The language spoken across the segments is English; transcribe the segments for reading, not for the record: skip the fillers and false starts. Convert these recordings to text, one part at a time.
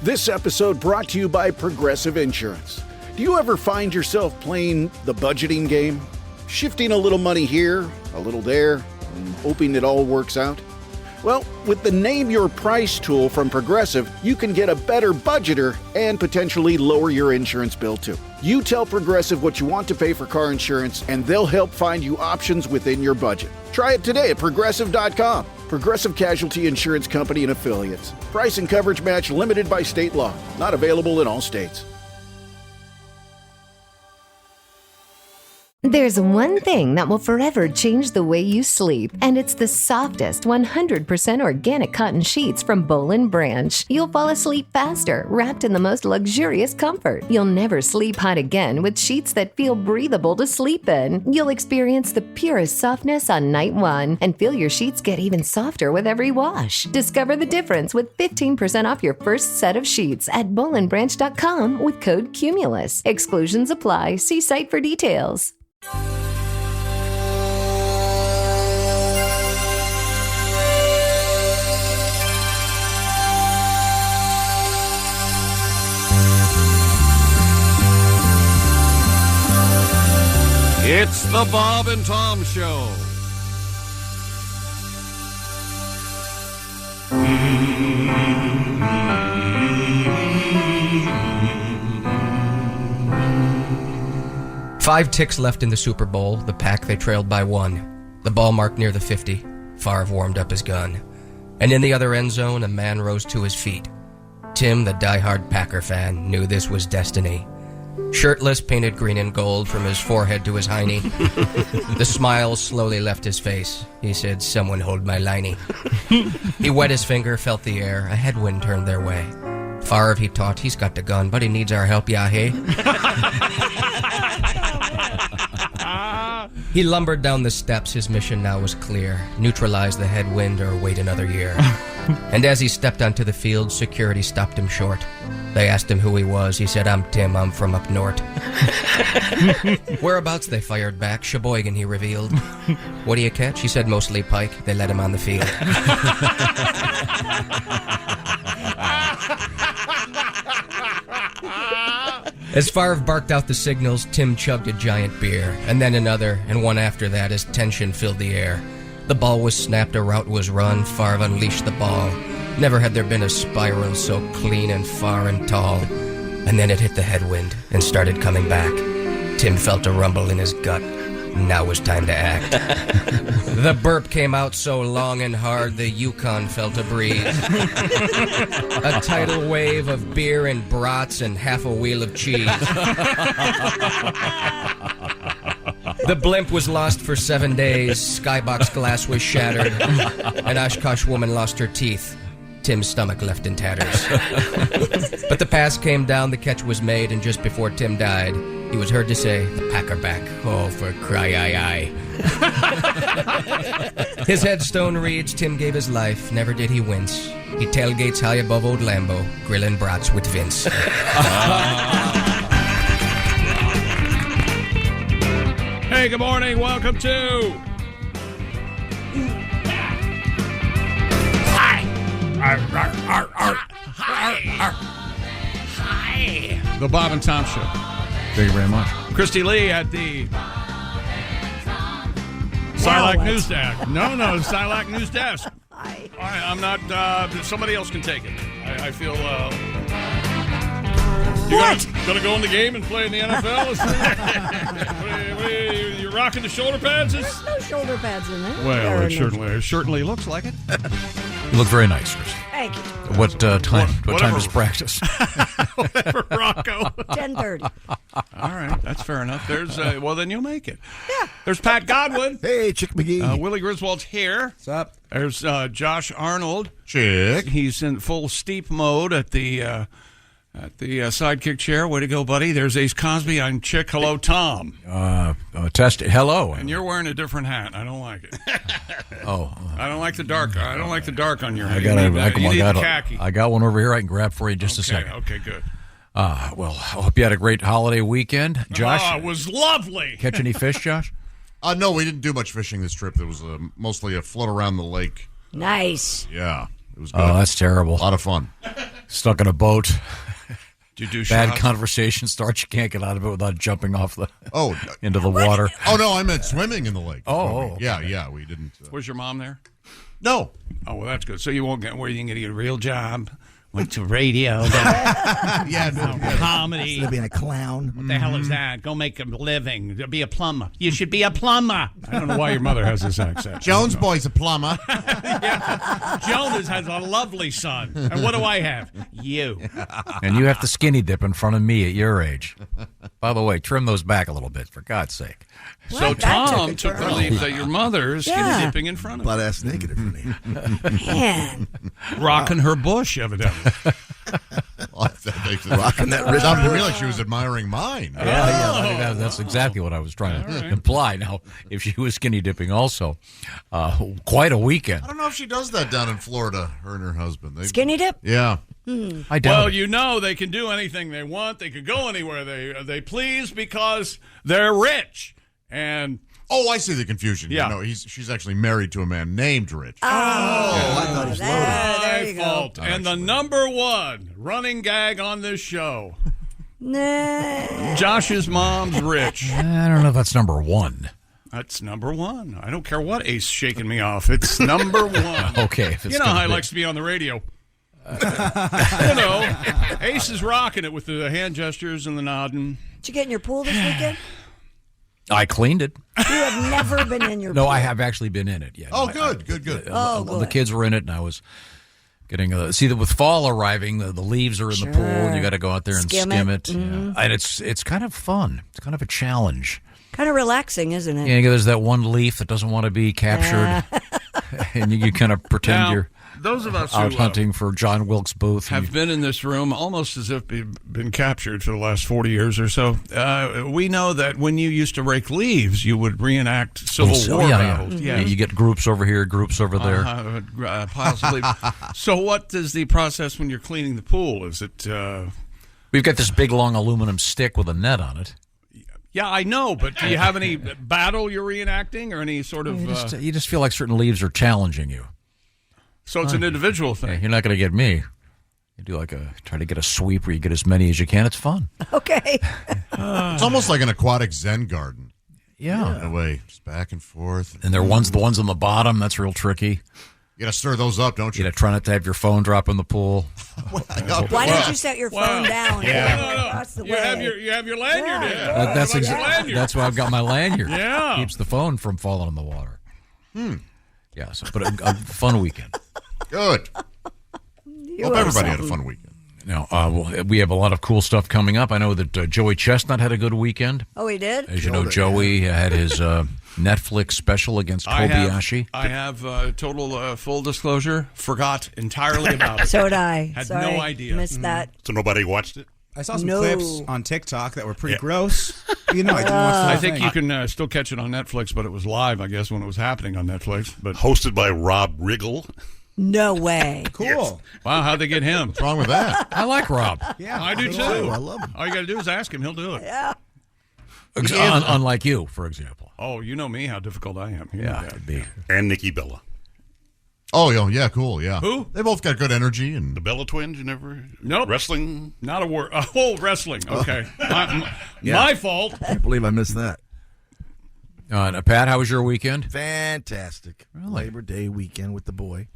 This episode brought to you by Progressive Insurance. Do you ever find yourself playing the budgeting game? Shifting a little money here, a little there, and hoping it all works out? Well, with the Name Your Price tool from Progressive, you can get a better budgeter and potentially lower your insurance bill too. You tell Progressive what you want to pay for car insurance, and they'll help find you options within your budget. Try it today at Progressive.com. Progressive Casualty Insurance Company and Affiliates. Price and coverage match limited by state law. Not available in all states. There's one thing that will forever change the way you sleep, and it's the softest 100% organic cotton sheets from Boll & Branch. You'll fall asleep faster, wrapped in the most luxurious comfort. You'll never sleep hot again with sheets that feel breathable to sleep in. You'll experience the purest softness on night one and feel your sheets get even softer with every wash. Discover the difference with 15% off your first set of sheets at bollandbranch.com with code CUMULUS. Exclusions apply. See site for details. It's the Bob and Tom Show. Five ticks left in the Super Bowl. The Pack, they trailed by one. The ball marked near the 50. Favre warmed up his gun. And in the other end zone, a man rose to his feet. Tim, the diehard Packer fan, knew this was destiny. Shirtless, painted green and gold from his forehead to his hiney. The smile slowly left his face. He said, "Someone hold my liney." He wet his finger, felt the air. A headwind turned their way. Favre, he taught, he's got the gun, but he needs our help, yeah, hey? He lumbered down the steps. His mission now was clear. Neutralize the headwind or wait another year. And as he stepped onto the field, security stopped him short. They asked him who he was. He said, "I'm Tim, I'm from up north." Whereabouts, they fired back. Sheboygan, he revealed. What do you catch? He said, "Mostly pike." They let him on the field. As Favre barked out the signals, Tim chugged a giant beer, and then another, and one after that as tension filled the air. The ball was snapped, a route was run, Favre unleashed the ball. Never had there been a spiral so clean and far and tall. And then it hit the headwind and started coming back. Tim felt a rumble in his gut. Now was time to act. The burp came out so long and hard, the Yukon felt a breeze. A tidal wave of beer and brats and half a wheel of cheese. The blimp was lost for 7 days. Skybox glass was shattered. An Oshkosh woman lost her teeth. Tim's stomach left in tatters. But the pass came down, the catch was made, and just before Tim died, he was heard to say, "The Packer back. Oh, for cry-yi-yi." His headstone reads, "Tim gave his life, never did he wince. He tailgates high above old Lambeau, grillin' brats with Vince." Hey, good morning. Welcome to... Hi. The Bob and Tom Show. Thank you very much. Christy Lee at the Silac News Desk. No, Silac News Desk. Hi. All right, I'm not... somebody else can take it. I feel... What? Going to go in the game and play in the NFL? You're rocking the shoulder pads? There's no shoulder pads in there. Well, it certainly looks like it. You look very nice, Chris. Thank you. What time? What time is practice? Whatever, Rocco. 10:30. All right, that's fair enough. There's well, then you'll make it. Yeah. There's Pat Godwin. Hey, Chick McGee. Willie Griswold's here. What's up? There's Josh Arnold. Chick. He's in full steep mode at the sidekick chair. Way to go, buddy. There's Ace Cosby. I'm Chick. Hello, Tom. Test. Hello. And you're wearing a different hat. I don't like it. Oh. I don't like the dark. I don't like the dark on your hat. I got one over here I can grab for you in just a second. Okay, good. Well, I hope you had a great holiday weekend. Josh? It was lovely. Catch any fish, Josh? No, we didn't do much fishing this trip. There was mostly a float around the lake. Nice. Yeah, it was good. Oh, that's terrible. A lot of fun. Stuck in a boat. Did you do Bad shots? conversation starts. You can't get out of it without jumping off into the What? water. Oh, no, I meant swimming in the lake. Oh, okay. Yeah, we didn't. Was your mom there? No. Oh, well, that's good. So you won't get where you can get a real job. Went to radio. Comedy. Instead of being a clown. What the hell is that? Go make a living. Be a plumber. You should be a plumber. I don't know why your mother has this accent. Jones boy's a plumber. Jonas has a lovely son. And what do I have? You. And you have to skinny dip in front of me at your age. By the way, trim those back a little bit, for God's sake. So What? That Tom took a took turn. relief that your mother is skinny Yeah. dipping in front of Butt him. ass naked in front of me. Man. Rocking her bush, evidently. Rocking that wrist. Sounded to me like she was admiring mine. Yeah, I think that's exactly what I was trying to imply. Now, if she was skinny dipping also, quite a weekend. I don't know if she does that down in Florida, her and her husband. Skinny dip? Yeah. I doubt Well, it. you know they can do anything they want. They could go anywhere they please because they're rich. And Oh, I see the confusion. Yeah. No, she's actually married to a man named Rich. Oh, I thought he was loaded. there you my go. fault. And the number one running gag on this show, Nah. Josh's mom's rich. I don't know if that's number one. That's number one. I don't care what Ace shaking me off. It's number one. Okay. If it's You know gonna how he be- likes to be on the radio. Ace is rocking it with the hand gestures and the nodding. Did you get in your pool this weekend? I cleaned it. You have never been in your No, pool. I have actually been in it. Yeah. Oh, No, good. Oh, The good. kids were in it, and I was getting with fall arriving, the leaves are in the pool, and you got to go out there and Skim skim it. it. Yeah. And it's kind of fun. It's kind of a challenge. Kind of relaxing, isn't it? Yeah, there's that one leaf that doesn't want to be captured, and you kind of pretend Now, you're those of us out who hunting for John Wilkes Booth. have been in this room almost as if we've been captured for the last 40 years or so. We know that when you used to rake leaves, you would reenact Civil War battles. Yeah, you get groups over here, groups over there. Piles of leaves. So what is the process when you're cleaning the pool? Is it... We've got this big, long aluminum stick with a net on it. Yeah, I know, but do you have any battle you're reenacting or any sort of... You just feel like certain leaves are challenging you. so it's an individual Yeah, thing. you're not going to get me. You do try to get a sweep where you get as many as you can. It's fun. Okay. It's almost like an aquatic Zen garden Yeah. in a way. Just back and forth. And the ones on the bottom, that's real tricky. You got to stir those up, don't You you? know, try not to have your phone drop in the pool. Why don't you set your phone down? That's the You way. have your lanyard Yeah, in. yeah. That's Like your lanyard. that's why I've got my lanyard. Yeah. Keeps the phone from falling in the water. Yeah, but a fun weekend. Good. You Hope are everybody had a something. fun weekend. Now, we have a lot of cool stuff coming up. I know that Joey Chestnut had a good weekend. Oh, he did? As you know, Joey had his Netflix special against Kobayashi. I have total full disclosure, forgot entirely about it. So did I. Had Sorry, no idea. Missed that. So nobody watched it? I saw some No. clips on TikTok that were pretty gross. You know, I didn't watch the I whole think thing. you can still catch it on Netflix, but it was live, I guess, when it was happening on Netflix. But Hosted by Rob Riggle. No way. Cool. wow, how'd they get him? What's wrong with that? I like Rob. Yeah, I do too. I love him. All you got to do is ask him; he'll do it. Yeah. Unlike you, for example. Oh, you know me, how difficult I am. You know Yeah, that. it'd be. And Nikki Bella. Oh, yeah, cool, yeah. Who? They both got good energy. And The Bella twins, you never? Nope. Wrestling? Not a word. Oh, wrestling. Okay, my fault. Can't believe I missed that. And Pat, how was your weekend? Fantastic. Really? Labor Day weekend with the boy.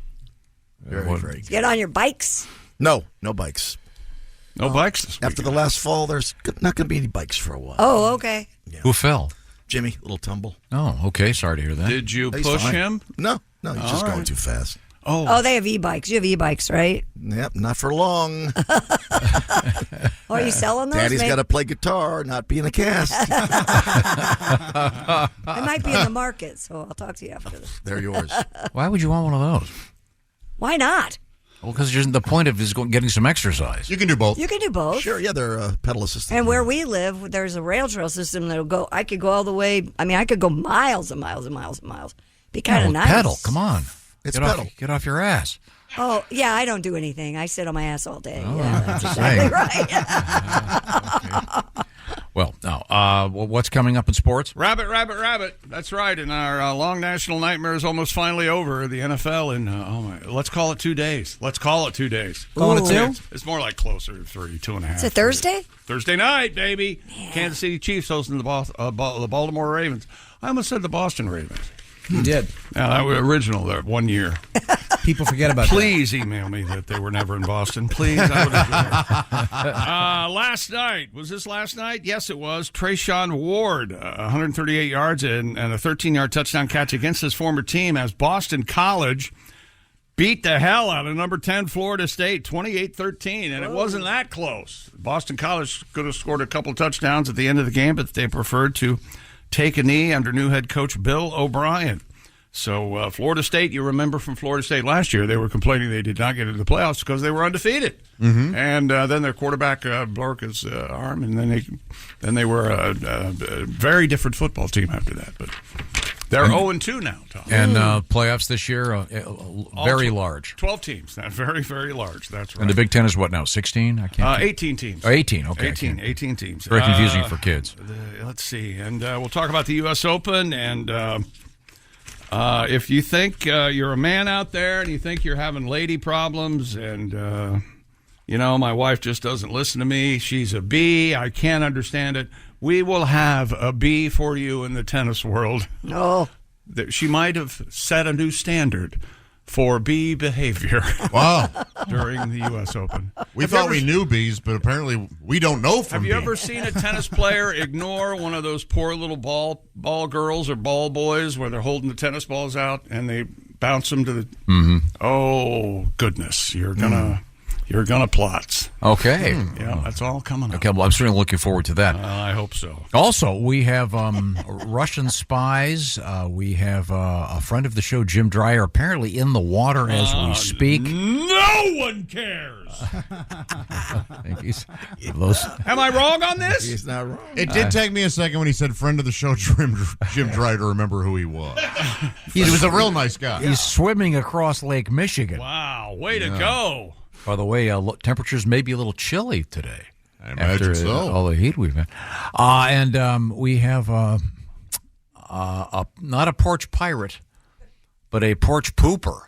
Very, what- very good. Get on your bikes. No bikes. No bikes this After the last fall, there's not going to be any bikes for a while. Oh, okay. Who fell? Jimmy, little tumble. Oh, okay. Sorry to hear that. Did you He's push fine. him? No, he's just going too fast. Oh, they have e-bikes. You have e-bikes, right? Yep, not for long. Oh, are you selling those? Daddy's got to play guitar, not be in a cast. I might be in the market, so I'll talk to you after this. They're yours. Why would you want one of those? Why not? Well, because the point of is getting some exercise. you can do both. You can do both. Sure, yeah, they're pedal assisted. And where we live, there's a rail trail system that'll go. I could go all the way. I mean, I could go miles and miles and miles and miles. Be kind of nice. Pedal. Come on. It's get pedal. Get off your ass. Oh, yeah. I don't do anything. I sit on my ass all day. Oh, yeah, that's that's the exactly right. Well, now What's coming up in sports? Rabbit. That's right. And our long national nightmare is almost finally over. The NFL in, let's call it 2 days. Calling it 2? It's more like closer to 3, 2.5. Is it Thursday? Thursday night, baby. Yeah. Kansas City Chiefs hosting the Baltimore Ravens. I almost said the Boston Ravens. You did. Yeah, that was original there, 1 year. People forget about Please email me that they were never in Boston. Please. I would have last night. Was this last night? Yes, it was. Trayshawn Ward, 138 yards and a 13-yard touchdown catch against his former team as Boston College beat the hell out of number 10 Florida State, 28-13, and it wasn't that close. Boston College could have scored a couple touchdowns at the end of the game, but they preferred to take a knee under new head coach Bill O'Brien. So Florida State, you remember from Florida State last year, they were complaining they did not get into the playoffs because they were undefeated. Mm-hmm. And then their quarterback broke his arm, and then they were a very different football team after that. But they're 0-2 now, Tom. And playoffs this year, very large. 12 teams. Very, very large. That's right. And the Big Ten is what now, 16? I can't. 18 teams. Oh, 18, okay. 18 teams. Very confusing for kids. Let's see. And we'll talk about the U.S. Open. And if you think you're a man out there and you think you're having lady problems and, my wife just doesn't listen to me, she's a B, I can't understand it, we will have a B for you in the tennis world. No. She might have set a new standard for B behavior. Wow. During the U.S. Open. We thought we knew B's, but apparently we don't know from Have you B. ever seen a tennis player ignore one of those poor little ball girls or ball boys where they're holding the tennis balls out and they bounce them to the... Mm-hmm. Oh, goodness. You're gonna plots. Okay. Yeah, that's all coming up. Okay, well, I'm certainly looking forward to that. I hope so. Also, we have Russian spies. We have a friend of the show, Jim Dreyer, apparently in the water as we speak. No one cares. I think Am I wrong on this? He's not wrong. It did take me a second when he said friend of the show, Jim Dry, to remember who he was. He was a real nice guy. He's swimming across Lake Michigan. Wow, way to go. By the way, temperatures may be a little chilly today. I imagine after so. All the heat we've had. And we have not a porch pirate, but a porch pooper.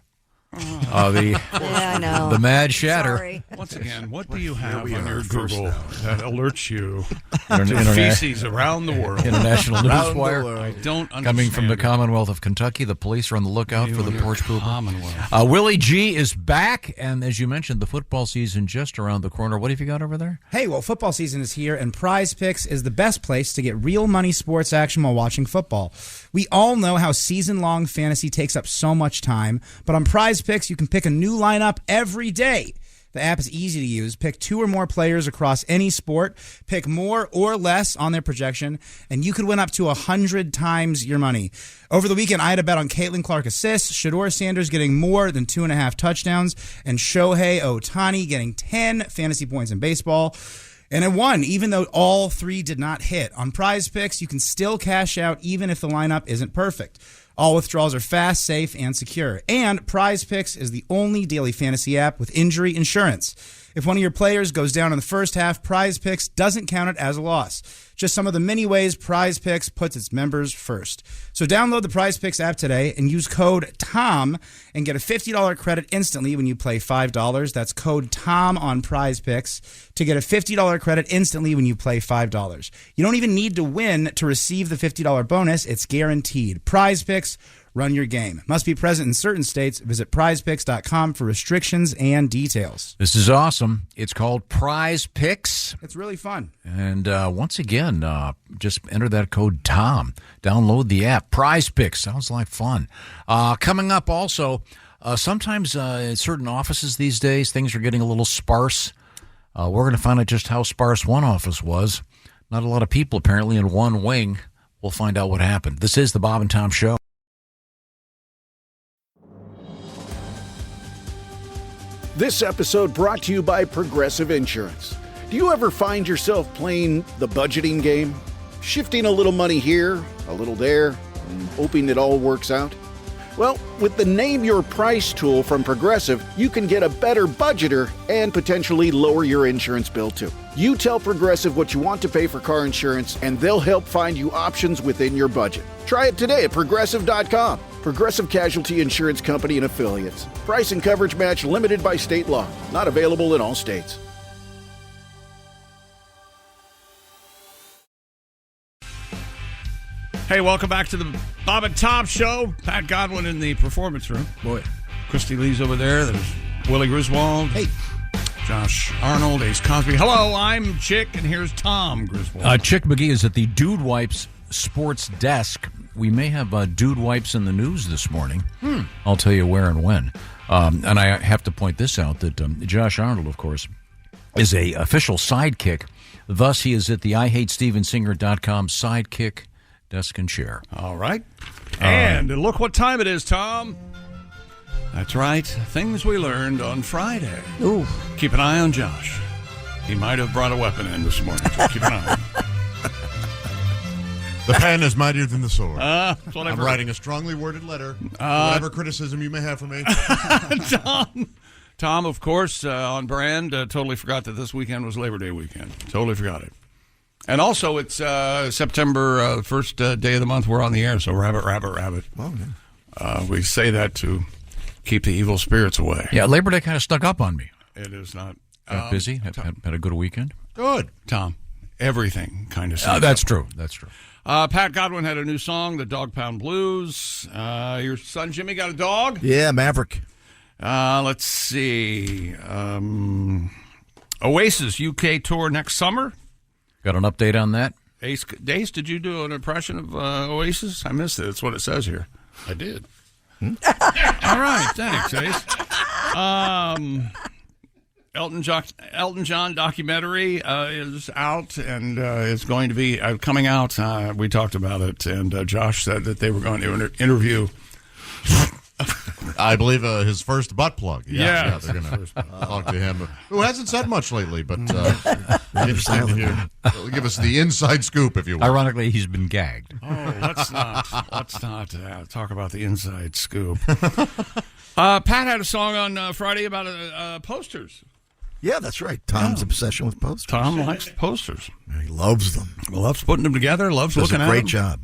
Yeah, I know. The Mad Shatter. Sorry. Once again, what do you have on your Google that alerts you Internet- feces around the world? International Newswire. I don't understand. Coming from the Commonwealth of Kentucky, the police are on the lookout for the porch pooper. Commonwealth. Willie G is back, and as you mentioned, the football season just around the corner. What have you got over there? Hey, well, football season is here, and Prize Picks is the best place to get real money sports action while watching football. We all know how season-long fantasy takes up so much time, but on Prize Picks, you can pick a new lineup every day. The app is easy to use. Pick 2 or more players across any sport. Pick more or less on their projection, and you could win up to 100 times your money. Over the weekend, I had a bet on Caitlin Clark assists, Shedeur Sanders getting more than 2.5 touchdowns, and Shohei Ohtani getting 10 fantasy points in baseball. And it won, even though all 3 did not hit. On Prize Picks, you can still cash out even if the lineup isn't perfect. All withdrawals are fast, safe, and secure. And Prize Picks is the only daily fantasy app with injury insurance. If one of your players goes down in the first half, Prize Picks doesn't count it as a loss. Just some of the many ways Prize Picks puts its members first. So download the Prize Picks app today and use code TOM and get a $50 credit instantly when you play $5. That's code TOM on Prize Picks to get a $50 credit instantly when you play $5. You don't even need to win to receive the $50 bonus. It's guaranteed. Prize Picks. Run your game. Must be present in certain states. Visit prizepicks.com for restrictions and details. This is awesome. It's called Prize Picks. It's really fun. And once again, just enter that code TOM. Download the app. Prize Picks. Sounds like fun. Coming up also, sometimes in certain offices these days, things are getting a little sparse. We're going to find out just how sparse one office was. Not a lot of people apparently in one wing. We'll find out what happened. This is the Bob and Tom Show. This episode brought to you by Progressive Insurance. Do you ever find yourself playing the budgeting game? Shifting a little money here, a little there, and hoping it all works out? Well, with the Name Your Price tool from Progressive, you can get a better budgeter and potentially lower your insurance bill too. You tell Progressive what you want to pay for car insurance, and they'll help find you options within your budget. Try it today at Progressive.com. Progressive Casualty Insurance Company and Affiliates. Price and coverage match limited by state law. Not available in all states. Hey, welcome back to the Bob and Tom Show. Pat Godwin in the performance room. Boy. Christy Lee's over there. There's Willie Griswold. Hey. Josh Arnold, Ace Cosby. Hello, I'm Chick, and here's Tom Griswold. Chick McGee is at the Dude Wipes sports desk. We may have Dude Wipes in the news this morning. I'll tell you where and when. And I have to point this out, that Josh Arnold, of course, is a official sidekick. Thus, he is at the IHateStevenSinger.com sidekick desk and chair. All right. And look what time it is, Tom. That's right. Things we learned on Friday. Ooh. Keep an eye on Josh. He might have brought a weapon in this morning, so keep an eye on him. The pen is mightier than the sword. That's what I'm writing a strongly worded letter. Whatever criticism you may have for me. Tom, of course, on brand, totally forgot that this weekend was Labor Day weekend. Totally forgot it. And also, it's September, first day of the month we're on the air, so rabbit. Oh, yeah. We say that to keep the evil spirits away. Yeah, Labor Day kind of stuck up on me. It is not. Got busy, had a good weekend. Good. Tom, everything kind of That's true. That's true. Pat Godwin had a new song, the Dog Pound Blues. Your son Jimmy got a dog? Yeah, Maverick. Let's see. Oasis UK tour next summer. Got an update on that? Ace, did you do an impression of Oasis? I missed it. That's what it says here. I did. All right, thanks, Ace. Elton John documentary is out and is going to be coming out. We talked about it, and Josh said that they were going to interview. I believe his first butt plug. Yeah, they're going to talk to him, who hasn't said much lately, but interesting to hear. Give us the inside scoop, if you will. Ironically, he's been gagged. Oh, let's not talk about the inside scoop. Pat had a song on Friday about posters. Yeah, that's right. Tom's obsession with posters. Tom likes posters. He loves them. Loves putting them together. Loves Does looking a at them. great job.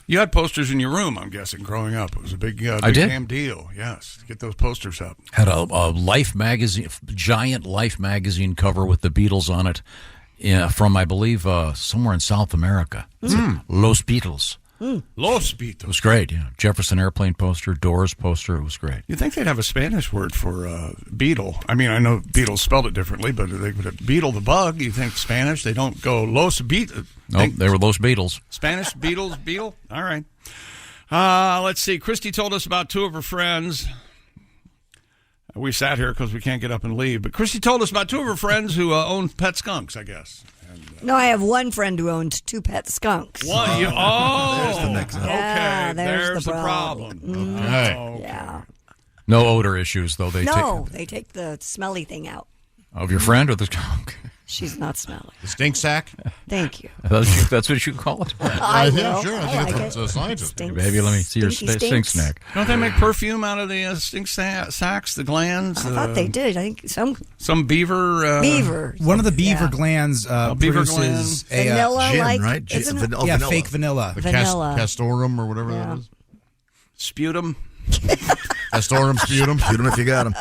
You had posters in your room, I'm guessing, growing up. It was a big damn deal. Yes, to get those posters up. Had a Life magazine, giant Life magazine cover with the Beatles on it, from I believe somewhere in South America. Los Beatles. Los Beatles. It was great. Yeah, Jefferson Airplane poster, Doors poster. It was great. You think they'd have a Spanish word for beetle? I mean, I know Beatles spelled it differently, but they would beetle the bug. You think Spanish? They don't go Los Beatles. No, they were Los Beatles. Spanish Beatles, beetle. All right. Let's see. Christy told us about two of her friends. We sat here because we can't get up and leave. But Christy told us about two of her friends who own pet skunks, I guess. And, No, I have one friend who owned two pet skunks. One? There's the next one. Yeah, Okay, there's the the problem. problem. Okay. Yeah. No odor issues, though. They They take the smelly thing out. of your friend or the skunk. She's not smelly. The stink sack? Thank you. That's what you call it. I Yeah, will. sure. I think it's a scientist. Stinks. Maybe let me see your Stinky stink stinks. snack. Don't they make perfume out of the stink sacks, the glands? I thought they did. I think Some beaver. beaver. One of the beaver Yeah. glands beaver produces Vanilla, Gin, like, right? isn't it? Oh, yeah, vanilla. fake vanilla. The Vanilla. castorum or whatever Yeah. that is. Sputum. Castorum sputum. Shoot him if you got him.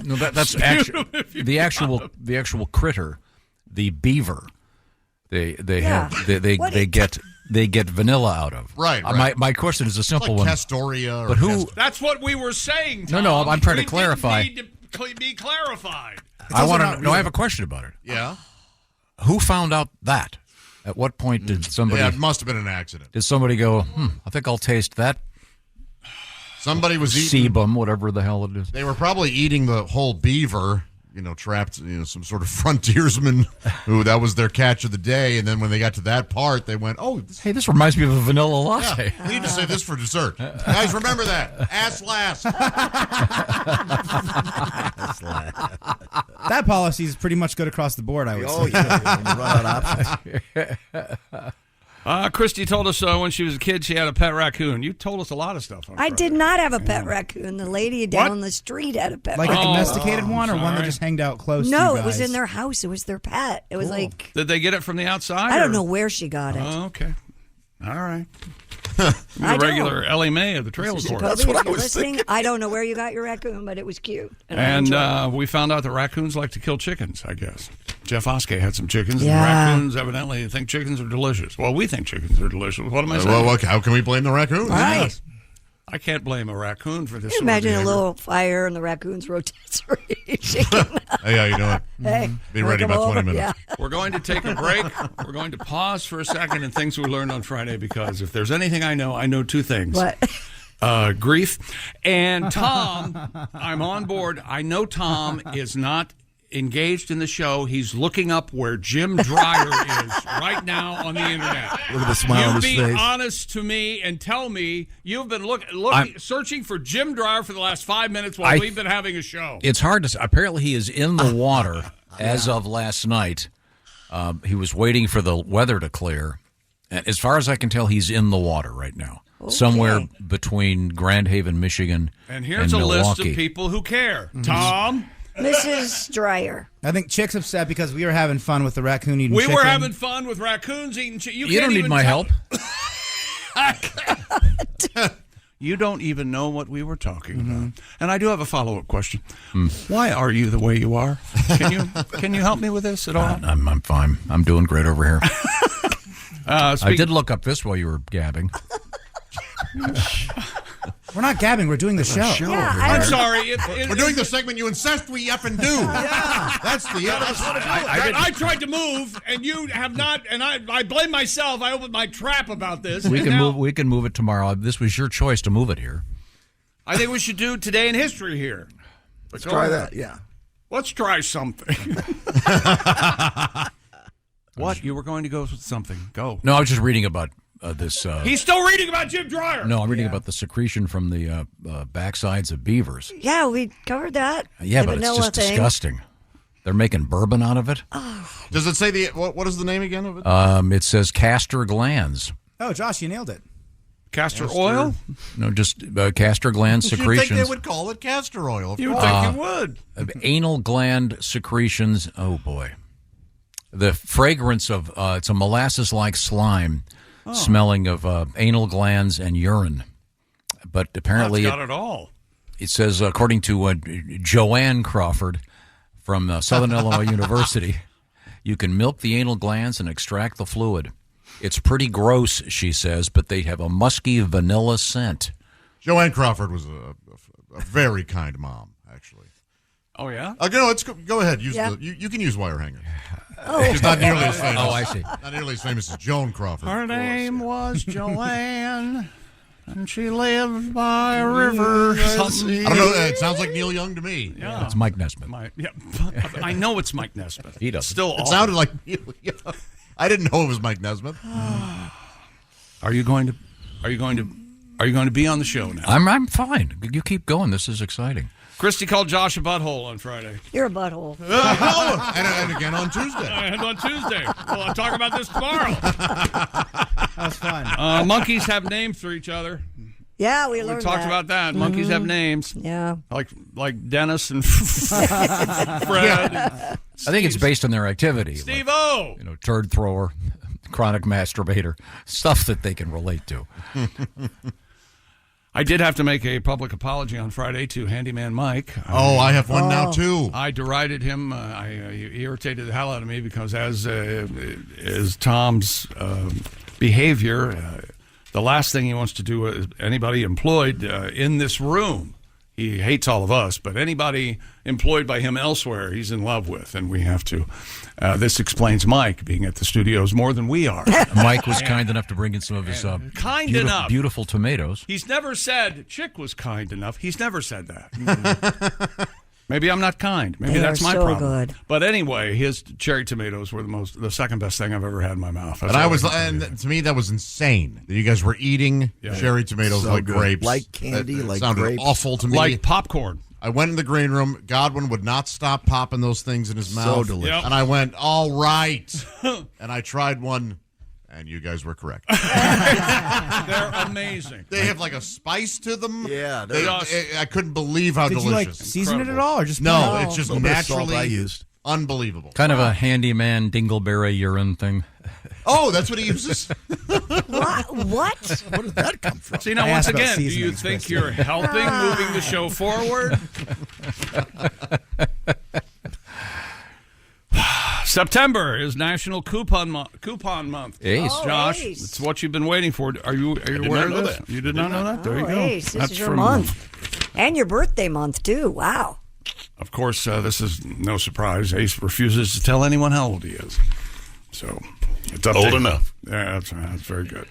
No, that's actually the actual critter, the beaver. They Yeah. have they get vanilla out of. Right, right. My question is a simple Like one. Castoria. Or But who? That's what we were saying, No, Tom. no, I'm trying to We clarify. didn't need to be clarified. I want not to. No, I have a question about it. Yeah. Who found out that? At what point did somebody? Yeah, it must have been an accident. Did somebody go? I think I'll taste that Somebody was eating. sebum, whatever the hell it is. They were probably eating the whole beaver, trapped, some sort of frontiersman who that was their catch of the day. And then when they got to that part, they went, Hey, this reminds me of a vanilla latte. we need to save this for dessert. Guys, remember that. Ass last. That policy is pretty much good across the board, I would say. Oh, yeah. When you run out of options. Christy told us when she was a kid she had a pet raccoon. You told us a lot of stuff. I did not have a pet raccoon. The lady down the street had a pet Like raccoon. a domesticated one, or one that just hanged out close to you No, guys? it was in their house. It was their pet. It was like... Did they get it from the outside? I don't know where she got it. Oh, okay. All right. I The regular Ellie Mae of the Trail Report. That's what I was listening. I don't know where you got your raccoon, but it was cute. I And enjoyed it. we found out that raccoons like to kill chickens, I guess. Jeff Oskey had some chickens, Yeah. and raccoons evidently think chickens are delicious. Well, we think chickens are delicious. What am I saying? Well, how can we blame the raccoon? Right. I can't blame a raccoon for this. Can you sort of imagine a behavior. little fire and the raccoon's rotisserie chicken? Hey, how you doing? Hey, Be ready wanna about come 20 over? minutes. Yeah. We're going to take a break. We're going to pause for a second and things we learned on Friday, because if there's anything I know two things. What? Grief. And Tom, I'm on board. I know Tom is not engaged in the show. He's looking up where Jim Dreyer is right now on the internet. Look at the smile on his Be face. honest to me and tell me you've been searching for Jim Dreyer for the last 5 minutes while we've been having a show. It's hard to say. Apparently, he is in the water as of last night. He was waiting for the weather to clear. And as far as I can tell, he's in the water right now. Somewhere between Grand Haven, Michigan, And here's and a list Milwaukee. of people who care. Tom? Mrs. Dreyer. I think Chick's upset because we were having fun with the raccoon eating We chicken. were having fun with raccoons eating chicken. You don't need my help. You don't even know what we were talking about. And I do have a follow-up question. Why are you the way you are? Can you help me with this at all? I'm fine. I'm doing great over here. I Speak- did look up this while you were gabbing. We're not gabbing. We're doing the show. Yeah, I'm sorry. We're doing the segment you insist we effing do. Yeah. That's what I tried to move, and you have not, and I blame myself. I opened my trap about this. We and can now move. We can move it tomorrow. This was your choice to move it here. I think we should do Today in History here. Let's try that. Yeah. Let's try something. What? You were going to go with something. Go. No, I was just reading about this. He's still reading about Jim Dreyer. No, I'm reading about the secretion from the backsides of beavers. Yeah, we covered that. Yeah, The but it's vanilla just thing. disgusting. They're making bourbon out of it. Does it say what is the name again of it? It says castor glands. Oh, Josh, you nailed it. Castor oil? No, just castor gland You'd think secretions. they would call it castor oil. You would think you would. Anal gland secretions. Oh boy, the fragrance of it's a molasses-like slime, smelling of anal glands and urine. But apparently, That's got it all. it says according to Joanne Crawford from Southern Illinois University, you can milk the anal glands and extract the fluid. It's pretty gross, she says, but they have a musky vanilla scent. Joanne Crawford was a very kind mom, actually. Oh, yeah? No, go ahead. Yeah. You can use wire hanger. Oh. She's not nearly as famous. Oh, I see. Not nearly as famous as Joan Crawford. Her of course. name was Joanne, and she lived by a river. Something. I don't know. It sounds like Neil Young to me. Yeah. It's Mike Nesmith. I know it's Mike Nesmith. He doesn't. Still, It sounded like Neil Young. I didn't know it was Mike Nesmith. Are you going to be on the show now? I'm fine. You keep going. This is exciting. Christy called Josh a butthole on Friday. You're a butthole. And again on Tuesday. And on Tuesday. Well, I'll talk about this tomorrow. That's fun. Monkeys have names for each other. Yeah, we We learned talked that. about that. Monkeys have names. Yeah. Like Dennis and Fred. I think it's based on their activity. Steve-O. Like, turd thrower, chronic masturbator, stuff that they can relate to. I did have to make a public apology on Friday to Handyman Mike. I have one now, too. I derided him. He irritated the hell out of me because as Tom's behavior, the last thing he wants to do is anybody employed in this room. He hates all of us, but anybody employed by him elsewhere, he's in love with, and we have to. This explains Mike being at the studios more than we are. Mike was kind enough to bring in some of his beautiful tomatoes. He's never said Chick was kind enough. He's never said that. Maybe I'm not kind. Maybe They that's are my so problem. good. But anyway, his cherry tomatoes were the second best thing I've ever had in my mouth. And to me, that was insane. That you guys were eating cherry tomatoes So like good. grapes. Like candy, That like sounded grapes. awful to me. Like popcorn. I went in the green room. Godwin would not stop popping those things in his mouth. delicious. Yep. And I went, all right. And I tried one, And you guys were correct. They're amazing. They have like a spice to them. Yeah, I couldn't believe how Did delicious. you like season it at all, or just No, it's just a little bit of salt naturally I used. unbelievable. Kind of a handyman dingleberry urine thing. Oh, that's what he uses? What? Where did that come from? See, now, I once asked about again, do you seasonings, think Christy. you're helping moving the show forward? September is National Coupon Month. Ace. Oh, Josh, Ace. it's what you've been waiting for. Are you did aware not know of this? that. You did not know that? There you Oh, go. Ace, this That's is your from- month. And your birthday month, too. Wow. Of course, this is no surprise. Ace refuses to tell anyone how old he is. So, it's up Old to enough. Yeah, that's very good.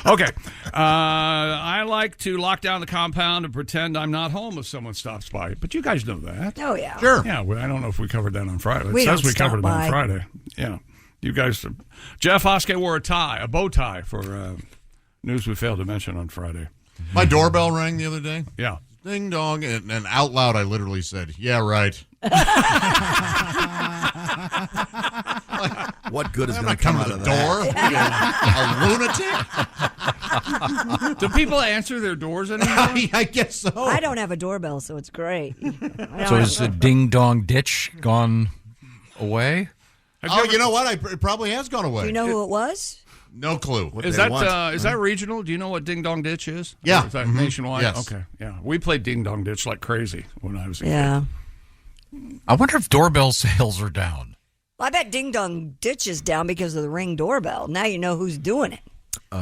Okay. I like to lock down the compound and pretend I'm not home if someone stops by. But you guys know that. Oh, yeah. Sure. Yeah, I don't know if we covered that on Friday. It We says don't we covered it stop on by. Friday. Yeah. You guys, Jeff Hoskey wore a bow tie for news we failed to mention on Friday. My doorbell rang the other day. Yeah. Ding dong. And out loud, I literally said, yeah, right. What good is I'm going not to come coming out to of the that? door. A lunatic? Do people answer their doors anymore? I guess so. I don't have a doorbell, so it's great. So is the ding dong ditch gone away? You know what? It probably has gone away. Do you know who it was? No clue. What Is they that want. is that regional? Do you know what Ding Dong Ditch is? Yeah. Or is that Mhm. nationwide? Yes. Okay. Yeah. We played Ding Dong Ditch like crazy when I was a Yeah. kid. I wonder if doorbell sales are down. Well, I bet Ding Dong Ditch is down because of the Ring doorbell. Now you know who's doing it.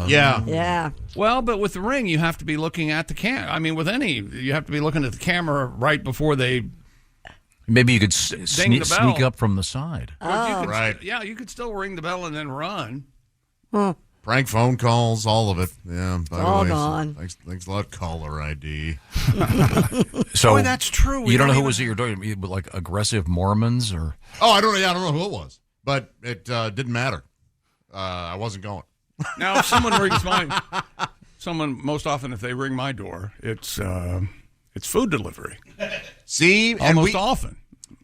Yeah. Yeah. Well, but with the Ring, you have to be looking at the I mean, with any, you have to be looking at the camera right before they. Maybe you could Ding the bell. sneak up from the side. Oh, right. Yeah, you could still ring the bell and then run. Prank phone calls, all of it. Yeah. By the All way, gone. Thanks a lot. Caller ID. So Boy, that's true. You don't know who was at your door? Like aggressive Mormons or? Oh, I don't know who it was, but it didn't matter. I wasn't going. Now, if someone rings most often, if they ring my door, it's food delivery. See, Almost often.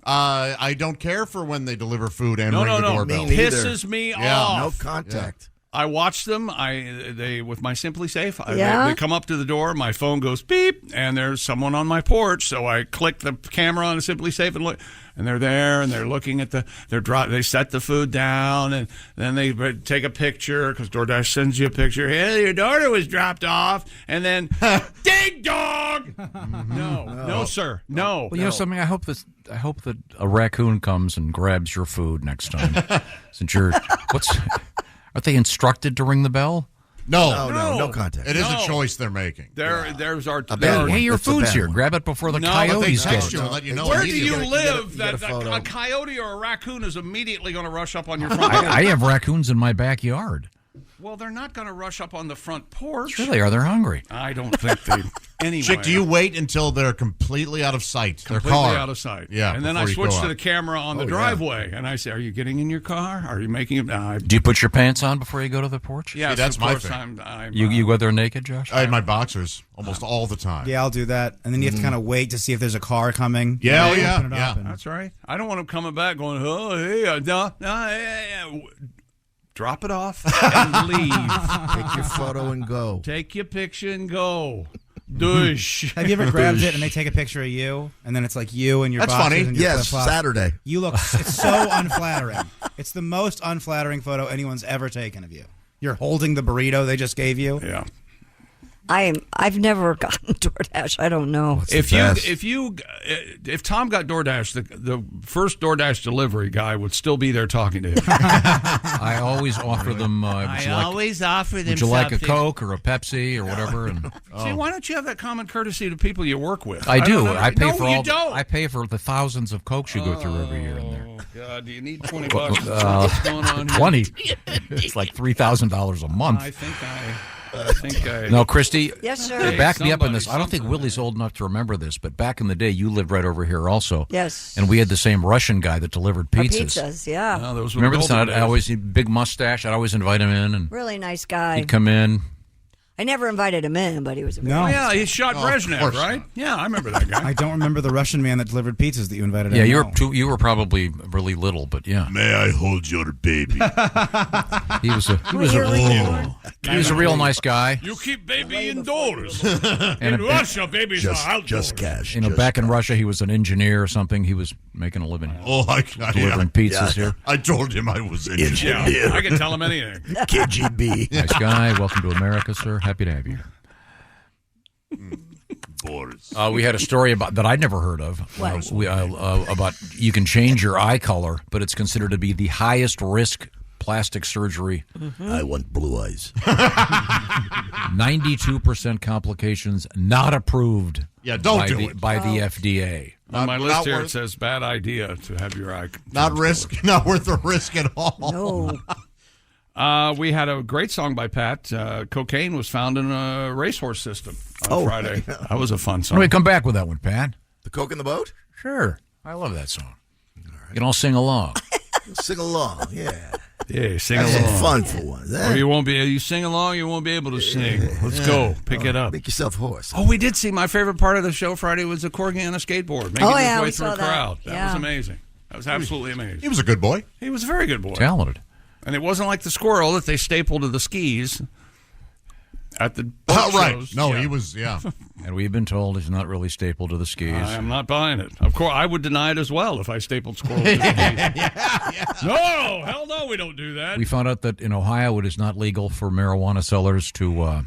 I don't care for when they deliver food and No, ring no, the no. doorbell. Me neither. Pisses me Yeah. off. No contact. I watch them. They with my Simply Safe. Yeah? They come up to the door. My phone goes beep, and there's someone on my porch. So I click the camera on the Simply Safe and look, and they're there, and they're looking at they set the food down, and then they take a picture because DoorDash sends you a picture. Hey, your daughter was dropped off, and then ding dong. No, sir, no. Well, you know something. I hope that a raccoon comes and grabs your food next time. Since are they instructed to ring the bell? No contact. It is No. a choice they're making. There's our. Hey, your It's a food's bad here. one. Grab it before the No, but they coyotes Text get you it. and let you know. Where do you immediately. live get a that photo. a coyote or a raccoon is immediately going to rush up on your front porch? I have raccoons in my backyard. Well, they're not going to rush up on the front porch. Sure they are. They're hungry. I don't think they. Anyway, Chick, do you wait until they're completely out of sight? completely their car. out of sight? Yeah. and then I before you switch go to out. the camera on the Oh, yeah. driveway, and I say, "Are you getting in your car? Are you making it?" Do you put your pants on before you go to the porch? Yes, that's of my course, thing. I'm, You go there naked, Josh? I had my boxers almost all the time. Yeah, I'll do that. And then you have to kind of wait to see if there's a car coming. Yeah, And oh, then yeah, open it yeah. up and- That's right. I don't want them coming back going, "Oh, hey, no, yeah. Drop it off and leave. Take your photo and go. Take your picture and go." Douche. Have you ever grabbed it and they take a picture of you, and then it's like you and your That's boxers funny. and your Yes, flip-flops? Saturday. You look. It's so unflattering. It's the most unflattering photo anyone's ever taken of you. You're holding the burrito they just gave you. Yeah. I've never gotten DoorDash. I don't know. If best. if Tom got DoorDash, the first DoorDash delivery guy would still be there talking to him. I always offer them. Would you offer them. would you like a Coke or a Pepsi or whatever? And See, why don't you have that common courtesy to people you work with? I do. don't know. I pay No, for you all. don't. I pay for the thousands of Cokes you go through every year in there. Oh God, do you need $20? What's going on here? 20. It's like $3,000 a month. I think I. No, Christy. Yes, sir. Back me up on this. somebody, I don't think Willie's old enough to remember this, but back in the day, you lived right over here also. Yes. And we had the same Russian guy that delivered Our pizzas. pizzas, yeah. Oh, those were Remember the this? golden I days. always big mustache. I'd always invite him in, and Really nice guy. he'd come in. I never invited him in, but he was a very No. Oh, yeah, he shot of Brezhnev, course right? not. Yeah, I remember that guy. I don't remember the Russian man that delivered pizzas that you invited. Yeah, in. you were probably really little, but yeah, May I hold your baby? he was a real nice guy. You keep baby indoors. And In Russia, babies are outdoors. Just cash. You know, back in Russia, he was an engineer or something. He was making a living delivering pizzas here. I told him I was interested. Yeah, I can tell him anything. KGB. Nice guy. Welcome to America, sir. Happy to have you. Boris. We had a story about that I'd never heard of. About you can change your eye color, but it's considered to be the highest risk plastic surgery. I want blue eyes. 92% complications not approved. Yeah, don't by do the, it. by the FDA. On my Not list here, it worth- says bad idea to have your eye. Not worth the risk at all. No. We had a great song by Pat. Cocaine was found in a racehorse system on Friday. That was a fun Why song. don't we come back with that one, Pat? The Coke in the boat? Sure. I love that song. You can all sing along. Sing along, yeah. Yeah, sing Have along. some fun for once. Or you won't be. You sing along, you won't be able to sing. Let's go. Pick it up. Make yourself hoarse. Oh, we did see my favorite part of the show Friday was the corgi on a skateboard making his way we through saw a that. crowd. That Yeah. was amazing. That was absolutely amazing. He was a good boy. He was a very good boy. Talented. And it wasn't like the squirrel that they stapled to the skis at the boat Right. shows. No, Yeah. he was, yeah. And we've been told he's not really stapled to the skis. I am not buying it. Of course, I would deny it as well if I stapled squirrels to the skis. No, hell no, we don't do that. We found out that in Ohio it is not legal for marijuana sellers to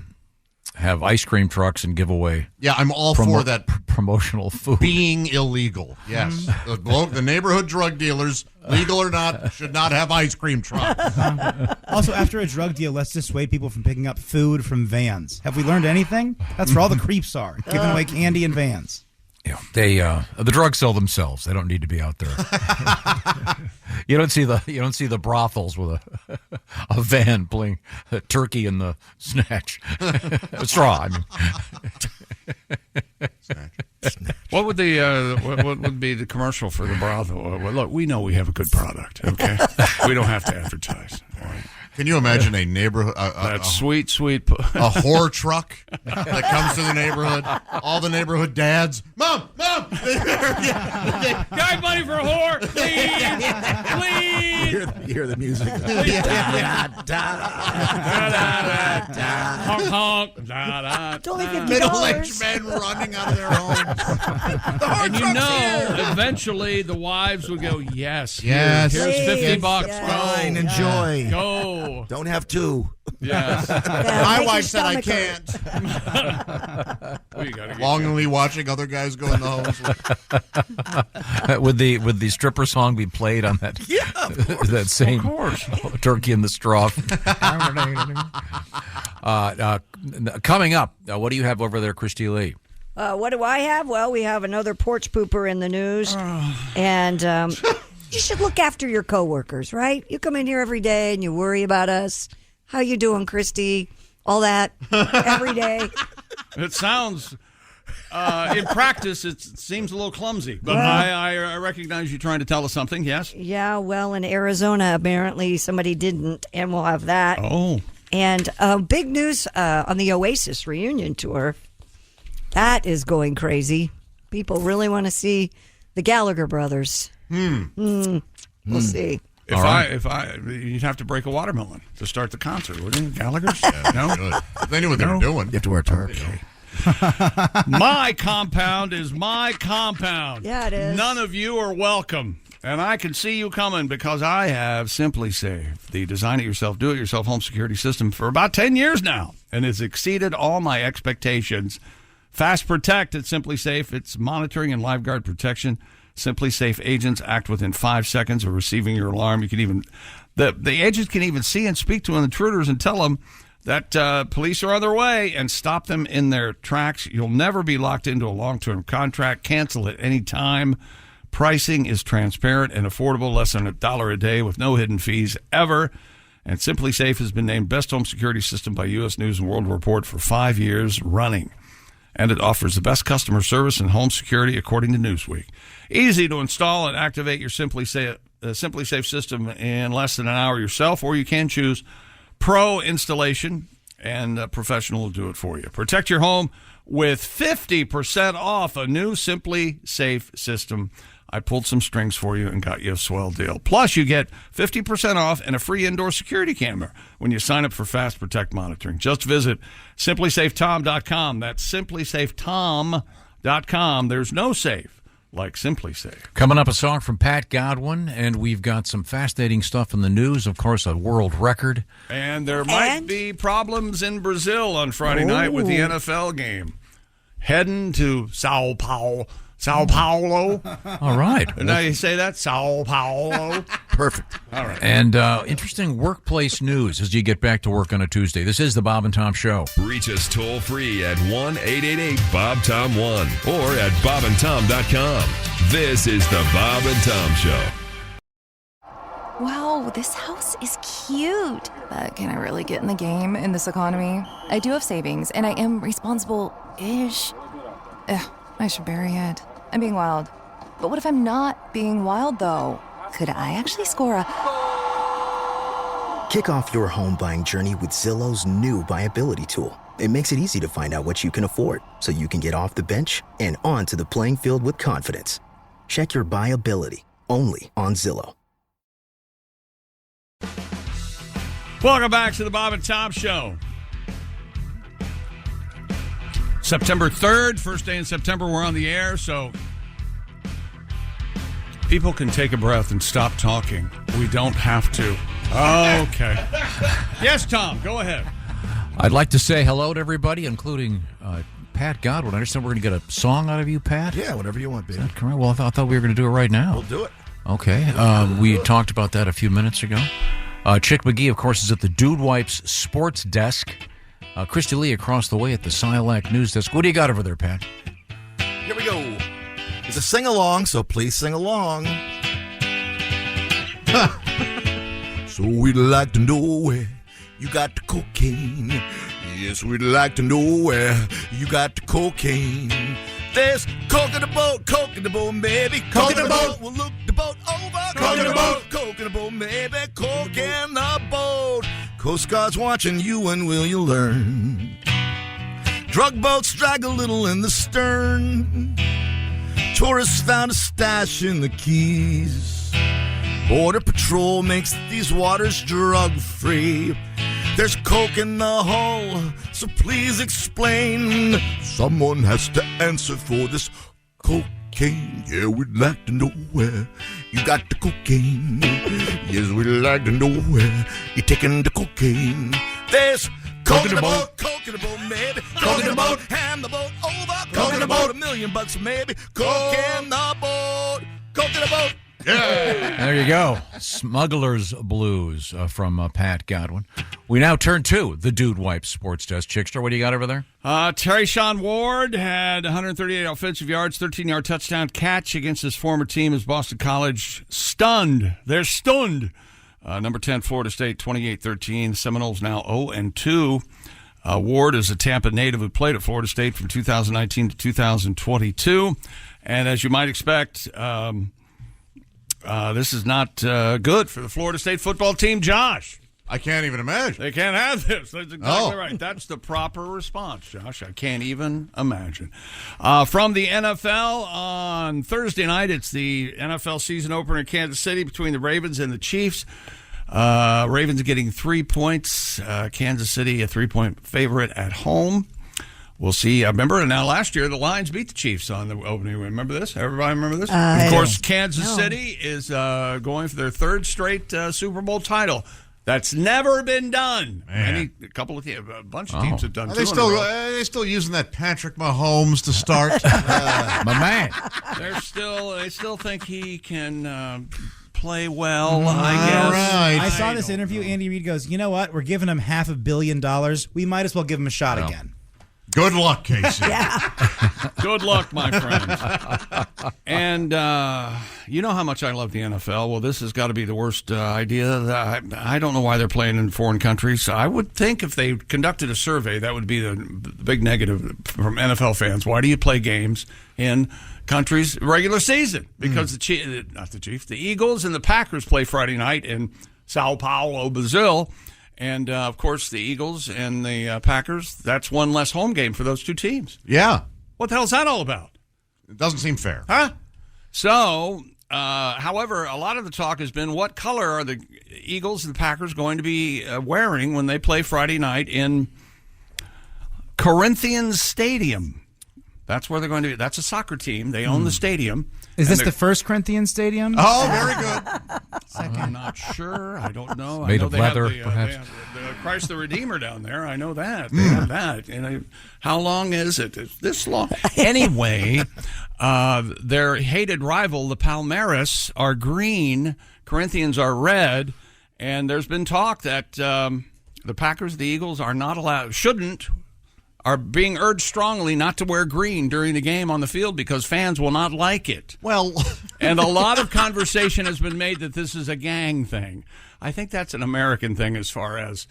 have ice cream trucks and give away Yeah, I'm all for that promotional food. being illegal. Yes. The neighborhood drug dealers, legal or not, should not have ice cream trucks. Also, after a drug deal, let's dissuade people from picking up food from vans. Have we learned anything? That's where all the creeps are, giving away candy in vans. Yeah, they the drugs sell themselves. They don't need to be out there. You don't see the brothels with a van playing turkey in the snatch straw. I mean. What would the what would be the commercial for the brothel? Well, look, we know we have a good product. Okay, we don't have to advertise. All right. Can you imagine a neighborhood, That sweet. a whore truck that comes to the neighborhood? All the neighborhood dads, mom. Guy money for a whore, please. You hear the music. Honk honk. Da, da, It's only $50. Middle-aged men running out of their homes. And you know, eventually the wives would go, yes, Yes. here's $50. Yes. Fine, enjoy. Go. Don't have two. Yes. My wife said I can't. Oh, you gotta get Longingly watching other guys go in the homes. Would the stripper song be played on that? Yeah, that same turkey in the straw. Coming up, what do you have over there, Christy Lee? What do I have? Well, we have another porch pooper in the news. And you should look after your coworkers, right? You come in here every day and you worry about us. How you doing, Christy? All that every day. It sounds, in practice, it seems a little clumsy, but I recognize you trying to tell us something, yes? Yeah, well, in Arizona, apparently somebody didn't, and we'll have that. Oh. And big news on the Oasis reunion tour. That is going crazy. People really want to see the Gallagher brothers. We'll see. If I, you'd have to break a watermelon to start the concert, wouldn't you, Gallagher's? No? Good. They knew what they were doing. You have to wear a tarp. My compound is my compound. Yeah, it is. None of you are welcome. And I can see you coming because I have Simply Safe, the design-it-yourself, do-it-yourself home security system for about 10 years now, and it's exceeded all my expectations. Fast Protect at Simply Safe. It's monitoring and live-guard protection. Simply Safe agents act within 5 seconds of receiving your alarm. You can even the agents can even see and speak to intruders and tell them that police are on their way and stop them in their tracks. You'll never be locked into a long-term contract. Cancel at any time. Pricing is transparent and affordable, less than $1 a day with no hidden fees ever. And Simply Safe has been named Best Home Security System by U.S. News & World Report for 5 years running. And it offers the best customer service and home security according to Newsweek. Easy to install and activate your Simply Safe system in less than an hour yourself, or you can choose Pro installation. and a professional will do it for you. Protect your home with 50% off a new Simply Safe system. I pulled some strings for you and got you a swell deal. Plus, you get 50% off and a free indoor security camera when you sign up for Fast Protect monitoring. Just visit simplysafetom.com. That's simplysafetom.com. There's no safe like Simply Safe. Coming up, a song from Pat Godwin, and we've got some fascinating stuff in the news. Of course, a world record. And there might be problems in Brazil on Friday night with the NFL game. Heading to Sao Paulo. All right. Now you say that? Sao Paulo. Perfect. All right. And interesting workplace news as you get back to work on a Tuesday. This is the Bob and Tom Show. Reach us toll free at 1-888-BOB-TOM-1 or at bobandtom.com. This is the Bob and Tom Show. Wow, this house is cute. But can I really get in the game in this economy? I do have savings, and I am responsible-ish. I should bury it. I'm being wild. But what if I'm not being wild, though? Could I actually score a... Kick off your home buying journey with Zillow's new BuyAbility tool. It makes it easy to find out what you can afford, so you can get off the bench and onto the playing field with confidence. Check your BuyAbility, only on Zillow. Welcome back to the Bob and Tom Show. September 3rd, first day in September, we're on the air, so people can take a breath and stop talking. We don't have to. Okay. Yes, Tom, go ahead. I'd like to say hello to everybody, including Pat Godwin. I understand we're going to get a song out of you, Pat? Yeah, whatever you want, baby. Is that correct? Well, I thought we were going to do it right now. We'll do it. Okay. We talked about that a few minutes ago. Chick McGee, of course, is at the Dude Wipes sports desk. Christy Lee across the way at the Silac news desk. What do you got over there, Pat? Here we go. It's a sing-along, so please sing along. So we'd like to know where you got the cocaine. Yes, we'd like to know where you got the cocaine. There's coke in the boat, baby. Coke in the boat. We'll look the boat over. Coke in the boat. Coke in the boat, baby. Coke in the boat. Coast Guard's watching you, and will you learn? Drug boats drag a little in the stern. Tourists found a stash in the Keys. Border Patrol makes these waters drug-free. There's coke in the hull, so please explain. Someone has to answer for this cocaine. Yeah, we'd like to know where you got the cocaine. Yes, we'd like to know where you're taking the cocaine. There's coke in the boat, maybe. Coke in the boat, hand the boat over. Coke in the boat, $1 million maybe. Coke in the boat, coke in the boat. Yeah. There you go. Smuggler's Blues from Pat Godwin. We now turn to the Dude Wipes sports desk. Chickster, what do you got over there? Terry Sean Ward had 138 offensive yards, 13-yard touchdown catch against his former team as Boston College stunned. They're stunned. Number 10, Florida State, 28-13. Seminoles now 0-2. Ward is a Tampa native who played at Florida State from 2019 to 2022. And as you might expect, this is not good for the Florida State football team, Josh. I can't even imagine. They can't have this. That's exactly right. That's the proper response, Josh. I can't even imagine. From the NFL on Thursday night, it's the NFL season opener in Kansas City between the Ravens and the Chiefs. Ravens getting 3 points. Kansas City a 3-point favorite at home. We'll see. I remember now last year the Lions beat the Chiefs on the opening. Remember this? Everybody remember this? Of course, Kansas City is going for their third straight Super Bowl title. That's never been done. A bunch of teams have done. Are they still using that Patrick Mahomes to start? My man. They still think he can play well, I guess. Right. I saw this interview. Andy Reid goes, you know what? We're giving him $500 million. We might as well give him a shot again. Good luck, Casey. Good luck, my friend. And you know how much I love the NFL. Well, this has got to be the worst idea. I don't know why they're playing in foreign countries. I would think if they conducted a survey, that would be the big negative from NFL fans. Why do you play games in countries regular season? Because the Eagles and the Packers play Friday night in Sao Paulo, Brazil. And, of course, the Eagles and the Packers, that's one less home game for those two teams. Yeah. What the hell's that all about? It doesn't seem fair. Huh? So, however, a lot of the talk has been what color are the Eagles and the Packers going to be wearing when they play Friday night in Corinthians Stadium. That's where they're going to be. That's a soccer team. They own the stadium. Is this the first Corinthians Stadium? Oh, very good. I'm not sure. I don't know. Made I know of they leather, have perhaps. They have the Christ the Redeemer down there. I know that. They have that. And how long is it? It's this long. Anyway, their hated rival, the Palmeiras, are green. Corinthians are red. And there's been talk that the Packers, the Eagles, are not allowed, are being urged strongly not to wear green during the game on the field because fans will not like it. Well, and a lot of conversation has been made that this is a gang thing. I think that's an American thing as far as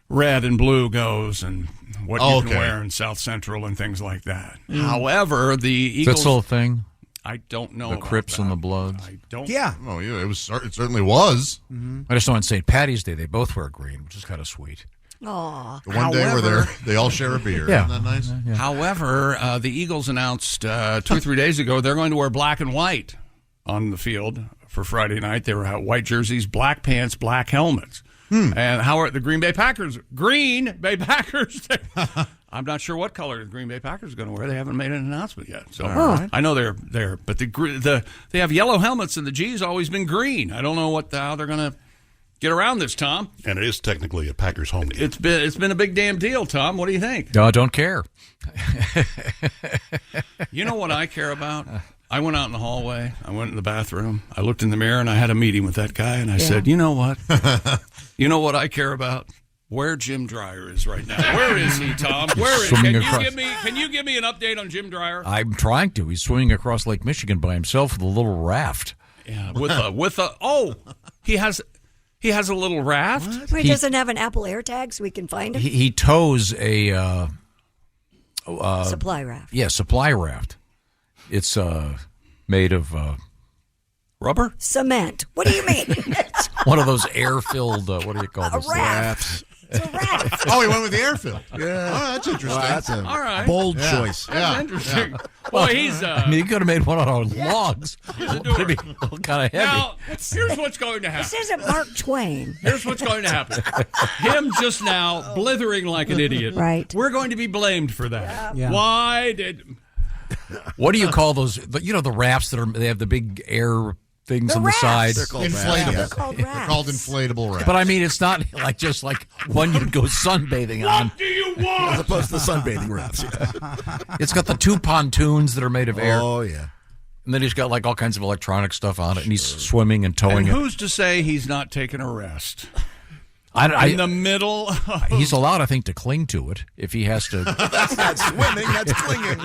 red and blue goes and what you can wear in South Central and things like that. However, the Eagles... This whole thing? I don't know The about Crips that. and the Bloods? I don't... Yeah. Oh, yeah, it certainly was. I just know on St. Patty's Day, they both wear green, which is kind of sweet. Aw. The one day where they all share a beer. Yeah. Isn't that nice? Yeah. However, the Eagles announced 2 or 3 days ago they're going to wear black and white on the field for Friday night. They were white jerseys, black pants, black helmets. And how are the Green Bay Packers? Green Bay Packers. I'm not sure what color the Green Bay Packers are going to wear. They haven't made an announcement yet. So I know they're there, but they have yellow helmets and the G's always been green. I don't know how they're going to get around this, Tom. And it is technically a Packers home game. It's been a big damn deal, Tom. What do you think? Don't care. You know what I care about? I went out in the hallway. I went in the bathroom. I looked in the mirror, and I had a meeting with that guy, and I said, you know what? You know what I care about? Where Jim Dreyer is right now. Where is he, Tom? Where is he? Can you give me an update on Jim Dreyer? I'm trying to. He's swimming across Lake Michigan by himself with a little raft. Yeah, he has a little raft. He doesn't have an Apple AirTag so we can find him? He tows a... supply raft. Yeah, supply raft. It's made of... rubber? Cement. What do you mean? one of those air-filled... what do you call those? Raft. It's a raft. Oh, he went with the air-filled. Yeah. Oh, that's interesting. Well, that's a All right. bold choice. That's interesting. Yeah. Well, he's... I mean, he could have made one on our logs. He's a doer. Maybe kind of heavy. Now, here's what's going to happen. This isn't Mark Twain. Here's what's going to happen. Him just now blithering like an idiot. Right. We're going to be blamed for that. Yeah. Why did... What do you call those? You know, the rafts they have the big air things on the sides. They're called Inflatable. They're called They're rafts. called inflatable rafts. But I mean, it's not like just like one you'd go sunbathing on. What do you want? As opposed to the sunbathing rafts. Yeah. It's got the 2 pontoons that are made of air. Oh, yeah. And then he's got like all kinds of electronic stuff on it, and he's swimming and towing And it. who's to say he's not taking a rest? In the middle? He's allowed, I think, to cling to it if he has to. That's not swimming, that's clinging.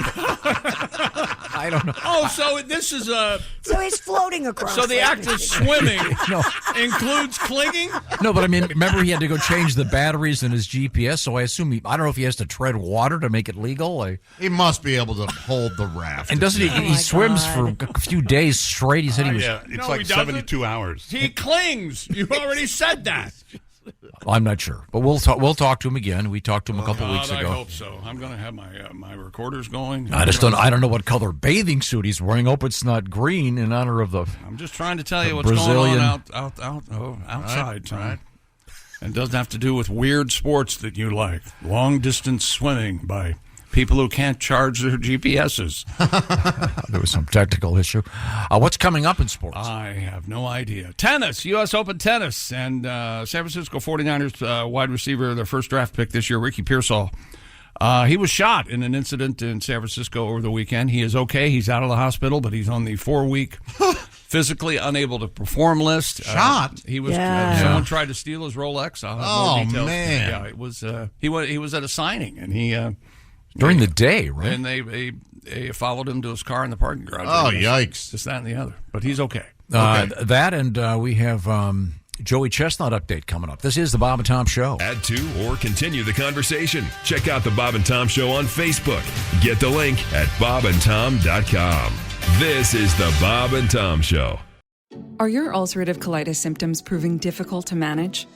I don't know. Oh, so this is a... So he's floating across. So the Lake act of Michigan. swimming No. includes clinging? No, but I mean, remember he had to go change the batteries in his GPS, so I assume I don't know if he has to tread water to make it legal. He must be able to hold the raft. And doesn't he? Oh He my swims God. for a few days straight. He said he was. Yeah, it's No, like he doesn't. 72 hours. He clings. You already said that. I'm not sure, but we'll talk to him again. We talked to him a couple weeks I ago. hope so. I'm going to have my recorders going. I don't know what color bathing suit he's wearing. I hope it's not green in honor of the. I'm just trying to tell you what's Brazilian. going on outside, Tom. Right. And it doesn't have to do with weird sports that you like. Long distance swimming by people who can't charge their GPSs. There was some technical issue. What's coming up in sports? I have no idea. Tennis, U.S. Open tennis, and San Francisco 49ers wide receiver, their first draft pick this year, Ricky Pearsall. He was shot in an incident in San Francisco over the weekend. He is okay. He's out of the hospital, but he's on the 4-week physically unable to perform list. Shot? He was. Yeah. Someone tried to steal his Rolex. I'll have more details. Man. Yeah, it was. He was at a signing, and he During the day, right? and they followed him to his car in the parking garage. Oh, It was yikes. Just that and the other, but he's okay. That and we have Joey Chestnut update coming up. This is the Bob and Tom Show. Add to or continue the conversation. Check out the Bob and Tom Show on Facebook. Get the link at bobandtom.com. This is the Bob and Tom Show. Are your ulcerative colitis symptoms proving difficult to manage?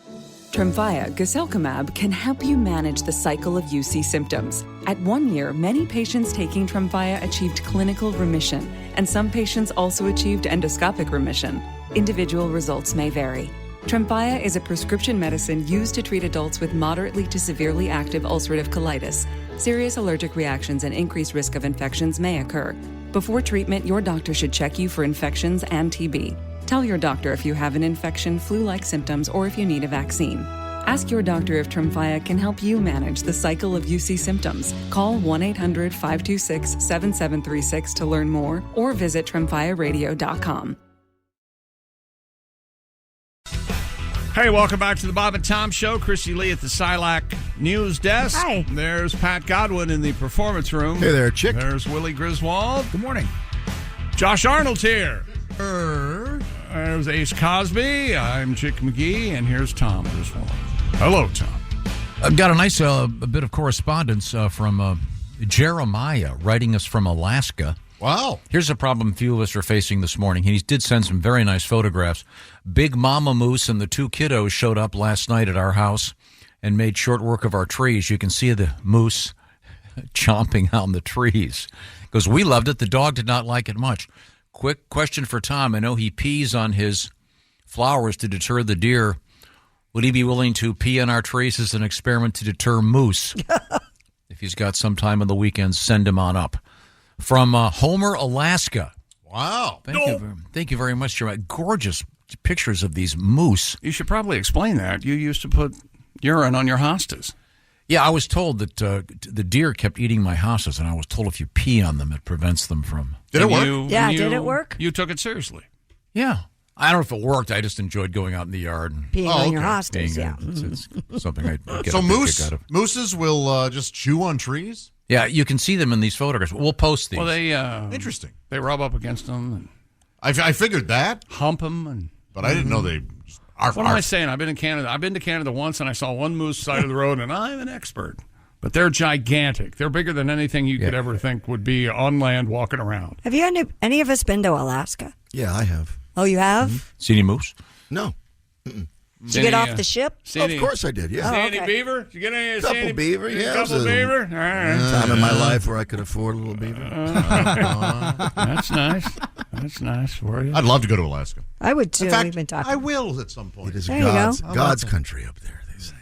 Tremfya guselkumab can help you manage the cycle of UC symptoms. At 1 year, many patients taking Tremfya achieved clinical remission, and some patients also achieved endoscopic remission. Individual results may vary. Tremfya is a prescription medicine used to treat adults with moderately to severely active ulcerative colitis. Serious allergic reactions and increased risk of infections may occur. Before treatment, your doctor should check you for infections and TB. Tell your doctor if you have an infection, flu-like symptoms, or if you need a vaccine. Ask your doctor if Tremfya can help you manage the cycle of UC symptoms. Call 1-800-526-7736 to learn more, or visit tremfyaradio.com. Hey, welcome back to the Bob and Tom Show. Christy Lee at the Silac News Desk. Hi. There's Pat Godwin in the Performance Room. Hey there, chick. There's Willie Griswold. Good morning. Josh Arnold's here. There's Ace Cosby. I'm Chick McGee, and here's Tom Griswold. Hello, Tom. I've got a nice a bit of correspondence from Jeremiah writing us from Alaska. Wow. Here's a problem a few of us are facing this morning. He did send some very nice photographs. Big Mama Moose and the 2 kiddos showed up last night at our house and made short work of our trees. You can see the moose chomping on the trees. Because we loved it. The dog did not like it much. Quick question for Tom. I know he pees on his flowers to deter the deer. Would he be willing to pee on our trees as an experiment to deter moose? If he's got some time on the weekends, send him on up. From Homer, Alaska. Wow. Thank you very much, Jeremiah. Gorgeous pictures of these moose. You should probably explain that. You used to put urine on your hostas. Yeah, I was told that the deer kept eating my hostas, and I was told if you pee on them, it prevents them from... Did it work? Did it work? You took it seriously. Yeah. I don't know if it worked. I just enjoyed going out in the yard. And Peeing on your hostas, It's something I get So a big kick out of. mooses will just chew on trees? Yeah, you can see them in these photographs. We'll post these. Well, they Interesting. They rub up against them and I figured that, hump them, but I didn't know they. What am I saying? I've been in Canada. I've been to Canada once, and I saw one moose side of the road, and I'm an expert. But they're gigantic. They're bigger than anything you could ever think would be on land walking around. Have you any of us been to Alaska? Yeah, I have. Oh, you have? Mm-hmm. See any moose? No. Did you get off the ship? Of course I did, yeah. See any beaver? Did you get any? Couple beaver, yeah. Couple beaver? All right. Time in my life where I could afford a little beaver. That's nice. That's nice for you. I'd love to go to Alaska. I would too. In fact, We've been talking. I will at some point. It is There you go. God's country up there, they say.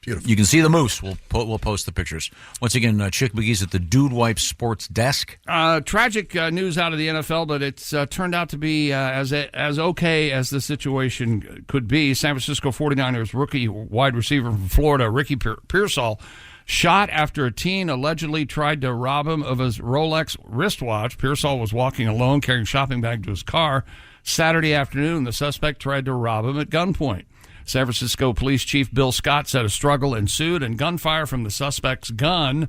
Beautiful. You can see the moose. We'll post the pictures. Once again, Chick McGee's at the Dude Wipe Sports Desk. Tragic news out of the NFL, but it's turned out to be as okay as the situation could be. San Francisco 49ers rookie wide receiver from Florida, Ricky Pearsall, shot after a teen allegedly tried to rob him of his Rolex wristwatch. Pearsall was walking alone, carrying a shopping bag to his car. Saturday afternoon, the suspect tried to rob him at gunpoint. San Francisco Police Chief Bill Scott said a struggle ensued and gunfire from the suspect's gun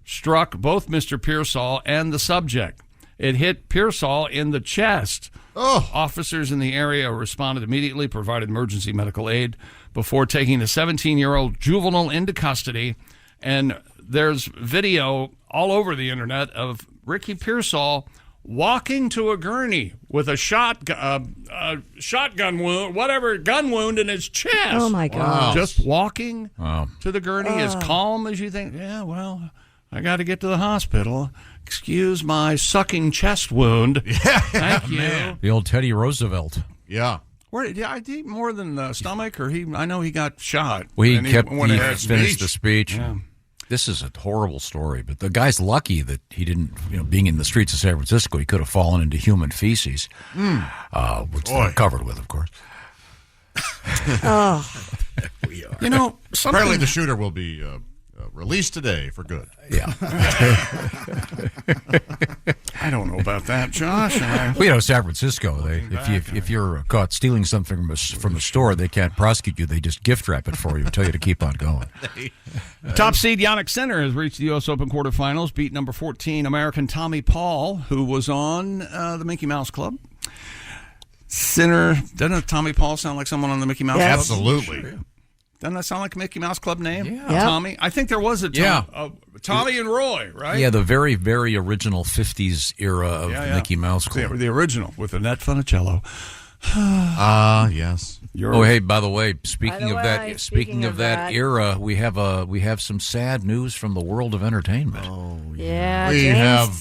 struck both Mr. Pearsall and the subject. It hit Pearsall in the chest. Officers in the area responded immediately, provided emergency medical aid before taking the 17-year-old juvenile into custody. And there's video all over the internet of Ricky Pearsall walking to a gurney with a shotgun wound in his chest. Oh, my God. Wow. Just walking to the gurney as calm as you think, yeah, well, I got to get to the hospital. Excuse my sucking chest wound. Yeah, Thank you. man. The old Teddy Roosevelt. Yeah. I think more than the stomach, or I know he got shot. Well, he And finished the speech. Yeah. This is a horrible story, but the guy's lucky that he didn't, being in the streets of San Francisco, he could have fallen into human feces, which they're covered with, of course. We are. Apparently the shooter will be released today for good. Yeah. I don't know about that, Josh. San Francisco, if you're caught stealing something from a store, they can't prosecute you. They just gift wrap it for you and tell you to keep on going. Top seed Yannick Sinner has reached the U.S. Open quarterfinals, beat number 14 American Tommy Paul, who was on the Mickey Mouse Club. Sinner, doesn't Tommy Paul sound like someone on the Mickey Mouse Club? Absolutely. Sure, yeah. Doesn't that sound like a Mickey Mouse Club name? Yeah. Tommy? I think there was a Tommy and Roy, right? Yeah, the very, very original 50s era of Mickey Mouse Club. The original with Annette Funicello. Yes. Oh, hey, by the way, speaking By the of way, that, speaking of that era, we have some sad news from the world of entertainment. Oh, Yeah, we James. have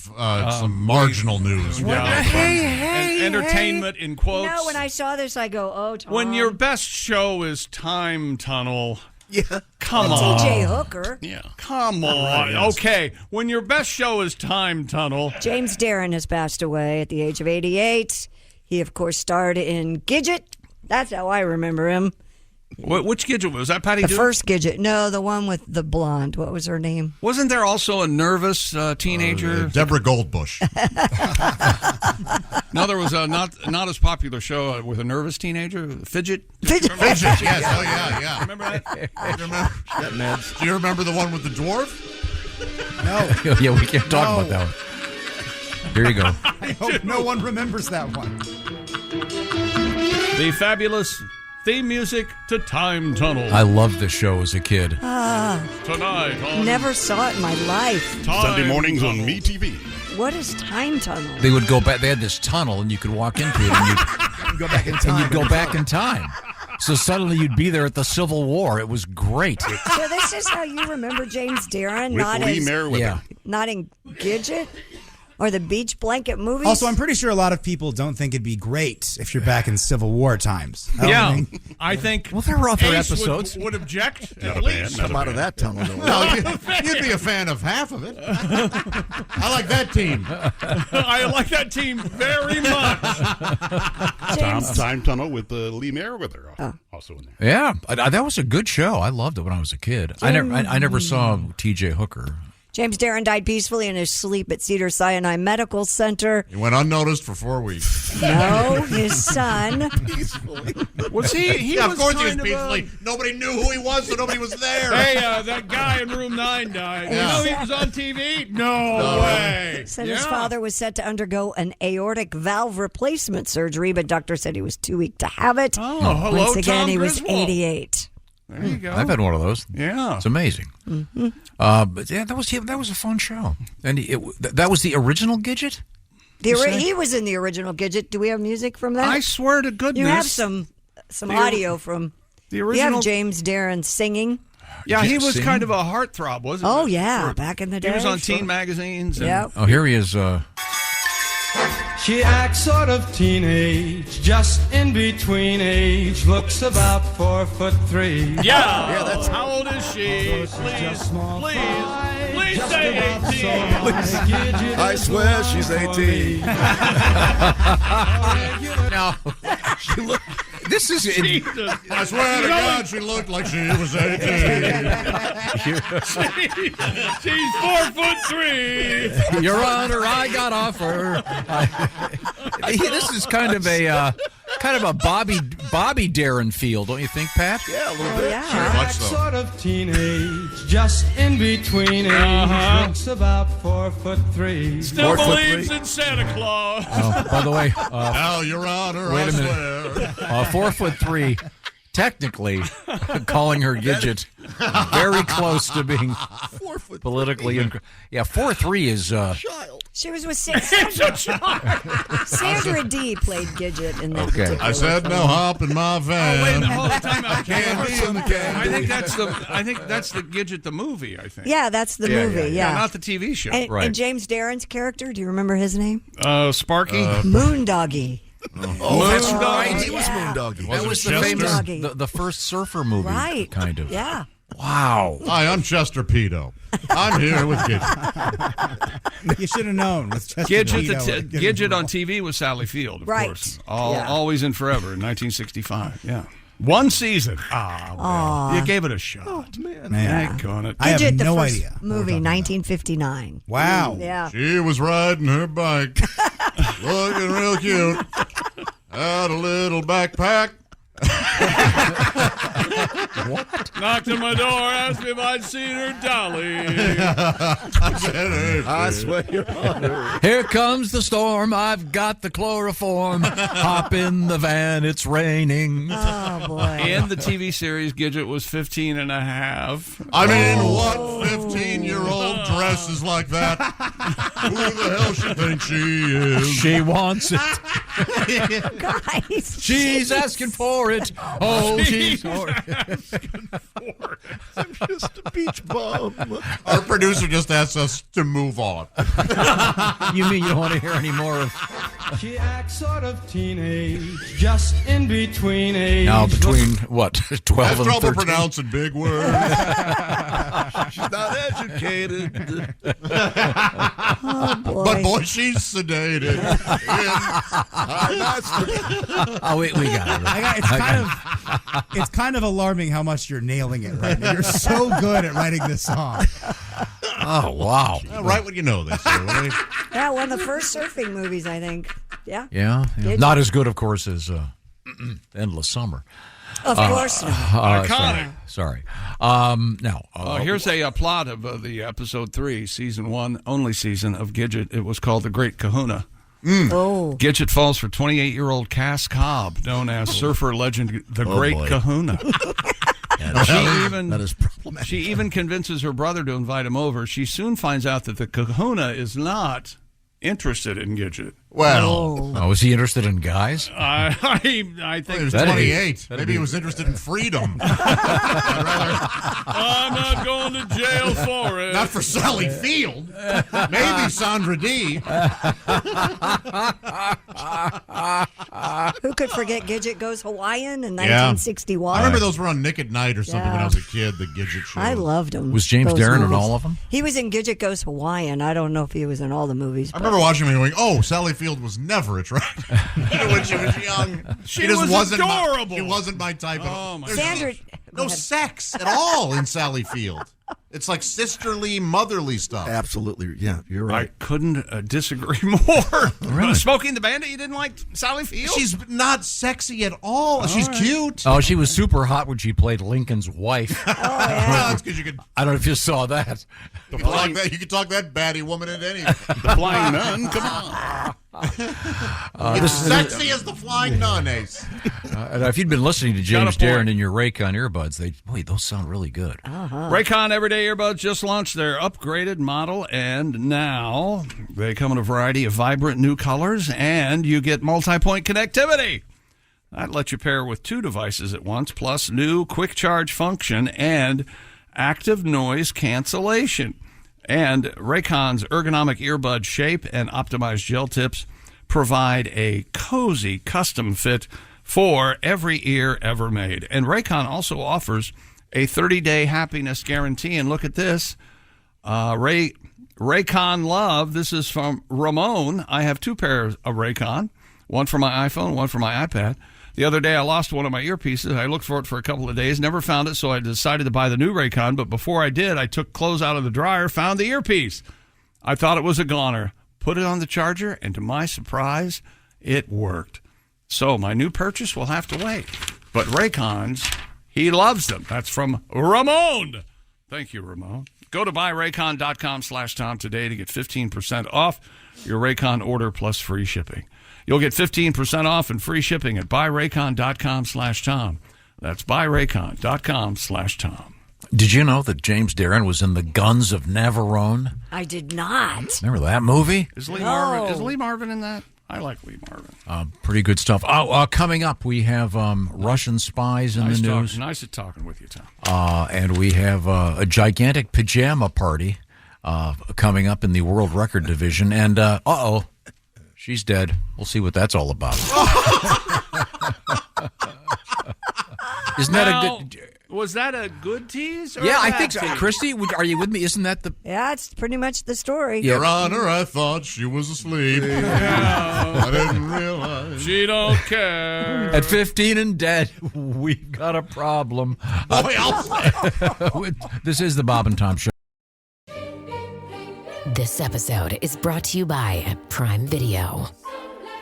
some marginal news. Entertainment in quotes. No, when I saw this, I go, oh, Tom. When your best show is Time Tunnel. Yeah. Come on. TJ Hooker. Yeah. Come on. Right, yes. Okay. When your best show is Time Tunnel. James Darren has passed away at the age of 88. He, of course, starred in Gidget. That's how I remember him. Which Gidget was that? Patty The Duke? first Gidget. No, the one with the blonde. What was her name? Wasn't there also a nervous teenager? Deborah Goldbush. No, there was a not as popular show with a nervous teenager, Fidget. Fidget. Fidget, yes. Oh, yeah. Remember that? Do you remember the one with the dwarf? No. Yeah, we can't talk about that one. Here you go. I hope no one remembers that one. The fabulous theme music to Time Tunnel. I loved this show as a kid. Tonight on Never saw it in my life. Sunday mornings on MeTV. What is Time Tunnel? They would go back. They had this tunnel, and you could walk into it, and you'd Go back in time. and you'd go back in time. So suddenly you'd be there at the Civil War. It was great. So this is how you remember James Darren, With not Lee as Merriweather. Yeah. not in Gidget or the Beach Blanket movies. Also, I'm pretty sure a lot of people don't think it'd be great if you're back in Civil War times. I don't Yeah, think- I think. Well, there were other Ace episodes. would object Not at a least. band. Come out of that tunnel. Though. No, you'd be a fan of half of it. I like that team. I like that team very much. Time Tunnel with Lee Merriweather also in there. Yeah, that was a good show. I loved it when I was a kid. I never saw T.J. Hooker. James Darren died peacefully in his sleep at Cedars-Sinai Medical Center. He went unnoticed for 4 weeks. No, his son. Was he? Yeah, was of course he was kind of peacefully. Nobody knew who he was, so nobody was there. Hey, that guy in room 9 died. Yeah. You know he was on TV? No way. Said his father was set to undergo an aortic valve replacement surgery, but doctor said he was too weak to have it. Oh, hello, Once again, Tom he was Griswold. 88. There you go. I've had one of those. Yeah. It's amazing. Mm-hmm. But yeah, that was a fun show. And that was the original Gidget? He was in the original Gidget. Do we have music from that? I swear to goodness. You have some audio from the You original. have James Darren singing. Yeah, he was Singing? kind of a heartthrob, wasn't he? Oh, yeah, back in the day. He was on sure. teen magazines. And Yep. Oh, here he is. She acts sort of teenage, just in between age, looks about 4'3". Yeah, that's how old is she? Please say 18. I swear she's 18. No. This is I swear to God, she looked like she was 18. She's 4'3". Your Honor, I got off her. This is kind of a Bobby Darren feel, don't you think, Pat? Yeah, a little bit. Yeah. Very much so. Sort of teenage, just in between age, looks about 4'3". Still 4'3". believes in Santa Claus. Oh, by the way, Now, Your Honor, wait I a minute. swear. 4'3", technically, calling her Gidget, very close to being 4 foot politically. Yeah, 4'3" is. child. She was with Sandra Dee played Gidget in that Okay. particular I said no hop in my Wait a van. minute, hold on, time out. Candy in the candy. I think that's the Gidget the movie. I think. Yeah, that's the movie. Yeah. not the TV show. And, Right. and James Darren's character, do you remember his name? Sparky. Moondoggy. Oh, that's Moondoggy. right. He was Yeah. Moondoggy. That was the Chester? famous, Doggy. the first surfer movie, Right. kind of. Yeah. Wow. Hi, I'm Chester Peto. I'm here with Gidget. You should have known. With Chester Gidget, Peto. Gidget on TV was Sally Field, of Right. course. Yeah. Always and Forever in 1965. Yeah. One season. You gave it a shot. Man. Thank God. I have Gidget, the no first idea. what we're movie, talking about. 1959. Wow. Yeah. She was riding her bike, looking real cute. Had a little backpack. Knocked on my door, asked me if I'd seen her dolly. I swear, Your Honor. Here comes the storm. I've got the chloroform. Hop in the van. It's raining. Oh, boy. In the TV series, Gidget was 15 and a half. I mean, what 15-year-old dresses like that? Who the hell she thinks she is? She wants it. Guys. She's asking for it. Oh, she's asking for it. I'm just a beach bum. Our producer just asked us to move on. You mean you don't want to hear any more of... She acts sort of teenage, just in between age. Now, between, what, 12 Have and trouble 13? pronouncing big words. She's not educated. Oh, boy. But boy, she's sedated. Oh, we got it. It's kind of alarming how much you're nailing it right now. You're so good at writing this song. Oh, wow. Well, right when you know this. Right? Yeah, one of the first surfing movies, I think. Yeah. Yeah. Did Not as good, of course, as Endless Summer. Of course not. Iconic. Sorry. Now, here's a plot of the episode 3, season 1, only season of Gidget. It was called The Great Kahuna. Oh. Gidget falls for 28-year-old Cass Cobb, known as surfer legend The Great boy. Kahuna. That is problematic. She even convinces her brother to invite him over. She soon finds out that the Kahuna is not interested in Gidget. Well, oh, was he interested in guys? I think he was 28. Maybe he was interested in freedom. I'm not going to jail for it. Not for Sally Field. Maybe Sandra D. Who could forget Gidget Goes Hawaiian in 1961? I remember those were on Nick at Night or something when I was a kid, the Gidget show. I loved them. Was James Darren in all of them? He was in Gidget Goes Hawaiian. I don't know if he was in all the movies. I remember watching him and going, oh, Sally Field was never attractive. When she was young. She just was wasn't adorable. She wasn't my type. Oh, my There's Sandra. no sex at all in Sally Field. It's like sisterly, motherly stuff. Absolutely. Yeah, you're right. I couldn't disagree more. Really? Smoking the Bandit, you didn't like Sally Field? She's not sexy at all. She's cute. Oh, she was super hot when she played Lincoln's wife. Oh, yeah. Well, that's because you could. I don't know if you saw that. You could talk that baddie woman into anything. The Flying Nun, come on. It's sexy as the Flying Nun, Ace. If you'd been listening to James Darren in your Raycon earbuds, those sound really good. Raycon Everyday Earbuds just launched their upgraded model, and now they come in a variety of vibrant new colors, and you get multi-point connectivity. That lets you pair with 2 devices at once, plus new quick charge function and active noise cancellation. And Raycon's ergonomic earbud shape and optimized gel tips provide a cozy custom fit for every ear ever made. And Raycon also offers a 30-day happiness guarantee. And look at this. Raycon Love. This is from Ramon. I have 2 pairs of Raycon, one for my iPhone, one for my iPad. The other day, I lost one of my earpieces. I looked for it for a couple of days, never found it, so I decided to buy the new Raycon. But before I did, I took clothes out of the dryer, found the earpiece. I thought it was a goner. Put it on the charger, and to my surprise, it worked. So my new purchase will have to wait. But Raycons, he loves them. That's from Ramon. Thank you, Ramon. Go to buyraycon.com/Tom today to get 15% off your Raycon order plus free shipping. You'll get 15% off and free shipping at buyraycon.com/Tom. That's buyraycon.com/Tom. Did you know that James Darren was in the Guns of Navarone? I did not. Remember that movie? Is Lee Marvin in that? I like Lee Marvin. Pretty good stuff. Coming up, we have Russian spies in the news. Nice talking with you, Tom. And we have a gigantic pajama party coming up in the World Record Division. And, she's dead. We'll see what that's all about. Isn't that a good... Was that a good tease? Or I think so. Christy, are you with me? Isn't that the... Yeah, it's pretty much the story. Your Honor, I thought she was asleep. I didn't realize. She don't care. At 15 and dead, we've got a problem. This is the Bob and Tom Show. This episode is brought to you by Prime Video.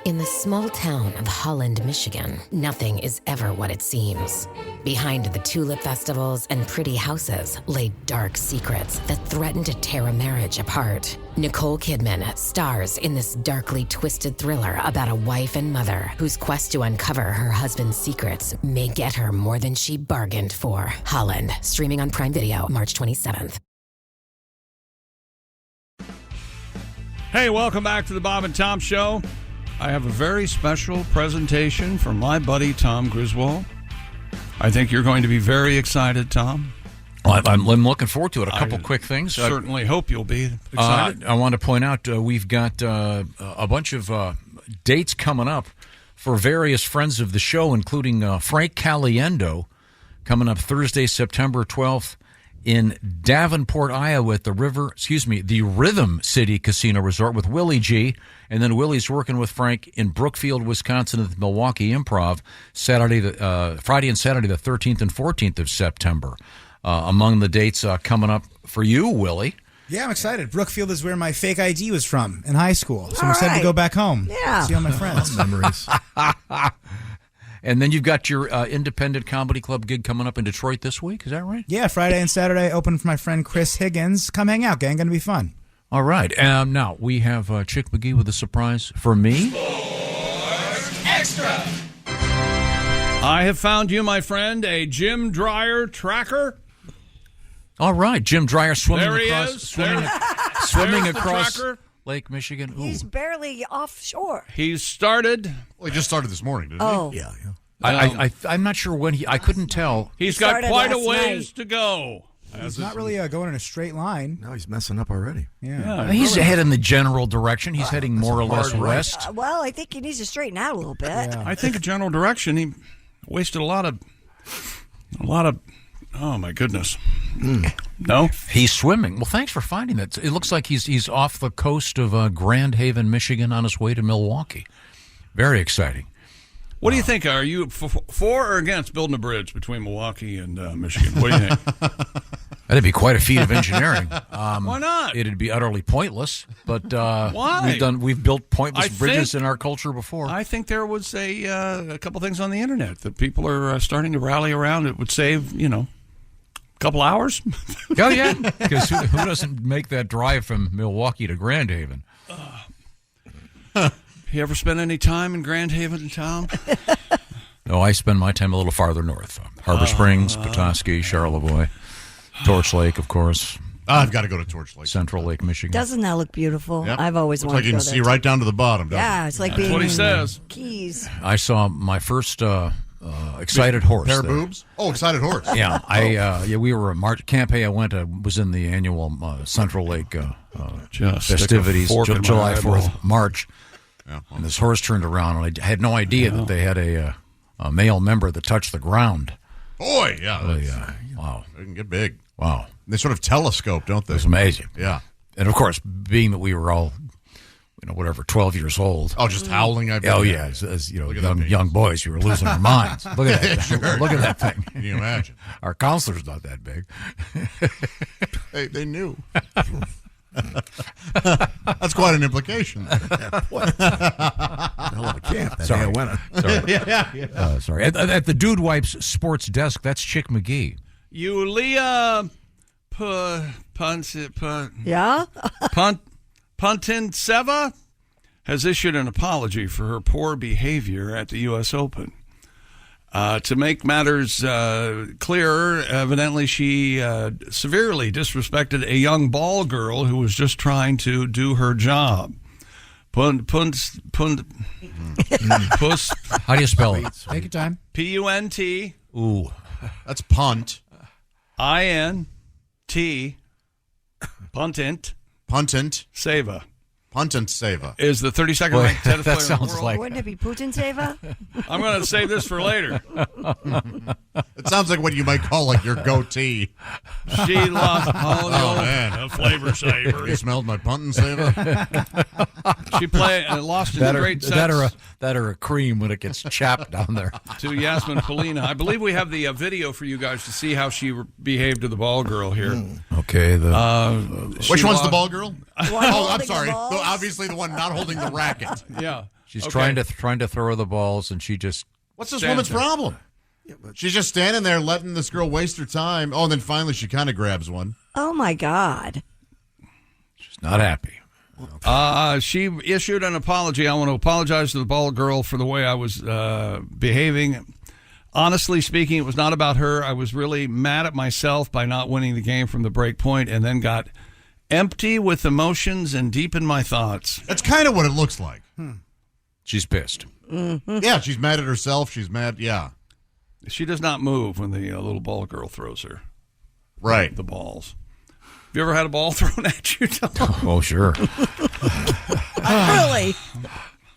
In the small town of Holland, Michigan, nothing is ever what it seems. Behind the tulip festivals and pretty houses lay dark secrets that threaten to tear a marriage apart. Nicole Kidman stars in this darkly twisted thriller about a wife and mother whose quest to uncover her husband's secrets may get her more than she bargained for. Holland, streaming on Prime Video March 27th. Hey, welcome back to the Bob and Tom Show. I have a very special presentation from my buddy Tom Griswold. I think you're going to be very excited, Tom. Well, I'm looking forward to it. A couple quick things. Certainly hope you'll be excited. I want to point out we've got a bunch of dates coming up for various friends of the show, including Frank Caliendo, coming up Thursday, September 12th in Davenport, Iowa at the Rhythm City Casino Resort with Willie G. And then Willie's working with Frank in Brookfield, Wisconsin at the Milwaukee Improv Friday and Saturday, the 13th and 14th of September. Among the dates coming up for you, Willie. Yeah, I'm excited. Brookfield is where my fake ID was from in high school. So I'm excited to go back home. Yeah. See all my friends. Memories. And then you've got your independent comedy club gig coming up in Detroit this week. Is that right? Yeah, Friday and Saturday, open for my friend Chris Higgins. Come hang out, gang. Going to be fun. All right. Now, we have Chick McGee with a surprise for me. Extra! I have found you, my friend, a Jim Dreyer tracker. All right. Jim Dreyer swimming there he across, is. swimming There's across tracker. Lake Michigan. Ooh. He's barely offshore. He's started. Well, he just started this morning, didn't he? Yeah. I'm not sure when I couldn't tell. He's got quite a ways to go. He's not really going in a straight line. No, he's messing up already. Yeah. He's heading in the general direction. He's heading more or less west. Well, I think he needs to straighten out a little bit. Yeah. I think a general direction. He wasted a lot of. Oh my goodness! No, he's swimming. Well, thanks for finding that. It looks like he's off the coast of Grand Haven, Michigan, on his way to Milwaukee. Very exciting. What do you think? Are you for or against building a bridge between Milwaukee and Michigan? What do you think? That'd be quite a feat of engineering. Why not? It'd be utterly pointless. But why? We've built pointless bridges in our culture before. I think there was a couple things on the internet that people are starting to rally around. It would save a couple hours. Oh yeah, because who doesn't make that drive from Milwaukee to Grand Haven? You ever spend any time in Grand Haven, Tom? No, I spend my time a little farther north. Harbor Springs, Petoskey, Charlevoix, Torch Lake, of course. I've got to go to Torch Lake. Central Lake, Michigan. Doesn't that look beautiful? Yep. I've always Looks wanted like you to can go see there. right down to the bottom, doesn't Yeah, it? it's like That's being what he in says. Keys. I saw my first excited horse. Pair of there. boobs? Oh, excited horse. Yeah, we were at Camp A. I was in the annual Central Lake festivities, July 4th, March. Yeah, and this horse turned around, and I had no idea that they had a male member that touched the ground. Boy, yeah. Wow. They can get big. Wow. They sort of telescope, don't they? It was amazing. Yeah. And, of course, being that we were all, 12 years old. Oh, just howling. I bet. Oh, yeah. As young boys, we were losing our minds. Look at that. Sure. Look at that thing. Can you imagine? Our counselor's not that big. They knew. That's quite an implication. What? Hell of a camp. That Sorry. winner. Sorry. Yeah. Sorry. At the Dude Wipes sports desk, that's Chick McGee. Yulia Puntintseva has issued an apology for her poor behavior at the U.S. Open. To make matters clearer, evidently she severely disrespected a young ball girl who was just trying to do her job. How do you spell it? Take your time. Punt. Ooh. That's punt. INT. Puntant. Seva. Puntant Seva. Is the 32nd ranked tennis player in the world. Wouldn't it be Putin Seva? I'm going to save this for later. It sounds like what you might call like your goatee. She lost man, a flavor saver. You smelled my Puntant Seva? She lost in great sets. That or a cream when it gets chapped down there. To Yasmin Polina. I believe we have the video for you guys to see how she behaved to the ball girl here. Okay. Which one's the ball girl? Oh, I'm sorry. Obviously the one not holding the racket. Yeah. She's trying to throw the balls, and she just... What's this woman's problem? She's just standing there letting this girl waste her time. Oh, and then finally she kind of grabs one. Oh, my God. She's not happy. She issued an apology. I want to apologize to the ball girl for the way I was behaving. Honestly speaking, it was not about her. I was really mad at myself by not winning the game from the break point, and then got Empty with emotions and deep in my thoughts. That's kind of what it looks like. She's pissed. Mm-hmm. Yeah, she's mad at herself. She's mad. Yeah. She does not move when the little ball girl throws her. Right. The balls. Have you ever had a ball thrown at you, Tom? Oh, sure. Really?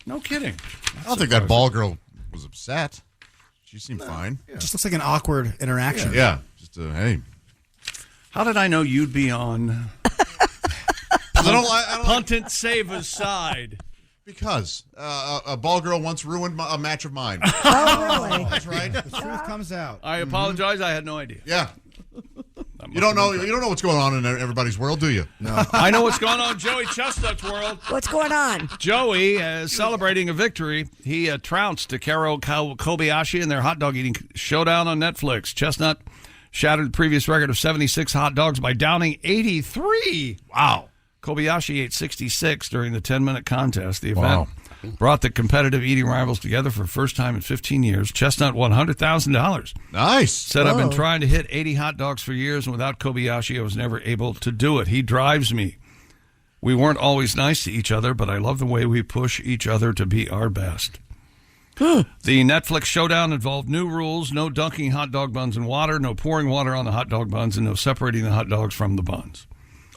No kidding. I don't think that ball girl was upset. She seemed fine. It just looks like an awkward interaction. Yeah. Just hey. How did I know you'd be on Puntant Sava's side? Because a ball girl once ruined a match of mine. Oh, really? That's right. The truth comes out. I apologize. I had no idea. Yeah. You don't know what's going on in everybody's world, do you? No. I know what's going on in Joey Chestnut's world. What's going on? Joey is celebrating a victory. He trounced Takaro Kobayashi in their hot dog eating showdown on Netflix. Chestnut shattered the previous record of 76 hot dogs by downing 83. Wow. Kobayashi ate 66 during the 10-minute contest. The event brought the competitive eating rivals together for the first time in 15 years. Chestnut won $100,000. Nice. Said, I've been trying to hit 80 hot dogs for years, and without Kobayashi, I was never able to do it. He drives me. We weren't always nice to each other, but I love the way we push each other to be our best. The Netflix showdown involved new rules: no dunking hot dog buns in water, no pouring water on the hot dog buns, and no separating the hot dogs from the buns.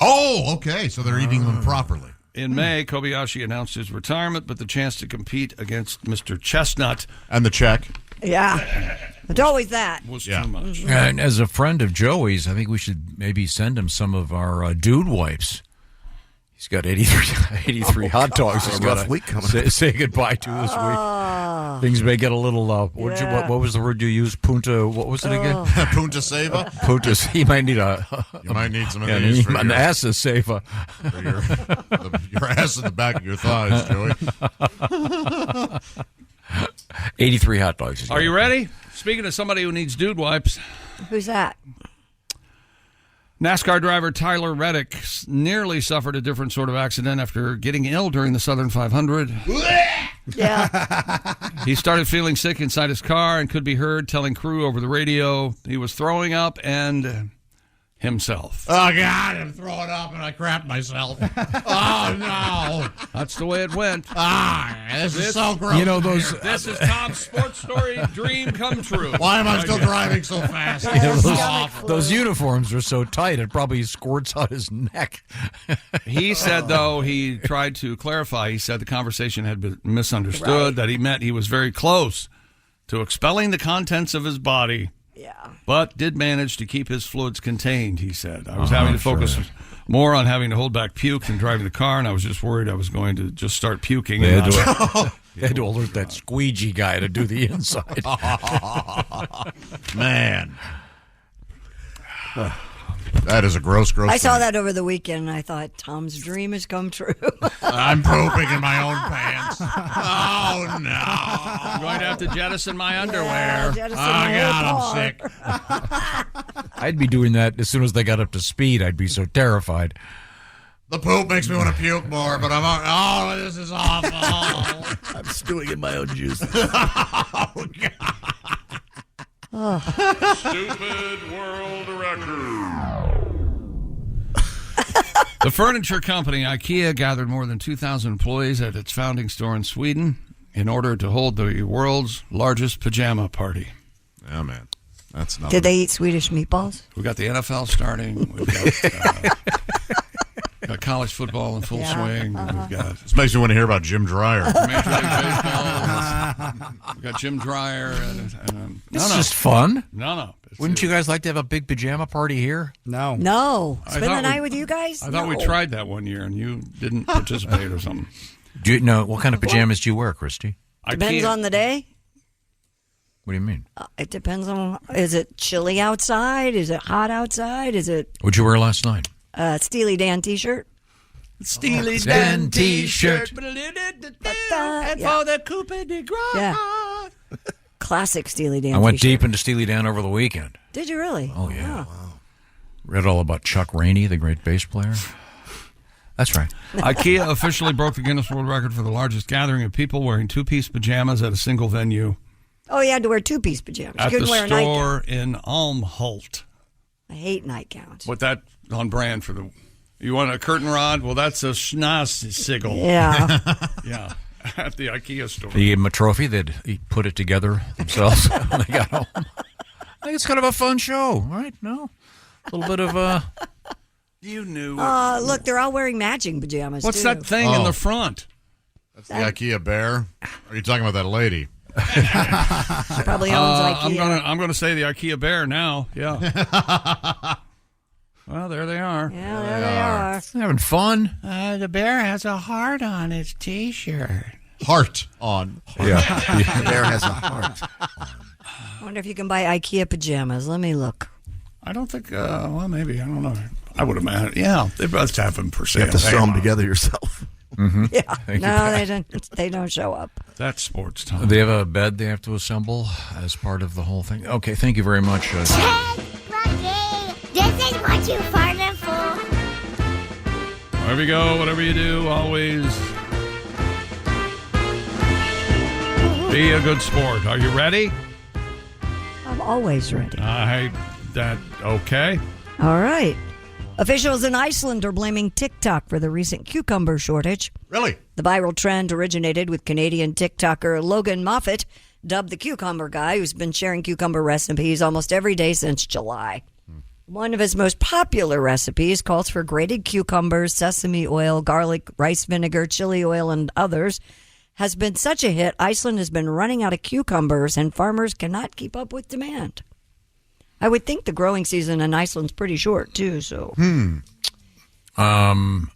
Oh, okay. So they're eating them properly. In May, Kobayashi announced his retirement, but the chance to compete against Mr. Chestnut and the check. Yeah. It's always that. Was too much. And as a friend of Joey's, I think we should maybe send him some of our dude wipes. He's got 83 hot dogs. He's got to say goodbye to this week. Things may get a little. What was the word you used? Punta. What was it again? Punta Sava. Punta. He might need You might need some of these for an ass of Sava. For your ass in the back of your thighs, Joey. 83 hot dogs. Are you ready? Speaking of somebody who needs dude wipes. Who's that? NASCAR driver Tyler Reddick nearly suffered a different sort of accident after getting ill during the Southern 500. Yeah. He started feeling sick inside his car and could be heard telling crew over the radio he was throwing up and himself. Oh, God, I'm throwing up and I crapped myself. Oh, no. That's the way it went. This is so gross. You know, This is Tom's sports story dream come true. Why am I still driving so fast? Those uniforms are so tight, it probably squirts out his neck. He said, though, he tried to clarify. He said the conversation had been misunderstood, that he meant he was very close to expelling the contents of his body. Yeah. But did manage to keep his fluids contained, he said. I was having to focus more on having to hold back puke than driving the car, and I was just worried I was going to just start puking. They had to alert that squeegee guy to do the inside. Man. That is a gross I saw thing. that over the weekend, and I thought, Tom's dream has come true. I'm pooping in my own pants. Oh, no. I'm going to have to jettison my underwear. Yeah, jettison Oh, my God, whole I'm sick. I'd be doing that as soon as they got up to speed. I'd be so terrified. The poop makes me want to puke more, but this is awful. I'm stewing in my own juice. Oh, God. Stupid world record. The furniture company IKEA gathered more than 2,000 employees at its founding store in Sweden in order to hold the world's largest pajama party. Yeah, man. That's not. Did they eat Swedish meatballs? We got the NFL starting. We've got college football in full swing. We've got This makes me want to hear about Jim Dreyer. Major League Baseball. We've got Jim Dreyer. This is just fun. No. Wouldn't you guys like to have a big pajama party here? No. No. I Spend thought the night we- with you guys? I thought we No. tried that one year and you didn't participate or something. Do you know what kind of pajamas do you wear, Christy? Depends on the day. What do you mean? It depends on, is it chilly outside? Is it hot outside? Is it What'd you wear last night? Steely Dan t-shirt? Steely Dan t-shirt. And Yeah. for the Coupe de Gras. Yeah. Classic Steely Dan I went t-shirt. deep into Steely Dan over the weekend. Did you really? Oh, yeah. Read all about Chuck Rainey, the great bass player. That's right. IKEA officially broke the Guinness World Record for the largest gathering of people wearing two-piece pajamas at a single venue. Oh, you had to wear two-piece pajamas. You At couldn't the wear a nightgown. store in Almhult. I hate nightgowns. With that on brand for the You want a curtain rod? Well, that's a Schnauzsigel. Yeah. Yeah. At the IKEA store. They gave him a trophy. They'd put it together themselves when they got home. I think it's kind of a fun show, right? No? A little bit of You knew. Look, they're all wearing matching pajamas. What's too. that thing in the front? That's the IKEA bear. Are you talking about that lady? She probably owns IKEA. I'm gonna say the IKEA bear now. Yeah. Well, there they are. Yeah, there they are. having fun. The bear has a heart on his T-shirt. Heart on. Yeah. The bear has a heart. I wonder if you can buy IKEA pajamas. Let me look. I don't think. Well, maybe. I don't know. I would imagine. Yeah, they both have them for You sale. have to sew them together yourself. Mm-hmm. Yeah. No, they don't. They don't show up. That's sports time. They have a bed they have to assemble as part of the whole thing. Okay, thank you very much. Hey, Rocky, this is what you farted for. Wherever you go, whatever you do, always be a good sport. Are you ready? I'm always ready. Okay. All right. Officials in Iceland are blaming TikTok for the recent cucumber shortage. Really? The viral trend originated with Canadian TikToker Logan Moffat, dubbed the Cucumber Guy, who's been sharing cucumber recipes almost every day since July. One of his most popular recipes calls for grated cucumbers, sesame oil, garlic, rice vinegar, chili oil, and others. Has been such a hit, Iceland has been running out of cucumbers, and farmers cannot keep up with demand. I would think the growing season in Iceland's pretty short, too, so. I'm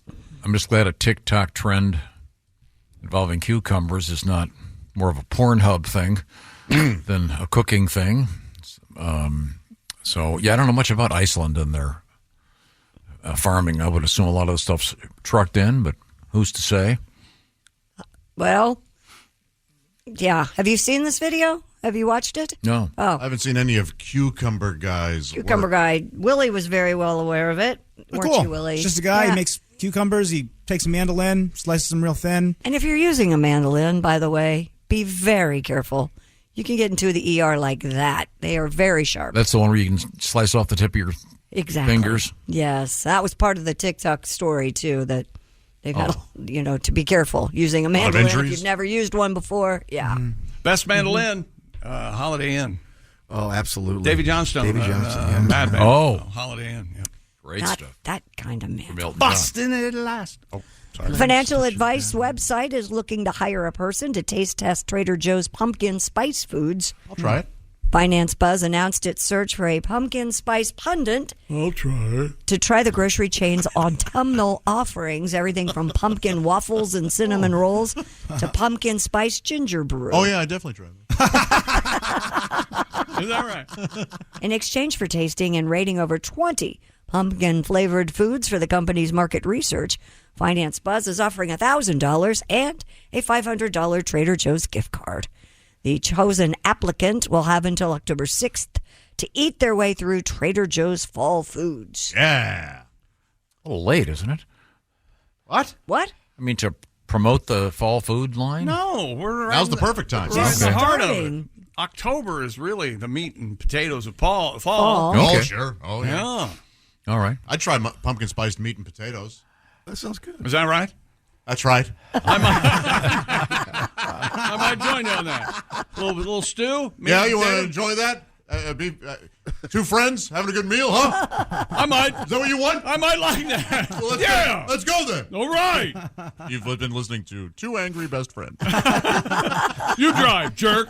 just glad a TikTok trend involving cucumbers is not more of a Pornhub thing than a cooking thing. So, yeah, I don't know much about Iceland and their farming. I would assume a lot of the stuff's trucked in, but who's to say? Well, yeah. Have you seen this video? Have you watched it? No. Oh. I haven't seen any of Cucumber Guy's Cucumber work. Guy. Willie was very well aware of it. Weren't Cool. you, Willie? It's just a guy. Yeah. He makes cucumbers. He takes a mandolin, slices them real thin. And if you're using a mandolin, by the way, be very careful. You can get into the ER like that. They are very sharp. That's the one where you can slice off the tip of your fingers. Yes. That was part of the TikTok story, too, that they've had, to be careful using a mandolin. If you've never used one before, yeah. Best mandolin, Holiday Inn. Oh, absolutely. Davy Johnstone. Davy Johnstone, yeah. Madman. Oh. Holiday Inn. Yeah. Great Not stuff. that kind of man. Busting it last. Oh, sorry. Financial advice website is looking to hire a person to taste test Trader Joe's pumpkin spice foods. I'll try it. Finance Buzz announced its search for a pumpkin spice pundit. I'll try. To try the grocery chain's autumnal offerings, everything from pumpkin waffles and cinnamon rolls to pumpkin spice ginger brew. Oh, yeah, I definitely tried that. Is that right? In exchange for tasting and rating over 20 pumpkin-flavored foods for the company's market research, Finance Buzz is offering $1,000 and a $500 Trader Joe's gift card. The chosen applicant will have until October 6th to eat their way through Trader Joe's fall foods. Yeah. A little late, isn't it? What? What? I mean, to promote the fall food line? No, we're Now's the perfect time. Right in the heart of it. Starting. October is really the meat and potatoes of fall. Oh, Okay. sure. Oh, yeah. Yeah. All right. I'd try pumpkin spiced meat and potatoes. That sounds good. Is that right? That's right. I might join you on that. Little stew? Meat Yeah, and you want to potato? enjoy that? Two friends having a good meal, huh? I might. Is that what you want? I might like that. Well, Yeah. Let's go then. All right. You've been listening to Two Angry Best Friends. You drive, jerk.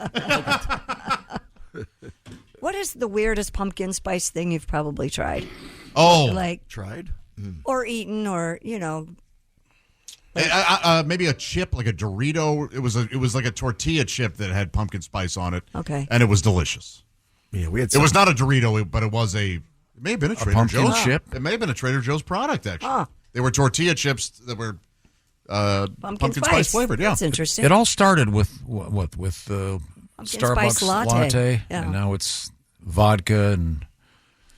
What is the weirdest pumpkin spice thing you've probably tried? Oh. Like, Tried? or eaten, or, Maybe a chip, like a Dorito. It was like a tortilla chip that had pumpkin spice on it. Okay. And it was delicious. Yeah, we had It was not a Dorito, but it was it may have been a Trader pumpkin Joe's chip? It may have been a Trader Joe's product, actually. Huh. They were tortilla chips that were pumpkin spice flavored. Yeah. That's interesting. It all started with spice Starbucks latte. Yeah. and now it's vodka and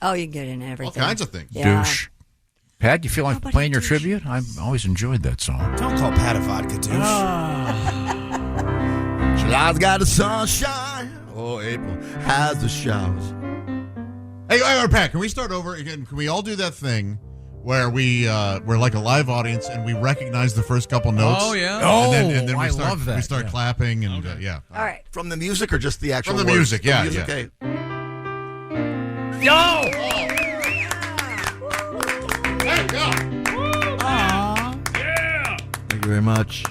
Oh, you can get in everything. All kinds of things. Yeah. douche. Pat, you feel like Nobody playing your douche. tribute? I've always enjoyed that song. Don't call Pat a vodka douche. July's got the sunshine. Oh, April has the showers. Hey, Pat, can we start over again? Can we all do that thing where we're like a live audience and we recognize the first couple notes. Oh, yeah. And then I we start, love that. We start clapping and yeah. All right. From the music or just the actual From the words? music, yeah. Okay. Yo! There you go. Yeah! Thank you very much.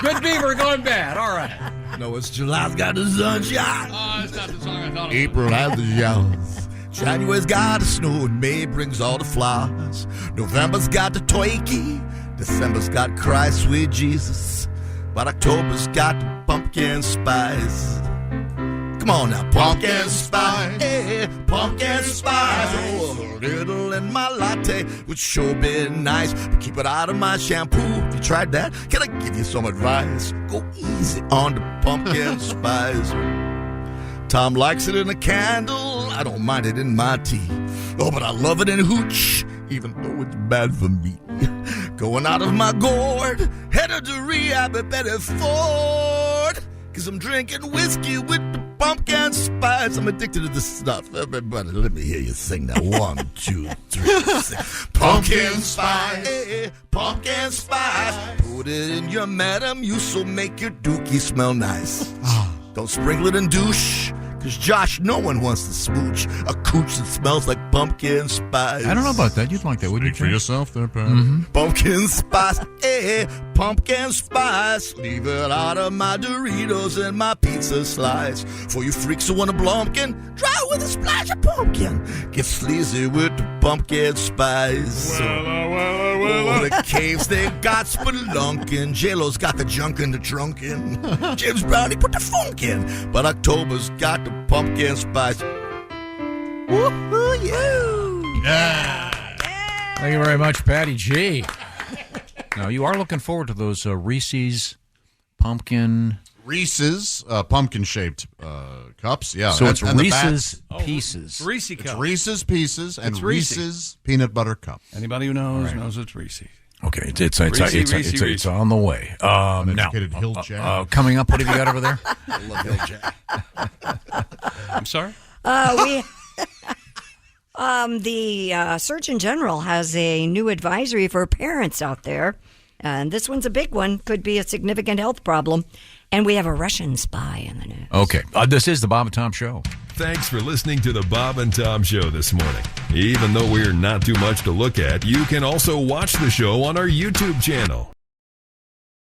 Good beaver going bad. All right. No, it's July's got the sunshine. Oh, it's not the song I thought it was. April has the showers. January's got the snow and May brings all the flowers. November's got the turkey. December's got Christ, sweet Jesus. But October's got the pumpkin spice. Come on now, pumpkin spice. Hey, pumpkin spice. Oh, a little in my latte would sure be nice. But keep it out of my shampoo. If you tried that, can I give you some advice? Go easy on the pumpkin spice. Tom likes it in a candle. I don't mind it in my tea. Oh, but I love it in hooch, even though it's bad for me. Going out of my gourd, headed to rehab at Bedford. Cause I'm drinking whiskey with the pumpkin spice. I'm addicted to this stuff. Everybody, let me hear you sing that. 1, 2, 3, 6. Pumpkin spice, hey, pumpkin spice. Put it in your Madam Musso, make your dookie smell nice. Don't sprinkle it in douche, cause Josh, no one wants to smooch a cooch that smells like pumpkin spice. I don't know about that. You'd like that, wouldn't you? For yourself there, Pat. Pumpkin spice, eh, pumpkin spice. Leave it out of my Doritos and my pizza slice. For you freaks who want a blumpkin, try it with a splash of pumpkin. Get sleazy with the pumpkin spice. Oh, the caves they got spelunkin'. J-Lo's got the junk in the trunkin'. James Brownie put the funk in. But October's got the pumpkin spice. Woo-hoo, Yeah. Thank you very much, Patty G. Now, you are looking forward to those Reese's pumpkin... Reese's pumpkin-shaped cups. Yeah. So it's and the Reese's Pieces. Reese It's cup. Reese's Pieces and It's Reese. Reese's Peanut Butter Cup. Anybody who knows knows it's Reese. Okay, it's on the way. Now, Uneducated Hill Jack. coming up, what have you got over there? I love Hill Jack. I'm sorry? The Surgeon General has a new advisory for parents out there. And this one's a big one. Could be a significant health problem. And we have a Russian spy in the news. Okay, this is the Bob and Tom Show. Thanks for listening to the Bob and Tom Show this morning. Even though we're not too much to look at, you can also watch the show on our YouTube channel.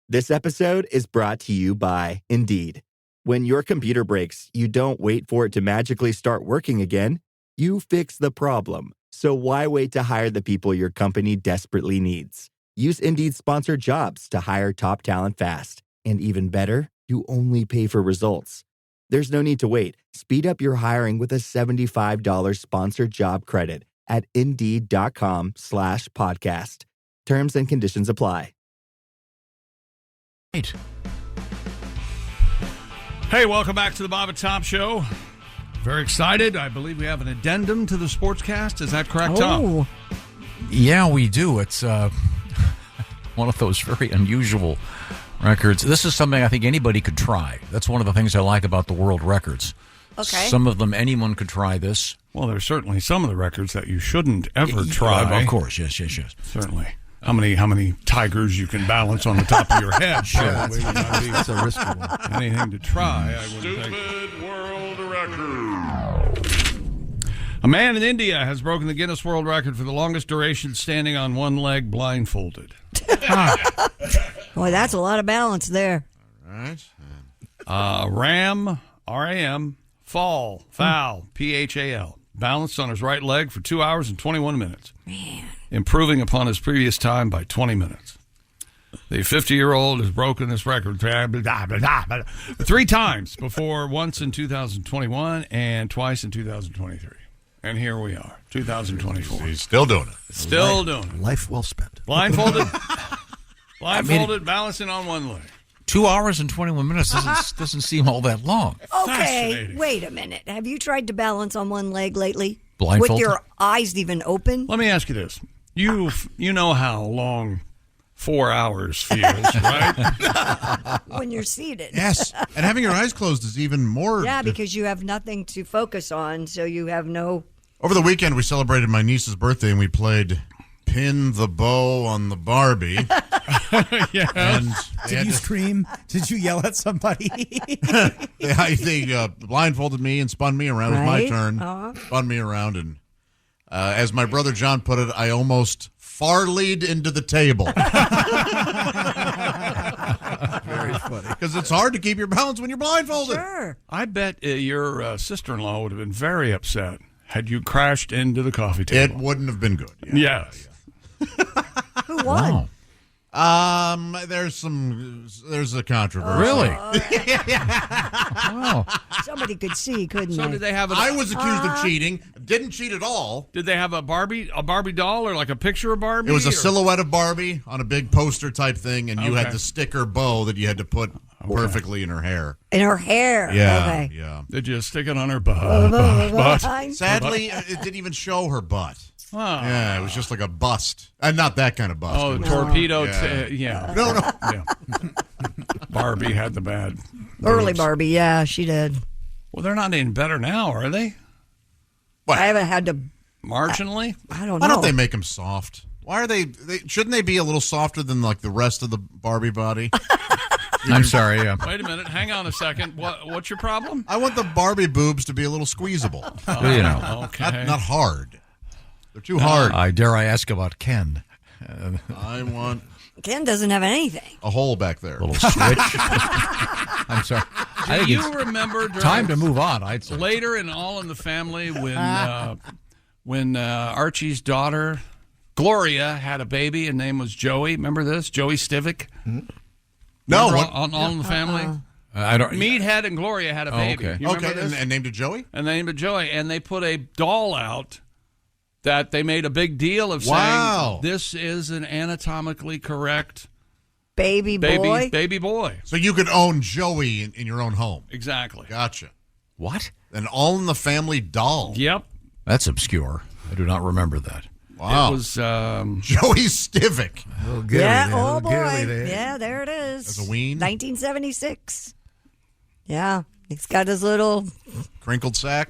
This episode is brought to you by Indeed. When your computer breaks, you don't wait for it to magically start working again. You fix the problem. So why wait to hire the people your company desperately needs? Use Indeed's sponsored jobs to hire top talent fast. And even better, you only pay for results. There's no need to wait. Speed up your hiring with a $75 sponsored job credit at Indeed.com/podcast. Terms and conditions apply. Right. Hey, welcome back to the Bob and Tom Show. Very excited. I believe we have an addendum to the Sportscast. Is that correct, Tom? Yeah, we do. It's one of those very unusual records. This is something I think anybody could try. That's one of the things I like about the world records. Okay. Some of them, anyone could try this. Well, there's certainly some of the records that you shouldn't ever try. Of course, yes. Certainly. How many tigers you can balance on the top of your head? Sure. That's a risky one. Anything to try, I would think. Stupid world record. A man in India has broken the Guinness World Record for the longest duration standing on one leg blindfolded. Boy, that's a lot of balance there. All right. Ram, R-A-M, foul, P-H-A-L, balanced on his right leg for 2 hours and 21 minutes. Man. Improving upon his previous time by 20 minutes. The 50-year-old has broken this record 3 times before, once in 2021 and twice in 2023. And here we are, 2024. He's still doing it. Still doing it. Life well spent. Blindfolded, balancing on one leg. 2 hours and 21 minutes doesn't seem all that long. Okay, wait a minute. Have you tried to balance on one leg lately? Blindfolded? With your eyes even open? Let me ask you this. You know how long 4 hours feels, right? When you're seated. Yes. And having your eyes closed is even more. Yeah, because you have nothing to focus on, so you have no... Over the weekend, we celebrated my niece's birthday, and we played pin the bow on the Barbie. And Did you scream? Did you yell at somebody? they blindfolded me and spun me around. It was my Right? turn. Spun me around, and as my brother John put it, I almost farleyed into the table. Very funny. Because it's hard to keep your balance when you're blindfolded. Sure. I bet your sister-in-law would have been very upset had you crashed into the coffee table. It wouldn't have been good. Yes. Who won? There's a controversy. Really? Oh. Somebody could see, couldn't So they? did they have? I was accused of cheating. Didn't cheat at all. Did they have a Barbie doll or like a picture of Barbie? It was a or? silhouette of Barbie on a big poster type thing, and you Okay. had the sticker bow that you had to put perfectly in her hair. In her hair. Yeah, Okay. yeah. Did you stick it on her butt? Sadly, it didn't even show her butt. Oh. Yeah, it was just like a bust. Not that kind of bust. Oh, It was- torpedo. Yeah. Yeah. No. Yeah. Barbie had the bad. Early boobs. Barbie, yeah, she did. Well, they're not any better now, are they? I haven't had to. Marginally? I don't know. Why don't they make them soft? Why are they shouldn't they be a little softer than like the rest of the Barbie body? I'm sorry. Yeah. Wait a minute. Hang on a second. What's your problem? I want the Barbie boobs to be a little squeezable. You know. Okay. Not hard. They're too hard. I dare I ask about Ken? I want Ken doesn't have anything. a hole back there. Little switch. I'm sorry. I Do think you it's remember time to move on. I'd say. later in All in the Family when Archie's daughter Gloria had a baby and name was Joey? Remember this? Joey Stivic? No, Remember what? on All in the Family? I don't. Meathead and Gloria had a baby. okay. You remember Okay, this? and named it Joey? And they named it Joey, and they put a doll out that they made a big deal of Wow. saying this is an anatomically correct Baby boy. baby boy. So you could own Joey in your own home. Exactly. Gotcha. What? An All in the Family doll. Yep. That's obscure. I do not remember that. Wow. It was Joey Stivic. Yeah, oh boy. Yeah, there it is. As a ween? 1976. Yeah, he's got his little. Crinkled sack.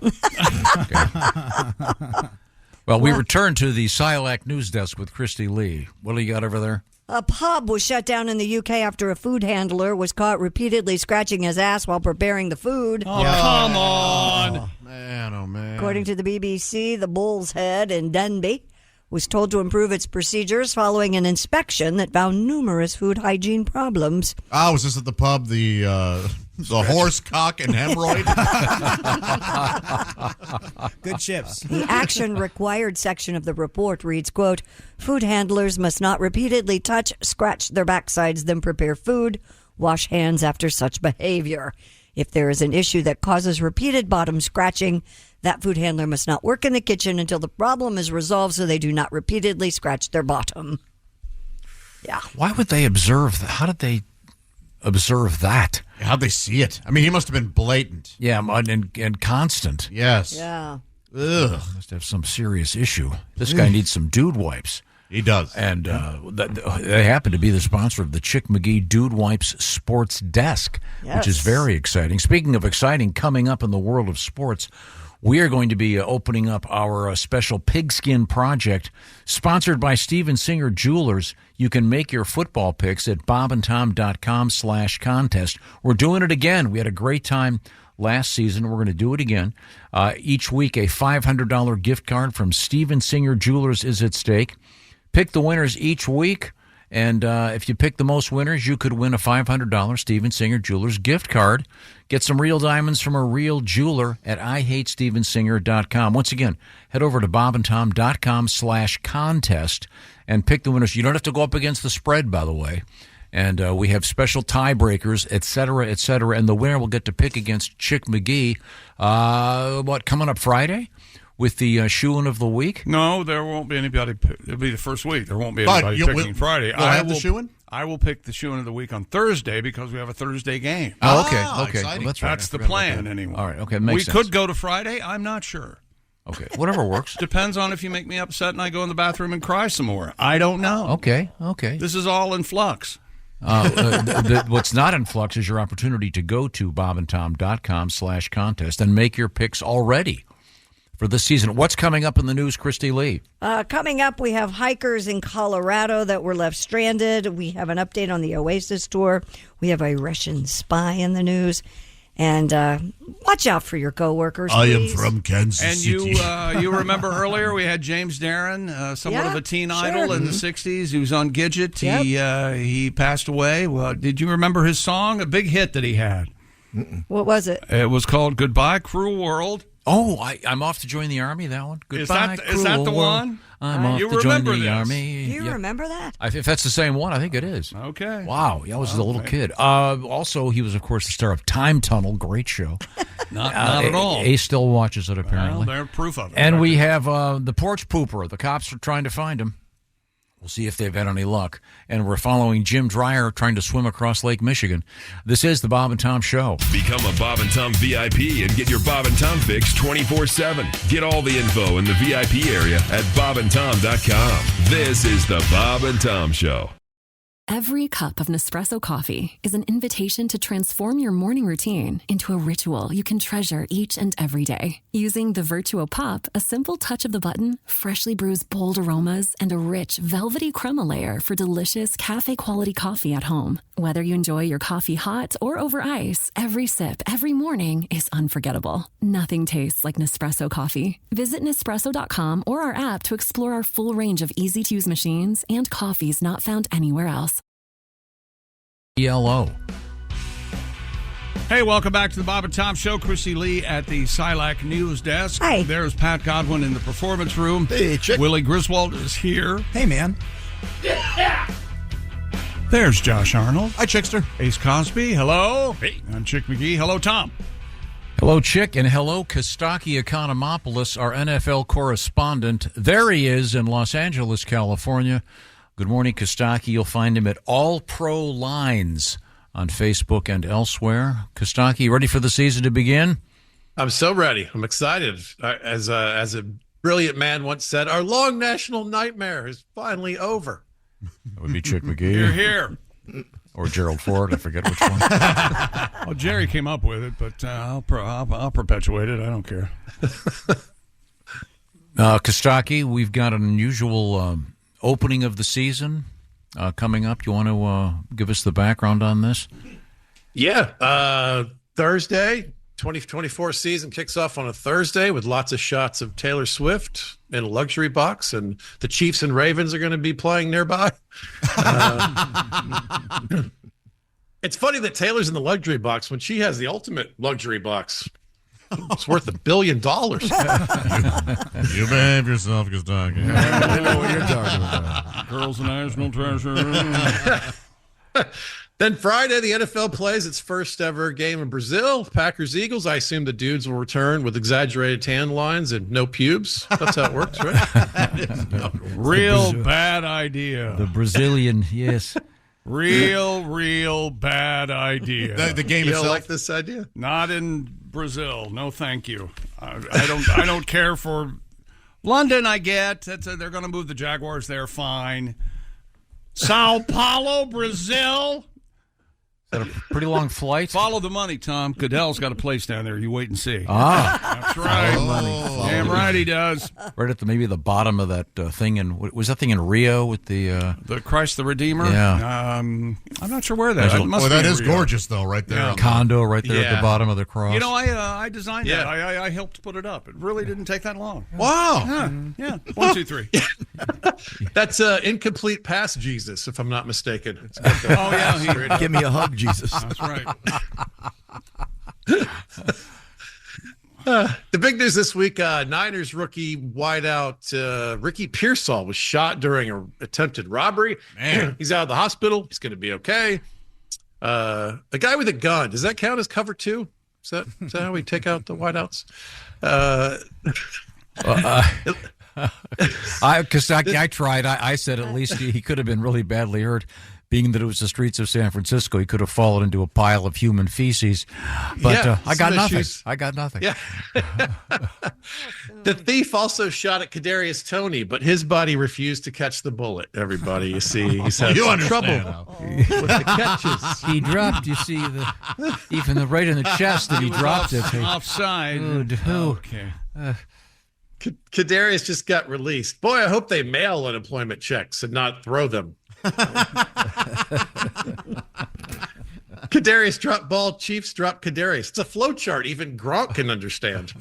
Well, we return to the Silac news desk with Christy Lee. What do you got over there? A pub was shut down in the UK after a food handler was caught repeatedly scratching his ass while preparing the food. Oh, come on. Man, oh man. According to the BBC, the Bull's Head in Denby was told to improve its procedures following an inspection that found numerous food hygiene problems. Oh, was this at the pub? The horse cock and hemorrhoid? Good chips. The action required section of the report reads, quote, food handlers must not repeatedly touch, scratch their backsides, then prepare food, wash hands after such behavior. If there is an issue that causes repeated bottom scratching, that food handler must not work in the kitchen until the problem is resolved so they do not repeatedly scratch their bottom. Yeah. Why would they observe that? How did they observe that? How'd they see it? I mean, he must have been blatant. Yeah, and constant. Yes. Yeah. Ugh. Must have some serious issue. This guy needs some dude wipes. He does. And they happen to be the sponsor of the Chick McGee Dude Wipes Sports Desk, which is Yes. very exciting. Speaking of exciting, coming up in the world of sports, we are going to be opening up our special pigskin project sponsored by Steven Singer Jewelers. You can make your football picks at bobandtom.com/contest. We're doing it again. We had a great time last season. We're going to do it again. Each week, a $500 gift card from Steven Singer Jewelers is at stake. Pick the winners each week, and if you pick the most winners, you could win a $500 Steven Singer Jewelers gift card. Get some real diamonds from a real jeweler at IHateStevenSinger.com. Once again, head over to bobandtom.com/contest and pick the winners. You don't have to go up against the spread, by the way. And we have special tiebreakers, et cetera, and the winner will get to pick against Chick McGee, coming up Friday? With the shoe-in of the week? No, there won't be anybody. It'll be the first week. There won't be But anybody picking Friday. We'll have the shoe-in? I will pick the shoe-in of the week on Thursday because we have a Thursday game. Oh, okay. exciting. Well, that's right. That's the plan, anyway. All right, okay, We makes sense. could go to Friday. I'm not sure. Okay, whatever works. Depends on if you make me upset and I go in the bathroom and cry some more. I don't know. Okay. This is all in flux. What's not in flux is your opportunity to go to bobandtom.com/contest and make your picks already for the season. What's coming up in the news, Christy Lee? Coming up, we have hikers in Colorado that were left stranded. We have an update on the Oasis tour. We have a Russian spy in the news. And watch out for your coworkers. I am please. from Kansas And City. you remember earlier we had James Darren, somewhat of a teen idol in the 60s. He was on Gidget. Yep. He passed away. Well, did you remember his song? A big hit that he had. What was it? It was called Goodbye, Cruel World. Oh, I'm off to join the Army, that one. Goodbye, Is that the cruel one? world. I'm off You to join remember the this. Army. Do you Yeah. remember that? If that's the same one, I think it is. Okay. Wow. Yeah, I was a little kid. Also, he was, of course, the star of Time Tunnel. Great show. Not at all. Ace still watches it, apparently. Well, they're proof of it. And we have the porch pooper. The cops are trying to find him. We'll see if they've had any luck. And we're following Jim Dreyer trying to swim across Lake Michigan. This is the Bob and Tom Show. Become a Bob and Tom VIP and get your Bob and Tom fix 24/7. Get all the info in the VIP area at bobandtom.com. This is the Bob and Tom Show. Every cup of Nespresso coffee is an invitation to transform your morning routine into a ritual you can treasure each and every day. Using the Virtuo Pop, a simple touch of the button freshly brews bold aromas and a rich, velvety crema layer for delicious cafe-quality coffee at home. Whether you enjoy your coffee hot or over ice, every sip, every morning is unforgettable. Nothing tastes like Nespresso coffee. Visit Nespresso.com or our app to explore our full range of easy-to-use machines and coffees not found anywhere else. ELO. Hey, welcome back to the Bob and Tom Show. Chrissy Lee at the Silac News Desk. Hi. There's Pat Godwin in the performance room. Hey, Chick. Willie Griswold is here. Hey, man. There's Josh Arnold. Hi, Chickster. Ace Cosby. Hello. Hey. I'm Chick McGee. Hello, Tom. Hello, Chick, and hello, Costaki Economopoulos, our NFL correspondent. There he is in Los Angeles, California. Good morning, Costaki. You'll find him at All Pro Lines on Facebook and elsewhere. Costaki, ready for the season to begin? I'm so ready. I'm excited. As a brilliant man once said, our long national nightmare is finally over. That would be Chick McGee. You're here. Or Gerald Ford. I forget which one. Well, Jerry came up with it, but I'll perpetuate it. I don't care. Costaki, we've got an unusual opening of the season coming up. You want to give us the background on this? Yeah. Thursday, 2024 season kicks off on a Thursday with lots of shots of Taylor Swift in a luxury box, and the Chiefs and Ravens are going to be playing nearby. It's funny that Taylor's in the luxury box when she has the ultimate luxury box. It's worth $1 billion. You behave yourself, Costaki. I know what you're talking about. Girls' national treasure. Then Friday, the NFL plays its first ever game in Brazil. Packers-Eagles. I assume the dudes will return with exaggerated tan lines and no pubes. That's how it works, right? Real bad idea. The Brazilian, yes. Real bad idea. The game You itself. don't like this idea? Not in Brazil. No, thank you. I don't care for London. I get they're going to move the Jaguars there. Fine. Sao Paulo, Brazil. Is that a pretty long flight? Follow the money, Tom. Goodell's got a place down there. You wait and see. Ah. That's right. Follow Damn right he does. Right at maybe the bottom of that thing in, was that thing in Rio with the Christ the Redeemer? Yeah. I'm not sure where that is. It must Well, that be is Rio. gorgeous, though, right there. Yeah. condo right there at the bottom of the cross. You know, I designed Yeah. that. I helped put it up. It really didn't take that long. Wow. Yeah. 1, 2, 3. That's incomplete past Jesus, if I'm not mistaken. It's got the- Oh, yeah. Give me a hug, Jesus. That's right. The big news this week, Niners rookie wideout Ricky Pearsall was shot during an attempted robbery. Man. He's out of the hospital. He's going to be okay. A guy with a gun, does that count as cover two? Is that how we take out the wideouts? I tried. I said at least he could have been really badly hurt. Being that it was the streets of San Francisco, he could have fallen into a pile of human feces. But Yeah, I got some nothing. issues. I got nothing. Yeah. The thief also shot at Kadarius Toney, but his body refused to catch the bullet. Everybody, you see, he's had You some understand trouble with the catches. He dropped, you see, even right in the chest that he dropped it. Offside. Okay. Kadarius just got released. Boy, I hope they mail unemployment checks and not throw them. Kadarius drop ball, Chiefs drop Kadarius. It's a flow chart even Gronk can understand.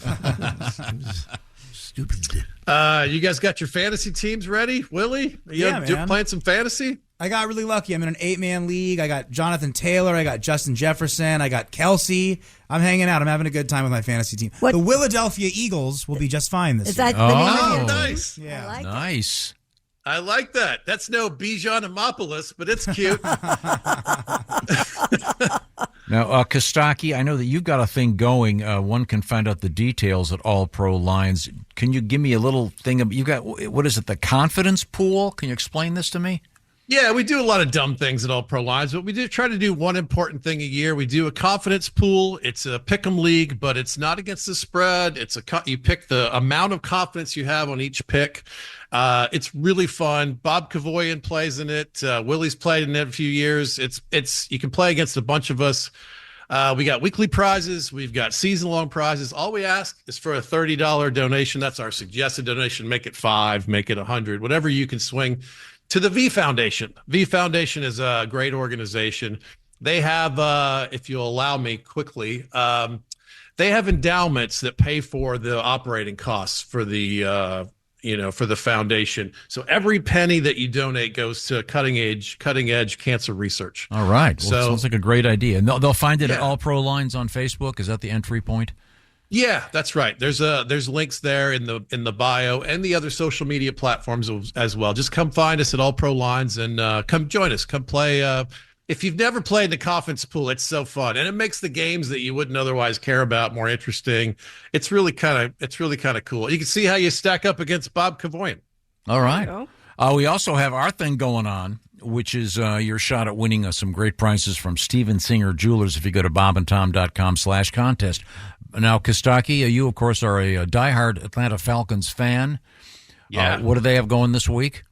Stupid. You guys got your fantasy teams ready? Willie? Man. Playing some fantasy? I got really lucky. I'm in an 8-man league. I got Jonathan Taylor. I got Justin Jefferson. I got Kelsey. I'm hanging out. I'm having a good time with my fantasy team. The Philadelphia Eagles will be just fine this year. Is that the name of your nice. Yeah. I like it. Nice. I like that. That's no Economopoulos, but it's cute. Now, Costaki, I know that you've got a thing going. One can find out the details at All Pro Lines. Can you give me a little thing? You got, what is it, the confidence pool? Can you explain this to me? Yeah, we do a lot of dumb things at All Pro Lines, but we do try to do one important thing a year. We do a confidence pool. It's a pick'em league, but it's not against the spread. You pick the amount of confidence you have on each pick. It's really fun. Bob Kavoyan plays in it. Willie's played in it a few years. You can play against a bunch of us. We got weekly prizes. We've got season-long prizes. All we ask is for a $30 donation. That's our suggested donation. Make it $5, make it $100, whatever you can swing to the V Foundation. V Foundation is a great organization. They have, if you'll allow me quickly, they have endowments that pay for the operating costs for the for the foundation. So every penny that you donate goes to cutting edge cancer research. All right. Well, So- sounds like a great idea. And they'll find it at All Pro Lines on Facebook. Is that the entry point? Yeah, that's right. There's links there in the bio and the other social media platforms as well. Just come find us at All Pro Lines and come join us. Come play. If you've never played the confidence pool, it's so fun, and it makes the games that you wouldn't otherwise care about more interesting. It's really kind of cool. You can see how you stack up against Bob Kavoyan. All right. We also have our thing going on, which is your shot at winning some great prizes from Steven Singer Jewelers if you go to bobandtom.com/contest. Now, Costaki, you, of course, are a diehard Atlanta Falcons fan. Yeah. What do they have going this week?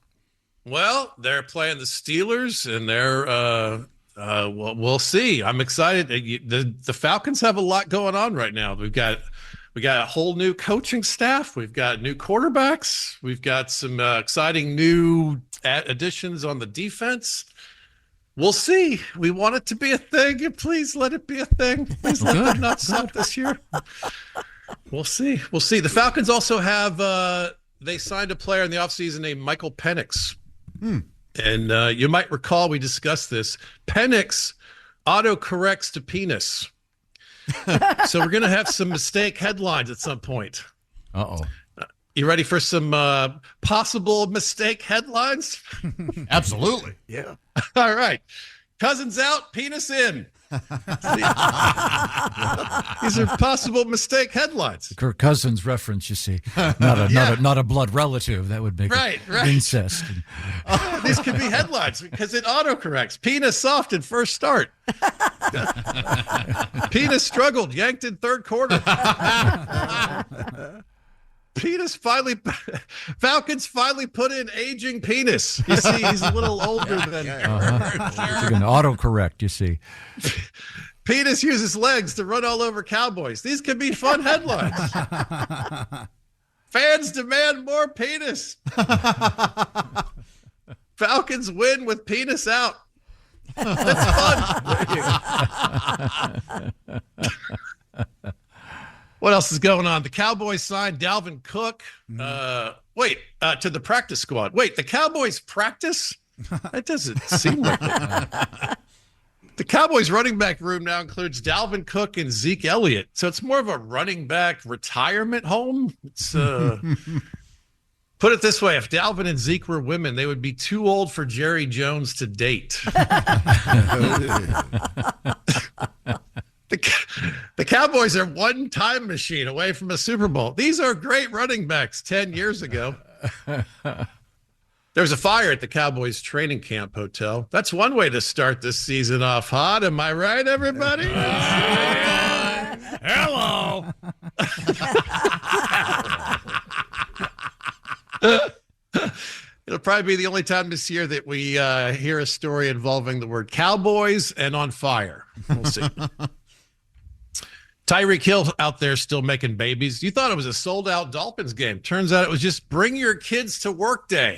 Well, they're playing the Steelers, and they're we'll see. I'm excited. The Falcons have a lot going on right now. We got a whole new coaching staff. We've got new quarterbacks. We've got some exciting new additions on the defense. We'll see. We want it to be a thing, and please let it be a thing. Please let them not suck this year. We'll see. The Falcons also have they signed a player in the offseason named Michael Penix. And you might recall we discussed this. Penix autocorrects to penis. So we're going to have some mistake headlines at some point. Uh-oh. You ready for some possible mistake headlines? Absolutely. Yeah. All right. Cousins out, penis in. These are possible mistake headlines. Kirk Cousins reference, you see. Not a blood relative. That would make Right. incest. These could be headlines because it autocorrects. Penis soft in first start. Penis struggled, yanked in third quarter. Falcons finally put in aging penis. You see, he's a little older than. It's like an autocorrect, you see. Penis uses legs to run all over Cowboys. These could be fun headlines. Fans demand more penis. Falcons win with penis out. That's fun. What else is going on? The Cowboys signed Dalvin Cook. To the practice squad. Wait, the Cowboys practice? That doesn't seem like it. The Cowboys running back room now includes Dalvin Cook and Zeke Elliott. So it's more of a running back retirement home. It's put it this way, if Dalvin and Zeke were women, they would be too old for Jerry Jones to date. The Cowboys are one time machine away from a Super Bowl. These are great running backs 10 years ago. There was a fire at the Cowboys training camp hotel. That's one way to start this season off hot. Am I right, everybody? Hello. It'll probably be the only time this year that we hear a story involving the word Cowboys and on fire. We'll see. Tyreek Hill out there still making babies. You thought it was a sold-out Dolphins game. Turns out it was just bring your kids to work day.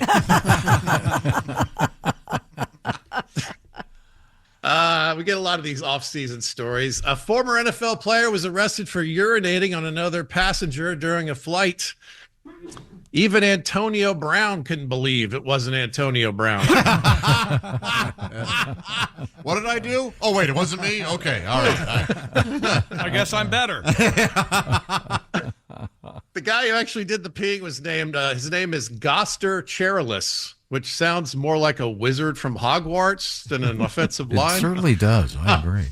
We get a lot of these off-season stories. A former NFL player was arrested for urinating on another passenger during a flight. Even Antonio Brown couldn't believe it wasn't Antonio Brown. What did I do? Oh, wait, it wasn't me? Okay, all right. I guess I'm better. The guy who actually did the peeing was named, his name is Goster Cherilus, which sounds more like a wizard from Hogwarts than an offensive line. It certainly does. I agree.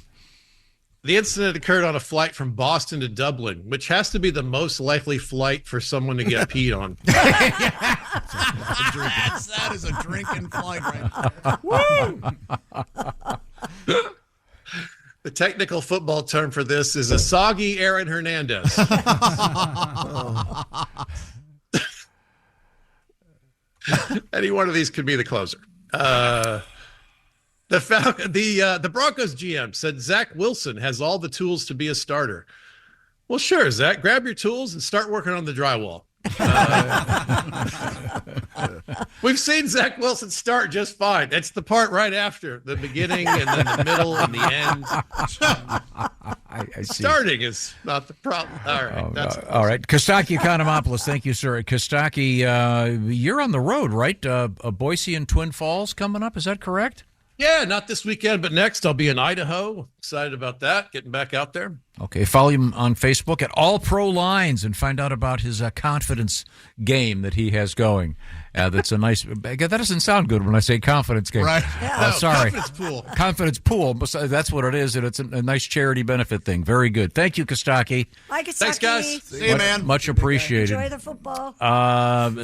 The incident occurred on a flight from Boston to Dublin, which has to be the most likely flight for someone to get peed on. That is a drinking flight right there. The technical football term for this is a soggy Aaron Hernandez. Any one of these could be the closer. The Broncos GM said Zach Wilson has all the tools to be a starter. Well, sure, Zach, grab your tools and start working on the drywall. We've seen Zach Wilson start just fine. It's the part right after the beginning and then the middle and the end. I see. Starting is not the problem. All right. All right. Costaki Economopoulos, thank you, sir. Costaki, you're on the road, right? Boise and Twin Falls coming up. Is that correct? Yeah, not this weekend, but next I'll be in Idaho. Excited about that, getting back out there. Okay, follow him on Facebook at All Pro Lines and find out about his confidence game that he has going. That's a nice. That doesn't sound good when I say confidence game. Right. Yeah. Sorry. Confidence pool. Confidence pool. That's what it is, and it's a nice charity benefit thing. Very good. Thank you, Kostaki. Bye, Kostaki. Thanks, guys. See you, man. Much appreciated. Enjoy the football.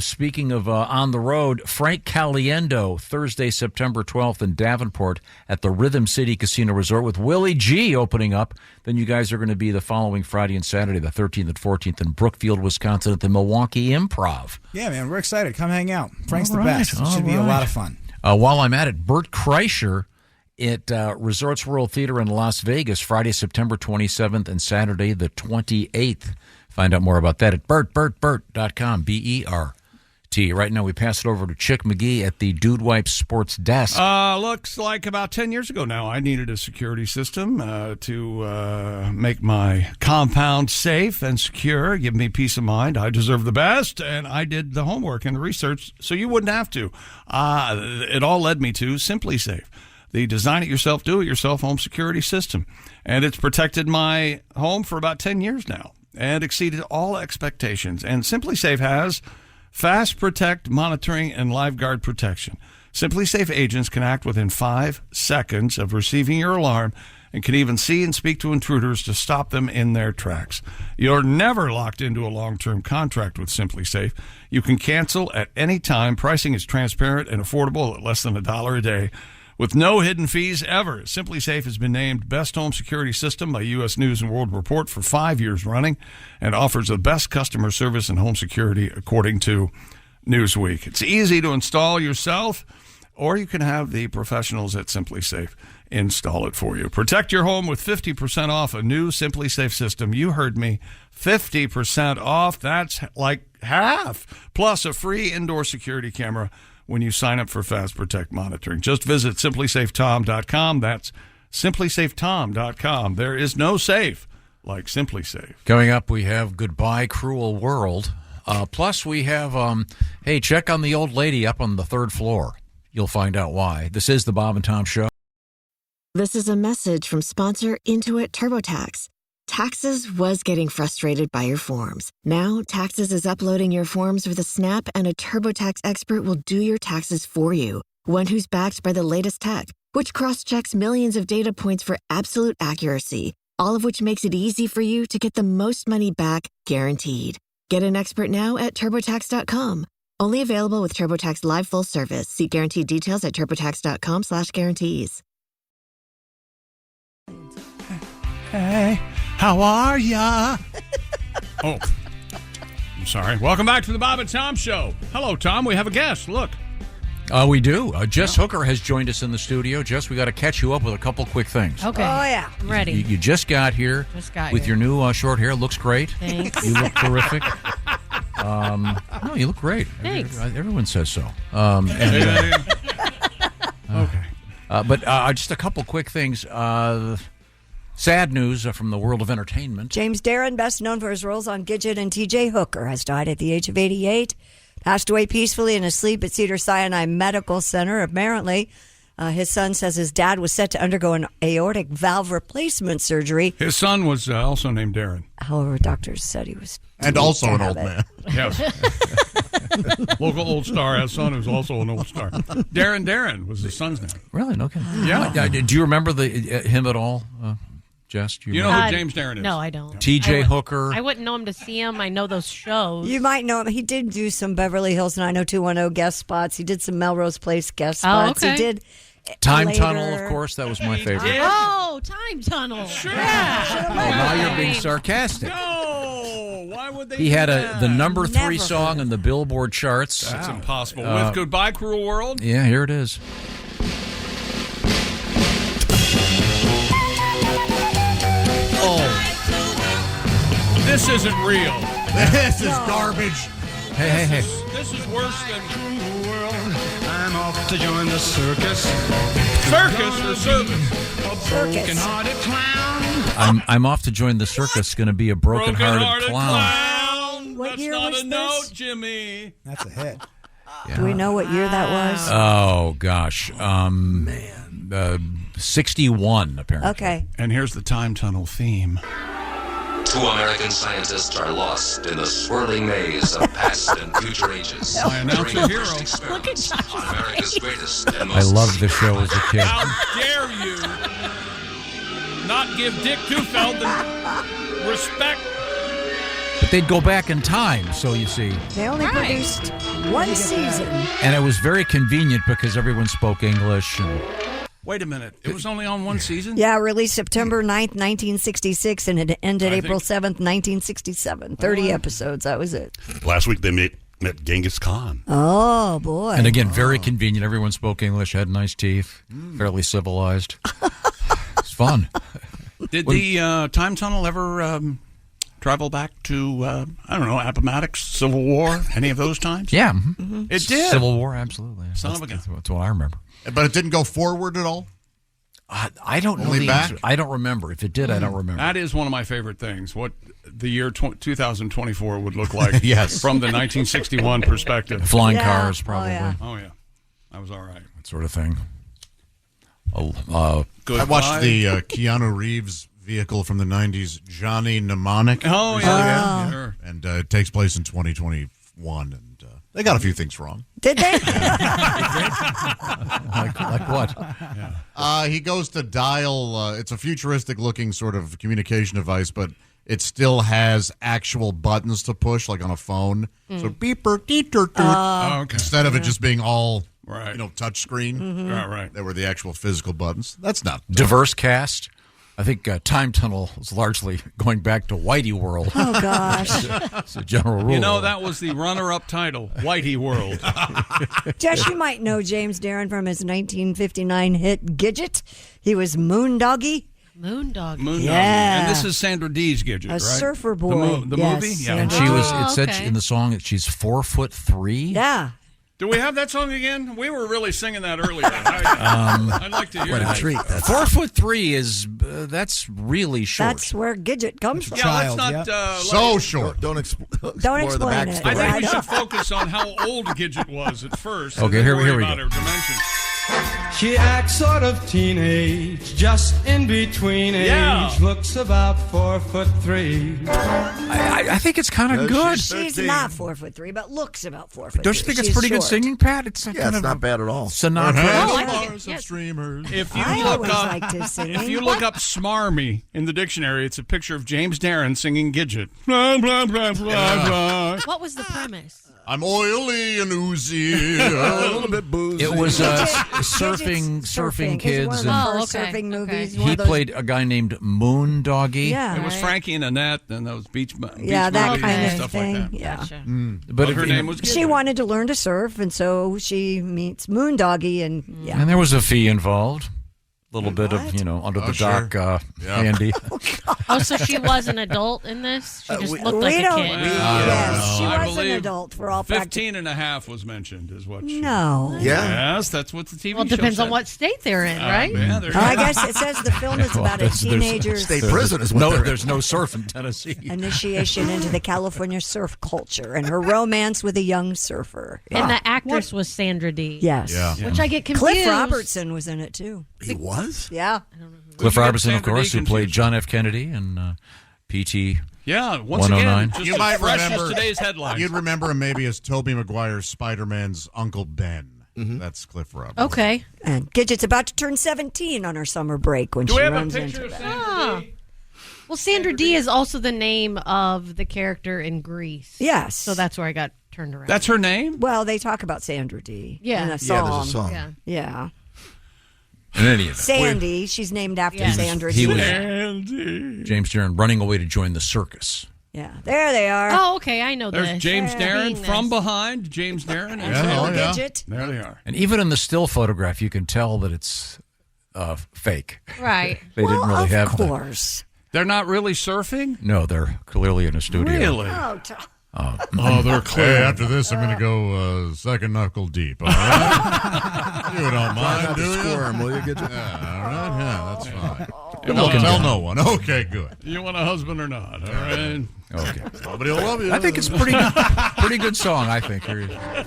Speaking of on the road, Frank Caliendo, Thursday, September 12th in Davenport at the Rhythm City Casino Resort with Willie G opening up. Then you guys are going to be the following Friday and Saturday, the 13th and 14th in Brookfield, Wisconsin at the Milwaukee Improv. Yeah, man, we're excited. Come hang out. Frank's All the right, best. It should be a lot of fun. While I'm at it, Bert Kreischer at Resorts World Theater in Las Vegas, Friday, September 27th and Saturday, the 28th. Find out more about that at bertbertbert.com, BERT. Right now, we pass it over to Chick McGee at the Dude Wipes Sports Desk. Looks like about 10 years ago now, I needed a security system to make my compound safe and secure, give me peace of mind. I deserve the best, and I did the homework and the research so you wouldn't have to. It all led me to Simply Safe, the design-it-yourself, do-it-yourself home security system. And it's protected my home for about 10 years now and exceeded all expectations. And Simply Safe has Fast Protect monitoring and LiveGuard protection. Simply Safe agents can act within 5 seconds of receiving your alarm and can even see and speak to intruders to stop them in their tracks. You're never locked into a long-term contract with Simply Safe. You can cancel at any time. Pricing is transparent and affordable at less than $1 a day. With no hidden fees ever, Simply Safe has been named Best Home Security System by U.S. News & World Report for 5 years running and offers the best customer service in home security, according to Newsweek. It's easy to install yourself, or you can have the professionals at Simply Safe install it for you. Protect your home with 50% off a new Simply Safe system. You heard me, 50% off. That's like half, plus a free indoor security camera when you sign up for Fast Protect monitoring. Just visit simplysafetom.com. That's simplysafetom.com. There is no safe like Simply Safe. Coming up, we have Goodbye Cruel World. Plus, we have, hey, check on the old lady up on the 3rd floor. You'll find out why. This is the Bob and Tom Show. This is a message from sponsor Intuit TurboTax. Taxes was getting frustrated by your forms. Now, Taxes is uploading your forms with a snap, and a TurboTax expert will do your taxes for you. One who's backed by the latest tech, which cross-checks millions of data points for absolute accuracy, all of which makes it easy for you to get the most money back, guaranteed. Get an expert now at TurboTax.com. Only available with TurboTax Live Full Service. See guaranteed details at TurboTax.com/guarantees. Hey, how are ya? Oh, I'm sorry. Welcome back to the Bob and Tom Show. Hello, Tom. We have a guest. Look. We do. Jess Hooker has joined us in the studio. Jess, we got to catch you up with a couple quick things. Okay. Oh, yeah. I'm ready. You just got here with your new short hair. Looks great. Thanks. You look terrific. No, you look great. Thanks. Everyone says so. Okay. But just a couple quick things. Sad news from the world of entertainment. James Darren, best known for his roles on Gidget and T.J. Hooker, has died at the age of 88. Passed away peacefully in his sleep at Cedars-Sinai Medical Center. Apparently, his son says his dad was set to undergo an aortic valve replacement surgery. His son was also named Darren. However, doctors said he was And also an old man. Yes. Local old star has son who's also an old star. Darren was his son's name. Really? No kidding. Yeah. Do you remember him at all, Jess? Do you know who James Darren is? No, I don't. T.J. Hooker. I wouldn't know him to see him. I know those shows. You might know him. He did do some Beverly Hills 90210 guest spots. He did some Melrose Place guest spots. okay. He did Time later. Tunnel, of course. That was my favorite. Oh, Time Tunnel. Sure. Well, now you're being sarcastic. No, why would they? He had the number 3 Never song in the Billboard charts. That's impossible. With Goodbye Cruel World? Yeah, here it is. Oh. This isn't real. This is garbage. Hey. This is worse than I'm off to join the circus. circus or service. Broken-hearted clown. I'm off to join the circus. Going to be a broken-hearted clown. What That's year not was a this? note, Jimmy. That's a hit. Do we know what year that was? Oh gosh, 61 apparently. Okay. And here's the Time Tunnel theme. 2 American scientists are lost in the swirling maze of past and future ages. My announcer During the hero. first experiments on America's greatest and I most loved the show as a kid. How dare you not give Dick Tufeld the respect? But they'd go back in time, so you see. They only produced one season. And it was very convenient because everyone spoke English. And Wait a minute. It was only on one season? Yeah, released September 9th, 1966, and it ended I April think- 7th, 1967. 30 episodes. That was it. Last week they met Genghis Khan. Oh, boy. And again, very convenient. Everyone spoke English, had nice teeth, fairly civilized. It's fun. Did the Time Tunnel ever travel back to, I don't know, Appomattox, Civil War, any of those times? Yeah. It did. Civil War, absolutely. Son of a gun. That's what I remember. But it didn't go forward at all? I don't know Only the back? answer. I don't remember. If it did, I don't remember. That is one of my favorite things. What the year 2024 would look like Yes. from the 1961 perspective. Flying cars, probably. Oh, yeah. That was all right. That sort of thing. I watched the Keanu Reeves vehicle from the 90s, Johnny Mnemonic. Oh, yeah. Sure. And it takes place in 2021, and they got a few things wrong. Did they? like what? He goes to dial. It's a futuristic-looking sort of communication device, but it still has actual buttons to push, like on a phone. So beeper, deeter, okay. Instead of it just being all Right. touch screen. Right. They were the actual physical buttons. That's not Diverse cast. I think Time Tunnel is largely going back to Whitey World. Oh, gosh. It's a general rule. You know, that was the runner-up title, Whitey World. Jess, you might know James Darren from his 1959 hit Gidget. He was Moondoggy. Moondog. Moondoggy. Yeah. And this is Sandra Dee's Gidget, A right? surfer boy. The Yes, movie? Yeah. And she was, Oh, it said okay. in the song that she's 4'3". Yeah. Do we have that song again? We were really singing that earlier. I'd like to hear What a that. treat. That's 4'3" is, that's really short. That's where Gidget comes from. Yeah, let's Child, not... so short. Don't explore Don't the explain it. backstory. I think we I should focus on how old Gidget was at first. Okay, and then here worry we about go. her dimensions. She acts sort of teenage, just in between age. Yeah. Looks about 4'3". I think it's kind of good. She's not 4'3", but looks about 4'3". Don't you think it's She's pretty good short. singing, Pat? It's Yeah, kind it's of not bad at all. Sinatra. Oh, I think Bars it, of streamers. If you I look always up, liked his singing. if you look up "smarmy" in the dictionary, it's a picture of James Darren singing Gidget. Blah, blah, blah, blah, blah. what was the premise? I'm oily and oozy. A little bit boozy. It was surfing kids. It's one of the first surfing movies. One He of those- played a guy named Moon Doggy. Yeah. It was Frankie and Annette and those beach that movies kind and of stuff thing. like that. Yeah. Gotcha. But her name was She wanted to learn to surf, and so she meets Moon Doggy, and yeah. And there was a fee involved. A little bit of, under the dock handy. Oh, so she was an adult in this? She just looked like we a don't- kid. Yes, she I was an believe adult for all 15 and a half was mentioned is what she... No. Yeah. Yes, that's what the TV Well, it show depends said. on what state they're in, right? Yeah, there you I go. guess it says the film is about a teenager's There's no surf in Tennessee. initiation into the California surf culture and her romance with a young surfer. And the actress was Sandra Dee. Yes. Which I get confused. Cliff Robertson was in it, too. He was? Yeah. Cliff Robertson, of Sandra course, Dee who played John F. Kennedy and PT. Yeah, once 109. again, just You as might fresh remember as today's headlines. You'd remember him maybe as Tobey Maguire's Spider-Man's Uncle Ben. That's Cliff Robertson. Okay. And Gidget's about to turn 17 on her summer break when Do she we have a runs picture into of that. Sandra Dee? Well, Sandra Dee is also the name of the character in Grease. Yes. So that's where I got turned around. That's her name? Well, they talk about Sandra Dee Yeah. in a Yeah, song. there's a song. Yeah. Yeah. In any event. Sandy. She's named after Yeah. Sandra He Dee. was Andy. James Darren running away to join the circus. Yeah. There they are. Oh, okay. I know There's this. James Darren Seeing from this. behind. James Darren. And Gidget. There they are. And even in the still photograph, you can tell that it's fake. Right. They didn't really have Of course. They're not really surfing? No, they're clearly in a studio. Really? Oh, they're clear. Hey, after this, I'm going to go second knuckle deep. All right? You don't mind, do you? Squirm, will you get your... Yeah, all right. Yeah, that's fine. You Don't want- tell no one. Okay, good. You want a husband or not? All right. Okay. Nobody will love you. I think it's pretty good song, I think.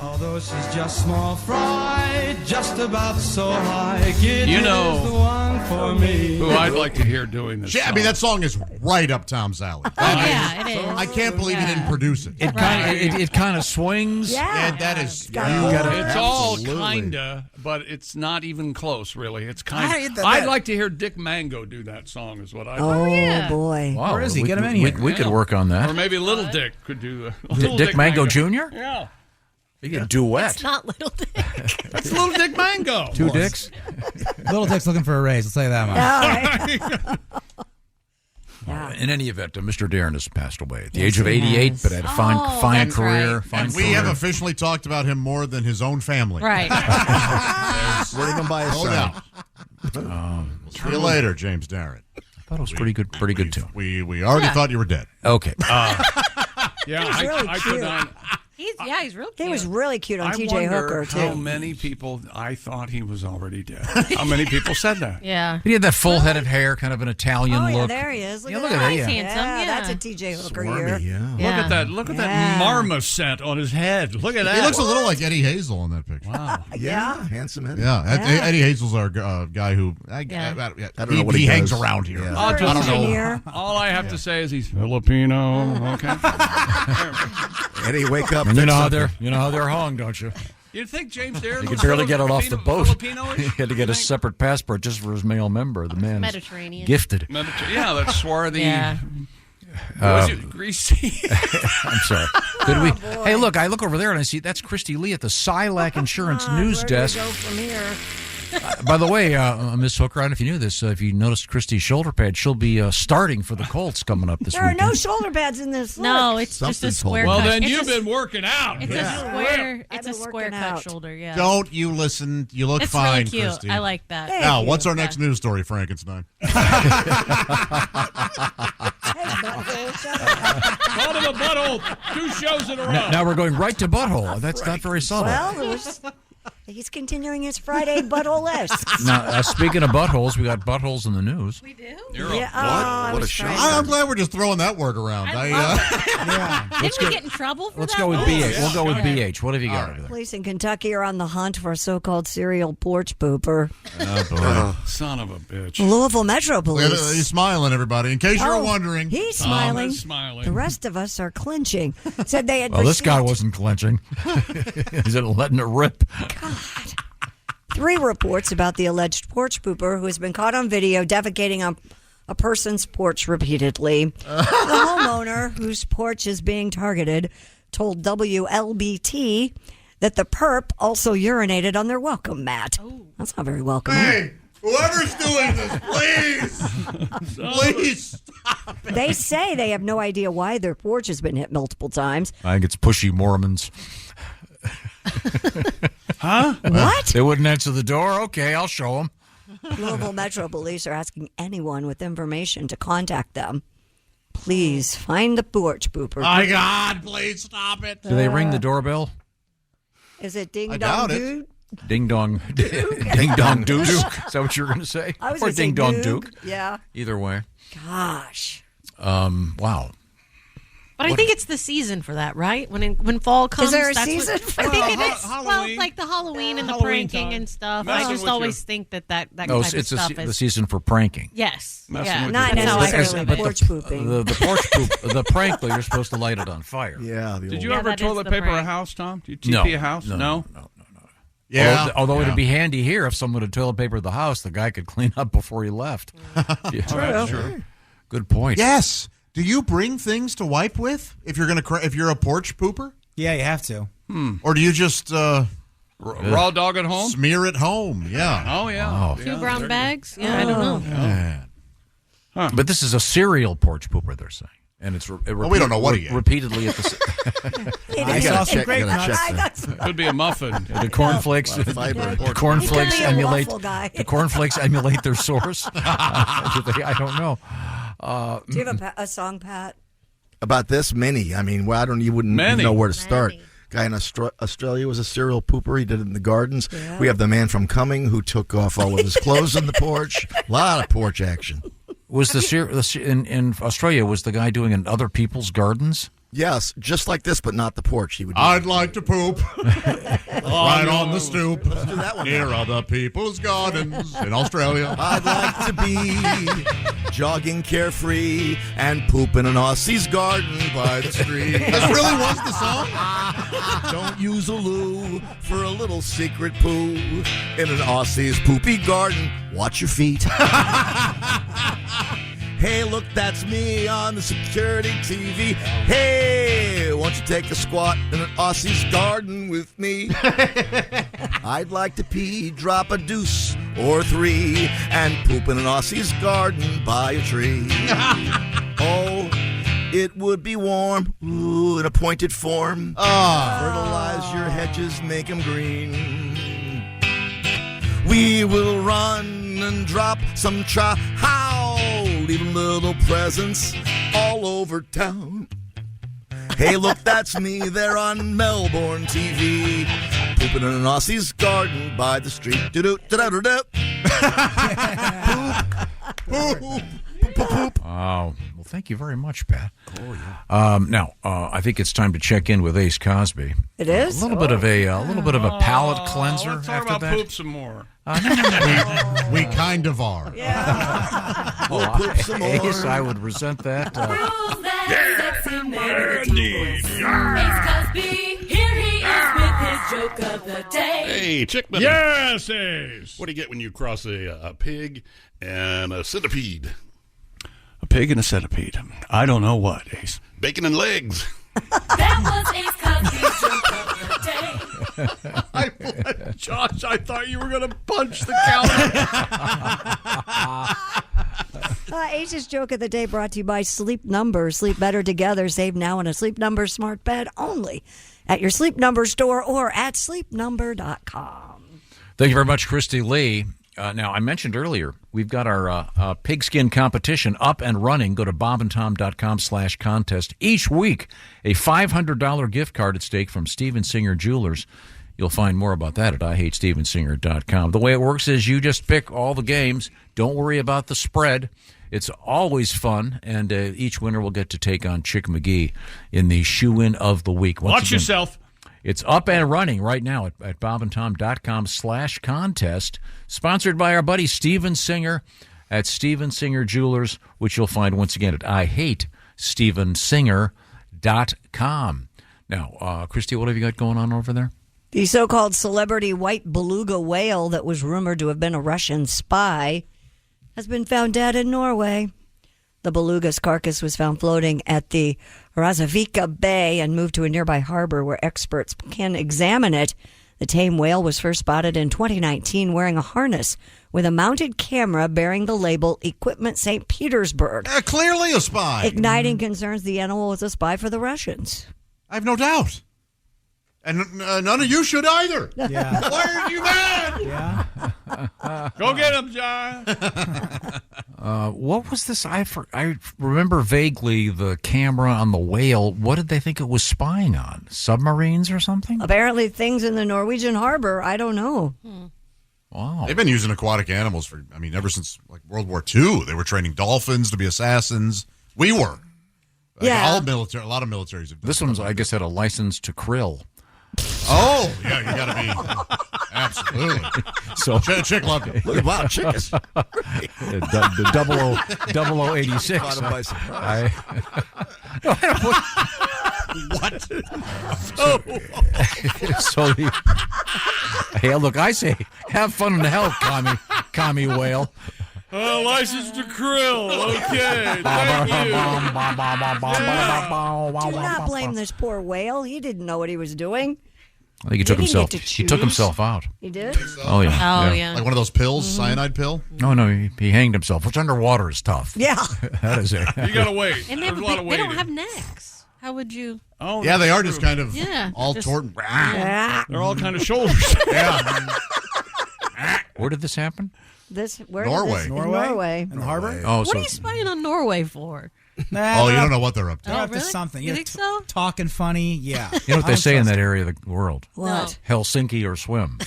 Although she's just small fry, just about so high. Gidget You know is the one for me. Who I'd like to hear doing this I mean, that song is right up Tom's alley. Yeah, it is. I can't believe you didn't produce it. It kind of swings. Yeah. That is. It's all Absolutely. kinda, but it's not even close, really. It's kind I- of. that- I'd like to hear Dick Mango do that song. Is what I. Oh, yeah. boy. Wow, Where is he? we- Get him in we- here. We could work on that. Or maybe Little Dick could do. Dick Mango Jr.? Yeah, You can duet. It's not Little Dick. that's Little Dick Mango. Two dicks. Little Dick's looking for a raise. I'll tell you that much. In any event, Mr. Darren has passed away at the age of 88, but had a fine that's career. right. Fine And we career. have officially talked about him more than his own family. Right. Wouldn't even buy a No sound. doubt. See you later, James Darren. I thought it was pretty good tune. We already thought you were dead. Okay. Yeah, He's really I cute. could not. He's real cute. He was really cute on I TJ wonder Hooker, too. how many people I thought he was already dead. How many people said that? Yeah. He had that full-headed hair, kind of an Italian Oh, yeah, look. there he is. Look Yeah, at look that. at that, He's yeah. handsome. Yeah. That's a TJ Hooker year. Swarmy, yeah. Look at that! Look at that marmoset on his head. Look at that. He looks a little like Eddie Hazel in that picture. Wow. Yeah, handsome Eddie. Yeah, Yeah. Eddie Hazel's our guy who I don't know what he he hangs does. around here. Yeah. I'll just- Engineer. All I have to say is he's Filipino. Okay. Eddie, wake up. And you fix know how something. they're hung, don't you? You think James Darren He was could barely get it off the boat. Filipino-ish? He had to get a separate passport just for his male member. The man Mediterranean. gifted. Yeah, that's swarthy. Yeah. Was it greasy? I'm sorry. Did we? Hey, look! I look over there and I see that's Christy Lee at the Silac Insurance News Where do we Desk. go from here? By the way, Miss Hooker, I don't know if you knew this. If you noticed Christy's shoulder pad, she'll be starting for the Colts coming up this There are weekend. no shoulder pads in this. No, Look. it's just a Something's square Well, cut. then It's you've a- been working out. It's Yeah. a square. I've It's a been square working cut out. shoulder. Yeah. Don't you listen? You look It's fine, really cute. Christy. I like that. Thank Now, you. what's our next news story, Frankenstein? Called him a butthole 2 shows in a row. Now we're going right to butthole. That's not very subtle. Well, it was, he's continuing his Friday butthole-esque. Now, speaking of buttholes, we got buttholes in the news. We do? You're Yeah, a I What a was shock. trying to- I'm glad we're just throwing that word around. Didn't we get in trouble for Let's that? go with one? BH. We'll go with BH. What have you got over there? Police in Kentucky are on the hunt for a so-called serial porch pooper. son of a bitch. Louisville Metro Look at it, Police. he's smiling, everybody. In case you're Oh, wondering, He's Tom smiling. is smiling. The rest of us are clinching. Said they had Well, this guy received wasn't clenching. He's letting it rip. 3 reports about the alleged porch pooper who has been caught on video defecating on a person's porch repeatedly. The homeowner, whose porch is being targeted, told WLBT that the perp also urinated on their welcome mat. Oh. That's not very welcoming. Hey, whoever's doing this, please, please stop it. They say they have no idea why their porch has been hit multiple times. I think it's pushy Mormons. Huh? What? They wouldn't answer the door? Okay, I'll show them. Louisville Metro Police are asking anyone with information to contact them. Please find the porch pooper. My God, please stop it. Do they ring the doorbell? Is it Ding I Dong doubt it. Dude? Ding dong, ding dong deuce. Is that what you're going to say? I was Or gonna say ding dong Duke. duke? Yeah. Either way. Gosh. Wow. But I think it's the season for that, right? When fall comes, there a that's season What, for I think that? it is. Well, like the Halloween and the Halloween pranking time. and stuff. Messing I just with always your- think that type No, of it's stuff the is. season for pranking. Yes. Messing Yeah. with Not That's how I necessarily think of it. porch pooping. The porch poop, the prank, though, you're supposed to light it on fire. Yeah. Did you Yeah, ever that is toilet the paper a prank. house, Tom? Do you No. TP a house? No. Yeah. Although Yeah. it'd be handy here if someone had toilet paper the house, the guy could clean up before he left. Yeah. Sure. Good point. Yes. Do you bring things to wipe with if you're if you're a porch pooper, Yeah, you have to. or do you just Raw dog at home? smear it home? Yeah. Oh, yeah. Wow. Two brown bags? Yeah, I don't know. Man. But this is a serial porch pooper, they're saying. And it's we don't know what he ate. repeatedly at the I saw some check- great you gotta nuts. check Could be a muffin. the cornflakes. fiber. The cornflakes He could be a emulate waffle guy. the cornflakes emulate their source. I don't know. Do you have a song, Pat? About this, many. I mean, well, you wouldn't Many. know where to start. Many. Guy in Australia was a serial pooper. He did it in the gardens. Yeah. We have the man from Cumming who took off all of his clothes on the porch. A lot of porch action. Was in Australia? Was the guy doing it in other people's gardens? Yes, just like this, but not the porch. He would. I'd like to poop right on the stoop do that one near other people's gardens in Australia. I'd like to be jogging carefree and poop in an Aussie's garden by the street. This really was the song? Don't use a loo for a little secret poo in an Aussie's poopy garden. Watch your feet. Hey, look, that's me on the security TV. Hey, won't you take a squat in an Aussie's garden with me? I'd like to pee, drop a deuce or three, and poop in an Aussie's garden by a tree. Oh, it would be warm, ooh, in a pointed form. Fertilize your hedges, make them green. We will run and drop some trout, leaving little presents all over town. Hey, look, that's me there on Melbourne TV, pooping in an Aussie's garden by the street. Do-do, da-da-da-da. Poop. Poop. Oh, well, thank you very much, Pat. Oh, yeah. Now, I think it's time to check in with Ace Cosby. It is? A little bit of a palate cleanser Let's talk after about that. poop some more. We kind of are. We'll poop some more. Ace, I would resent that. Hey, Chickman. Yes, Ace. What do you get when you cross a pig and a centipede? A pig and a centipede. I don't know what, Ace. Bacon and legs. Josh, I thought you were going to punch the counter. Ace's joke of the day brought to you by Sleep Number. Sleep better together. Save now on a Sleep Number smart bed only at your Sleep Number store or at sleepnumber.com. Thank you very much, Christy Lee. Now, I mentioned earlier, we've got our pigskin competition up and running. Go to bobandtom.com/contest. Each week, a $500 gift card at stake from Steven Singer Jewelers. You'll find more about that at IHateStevenSinger.com. The way it works is you just pick all the games. Don't worry about the spread. It's always fun, and each winner will get to take on Chick McGee in the shoe-in of the week. Watch yourself. It's up and running right now at bobandtom.com/contest. Sponsored by our buddy Steven Singer at Steven Singer Jewelers, which you'll find once again at IHateStevenSinger.com. Now, Christy, what have you got going on over there? The so-called celebrity white beluga whale that was rumored to have been a Russian spy has been found dead in Norway. The beluga's carcass was found floating at the Razavika Bay and moved to a nearby harbor where experts can examine it. The tame whale was first spotted in 2019 wearing a harness with a mounted camera bearing the label Equipment St. Petersburg. Clearly a spy. Igniting concerns the animal was a spy for the Russians. I have no doubt. And none of you should either. Yeah. Why are you mad? Yeah. Go get him, John. What was this? I remember vaguely the camera on the whale. What did they think it was spying on? Submarines or something? Apparently things in the Norwegian harbor. I don't know. Wow. They've been using aquatic animals ever since like World War II. They were training dolphins to be assassins. We were. Yeah. A lot of militaries have done This one's, I guess, had a license to krill. Oh, yeah, you got to be. Absolutely. So chick loved it. Look at wow, chickens. The 0086. Caught him by surprise. What? Hey, look, I say, have fun in hell, commie whale. License to krill. Okay, thank you. Do not blame this poor whale. He didn't know what he was doing. I think he took himself. He took himself out. He did? Oh yeah. Oh yeah. Like one of those pills, cyanide pill? Oh no, he hanged himself. Which underwater is tough. Yeah. That is it. You gotta wait. And There's a lot of they waiting. don't have necks. How would you? Oh, Yeah, they that's are true. just kind of all just- torn. They're all kind of shoulders. Yeah. Where did this happen? Norway. Norway. In the harbor? Oh, What so are you spying on Norway for? Oh, you don't know what they're up to. They're Oh, up to really? something. You think so? Talking funny, yeah. you know what they I'm say in that trusting. area of the world? What? Helsinki or swim.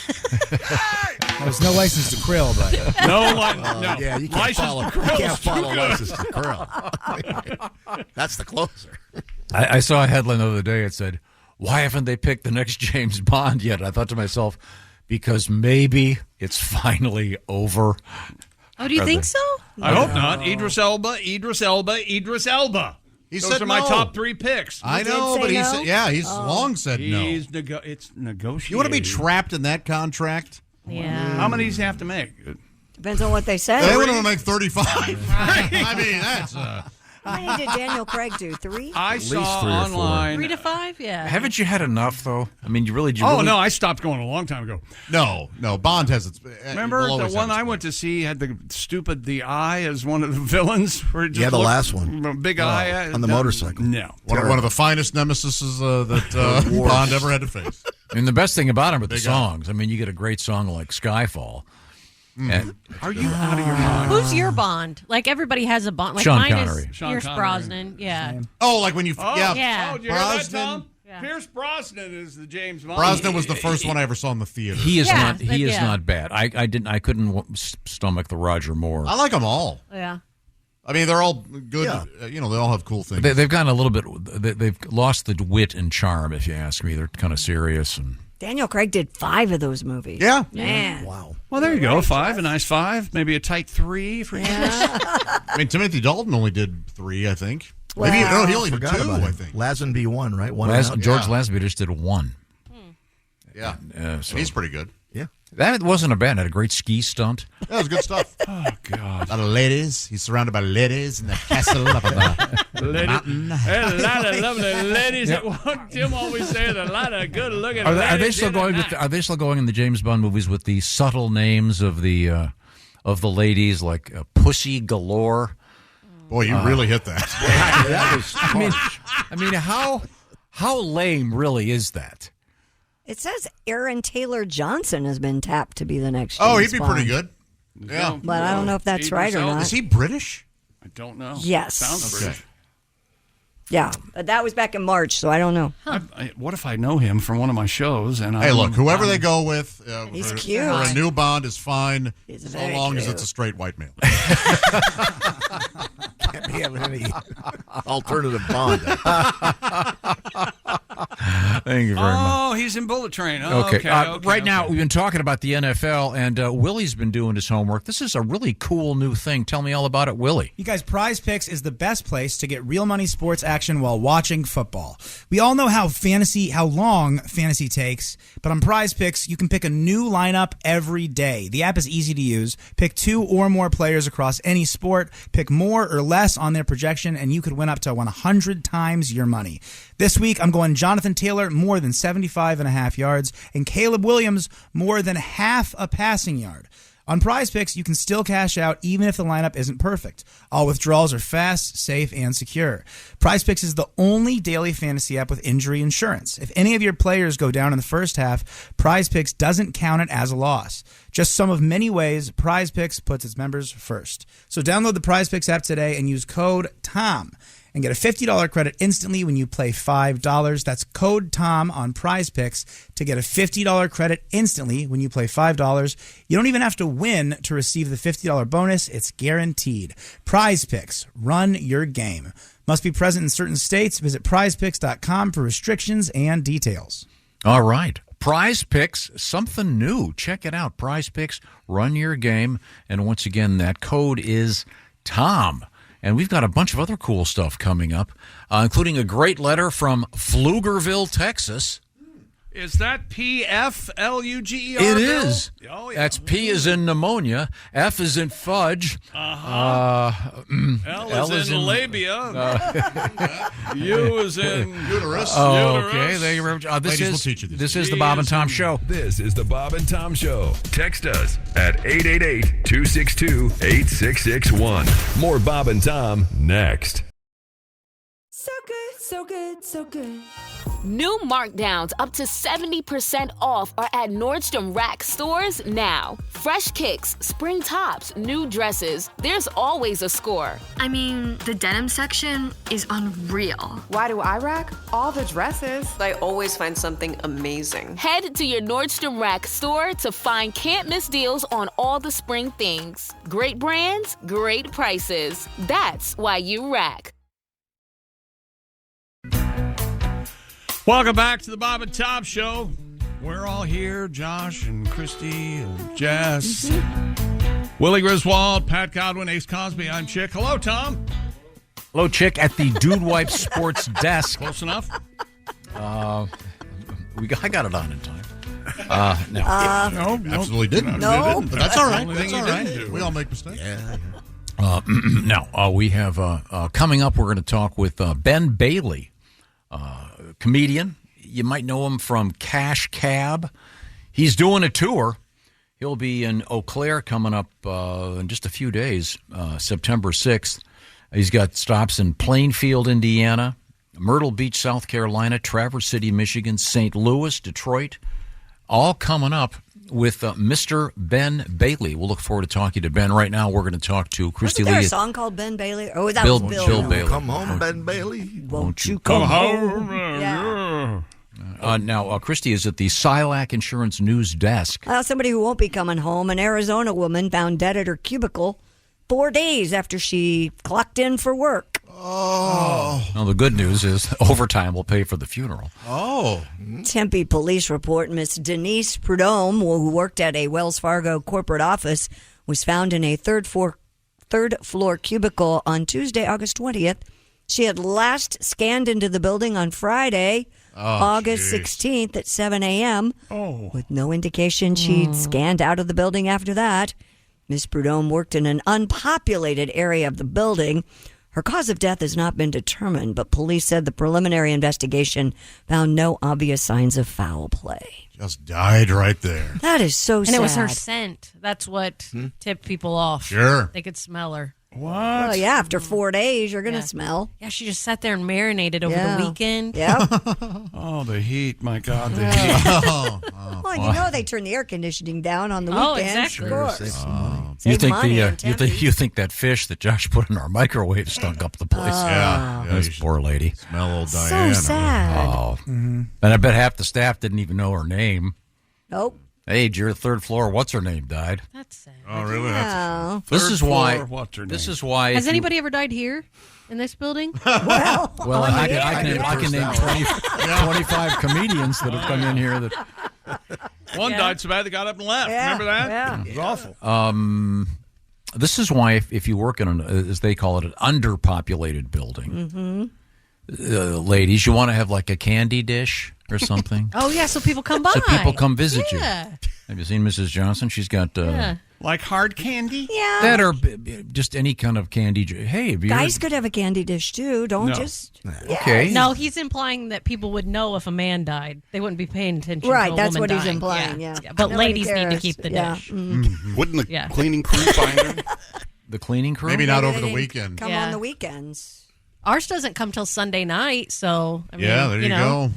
There's no license to krill, but No, Yeah, you can't license follow. to You krill's can't follow too good. license to krill. That's the closer. I saw a headline the other day. It said, "Why haven't they picked the next James Bond yet?" I thought to myself, because maybe it's finally over. Oh, do you think so? I hope not. Idris Elba. He Those said are my no. top 3 picks. I did know, say but no? he's long said no. It's negotiated. You want to be trapped in that contract? Yeah. How many does he have to make? Depends on what they say. They want to make 35. I mean, that's. How many did Daniel Craig do? 3? I saw 3 or 4. online. 3 to 5? Yeah. Haven't you had enough though? I mean, you really. Oh no, I stopped going a long time ago. No. Bond has its. Remember the one I went to see had the eye as one of the villains? Where it just Yeah, the looked- last one. Big eye on the motorcycle. No. One of the finest nemesises that Bond ever had to face. And the best thing about him are the Big songs. I mean, you get a great song like Skyfall. And Are you out of your mind? Who's your Bond? Like everybody has a Bond. Like Sean mine Connery. is Sean Pierce Connery. Brosnan. Yeah. Oh, like when you. Oh, Yeah. Oh, did you hear that, Brosnan. Tom? Yeah. Pierce Brosnan is the James Bond. Brosnan was the first one I ever saw in the theater. he is Yeah, not. He is yeah. not bad. I couldn't stomach the Roger Moore. I like them all. Yeah. I mean, they're all good. Yeah. They all have cool things. They've gotten a little bit. They've lost the wit and charm, if you ask me. They're kind of serious and. Daniel Craig did 5 of those movies. Yeah. Man. Wow. Well, there you go. 5, a nice 5, maybe a tight 3 for you. I mean, Timothy Dalton only did 3, I think. Well, Maybe he only did Forgot 2, about I him. think. Lazenby won, right? One. George Lazenby just did 1. Yeah. So He's pretty good. Yeah. that wasn't a bad. Had a great ski stunt. That was good stuff. Oh, God. A lot of ladies. He's surrounded by ladies in the castle up on the mountain. There's a lot of lovely ladies. Tim always says a lot of good-looking Are ladies. they still going? Are they still going in the James Bond movies with the subtle names of the ladies, like Pussy Galore? Boy, you really hit that. That was. I mean, how lame really is that? It says Aaron Taylor Johnson has been tapped to be the next Oh, James he'd be Bond. pretty good. Yeah. But I don't know if that's right or not. Is he British? I don't know. Yes. Sounds Okay. British. Yeah. But that was back in March, so I don't know. What if I know him from one of my shows? And Hey, look, whoever they go with He's for cute. a new Bond is fine, He's so very long as cute. it's a straight white male. Can't be having any alternative Bond. Thank you very much. Oh, he's in Bullet Train. Oh, Okay. okay. Right now, we've been talking about the NFL, and Willie's been doing his homework. This is a really cool new thing. Tell me all about it, Willie. You guys, Prize Picks is the best place to get real money sports action while watching football. We all know how long fantasy takes, but on Prize Picks, you can pick a new lineup every day. The app is easy to use. Pick 2 or more players across any sport. Pick more or less on their projection, and you could win up to 100 times your money. This week, I'm going Jonathan Taylor, more than 75.5 yards, and Caleb Williams, more than half a passing yard. On Prize Picks, you can still cash out even if the lineup isn't perfect. All withdrawals are fast, safe, and secure. Prize Picks is the only daily fantasy app with injury insurance. If any of your players go down in the first half, Prize Picks doesn't count it as a loss. Just some of many ways Prize Picks puts its members first. So download the Prize Picks app today and use code TOM. And get a $50 credit instantly when you play $5. That's code TOM on Prize Picks to get a $50 credit instantly when you play $5. You don't even have to win to receive the $50 bonus. It's guaranteed. Prize Picks. Run your game. Must be present in certain states. Visit prizepicks.com for restrictions and details. All right. Prize Picks, something new. Check it out. Prize Picks, run your game. And once again, that code is TOM. And we've got a bunch of other cool stuff coming up, including a great letter from Pflugerville, Texas. Is that Pfluger? It is. Oh, yeah. That's P is in pneumonia, F is in fudge, L is in labia, U is in uterus. Oh, okay. Thank you very much. Ladies will teach you this. This is the Bob and Tom Show. This is the Bob and Tom Show. Text us at 888-262-8661. More Bob and Tom next. So good, so good, so good. New markdowns up to 70% off are at Nordstrom Rack stores now. Fresh kicks, spring tops, new dresses. There's always a score. I mean, the denim section is unreal. Why do I rack? All the dresses. I always find something amazing. Head to your Nordstrom Rack store to find can't-miss deals on all the spring things. Great brands, great prices. That's why you rack. Welcome back to the Bob and Tom Show. We're all here, Josh and Christy and Jess, Willie Griswold, Pat Godwin, Ace Cosby. I'm Chick. Hello, Tom. Hello, Chick, at the Dude Wipe Sports desk. Close enough? I got it on in time. No. Absolutely didn't. No. But that's all right. Only That's thing all you right. didn't do. We all make mistakes. Now, we have coming up, we're going to talk with Ben Bailey, comedian. You might know him from Cash Cab. He's doing a tour. He'll be in Eau Claire coming up in just a few days, September 6th. He's got stops in Plainfield, Indiana, Myrtle Beach, South Carolina, Traverse City, Michigan, St. Louis, Detroit, all coming up with Mr. Ben Bailey. We'll look forward to talking to Ben. Right now, we're going to talk to Christy Wasn't there Lee. a song called Ben Bailey? Oh, that Bill was Bailey. Come home, Ben Bailey. Won't you Come come home. Yeah. Now, Christy is at the Silac Insurance News Desk. Somebody who won't be coming home. An Arizona woman found dead at her cubicle 4 days after she clocked in for work. Oh. Well, the good news is overtime will pay for the funeral. Oh. Tempe police report Miss Denise Prudhomme, who worked at a Wells Fargo corporate office, was found in a third floor cubicle on Tuesday, August 20th. She had last scanned into the building on Friday, August 16th at 7 a.m. With no indication she'd scanned out of the building after that. Miss Prudhomme worked in an unpopulated area of the building. Her cause of death has not been determined, but police said the preliminary investigation found no obvious signs of foul play. Just died right there. That is so sad. And it was her scent. That's what tipped people off. Sure. They could smell her. What? Well, yeah, after 4 days, you're going to smell. Yeah, she just sat there and marinated over the weekend. Yeah. Oh, the heat. My God, the heat. Well, you know they turn the air conditioning down on the weekends. Oh, exactly. Of course. You Save think money in Tempe. you think that fish that Josh put in our microwave stunk up the place? Yeah. This poor lady. Smell old So Diana. sad. Oh, and I bet half the staff didn't even know her name. Nope. Hey, your third floor, what's her name, died. That's sad. Oh, really? Yeah. This is why. What's her name? This is why. Has anybody ever died here in this building? Well, I can name 25 comedians that have come in here that. One died so bad they got up and left. Yeah. Remember that? Yeah. It was awful. This is why, if you work in as they call it, an underpopulated building, ladies, you want to have like a candy dish or something. Oh, yeah, so people come by. So people come visit Yeah. you. Have you seen Mrs. Johnson? She's got Like hard candy? Yeah. that or just any kind of candy. Hey, have you Guys could have a candy dish too. Don't No. just. Okay. No, he's implying that people would know if a man died. They wouldn't be paying attention Right, to a that's woman what he's dying. implying, yeah. But Nobody ladies need to cares. keep the Yeah. dish. Wouldn't the Yeah. cleaning crew find her? The cleaning crew? Maybe not Maybe over they the weekend. Come Yeah. on the weekends. Ours doesn't come till Sunday night, so I mean, Yeah, there you know. go.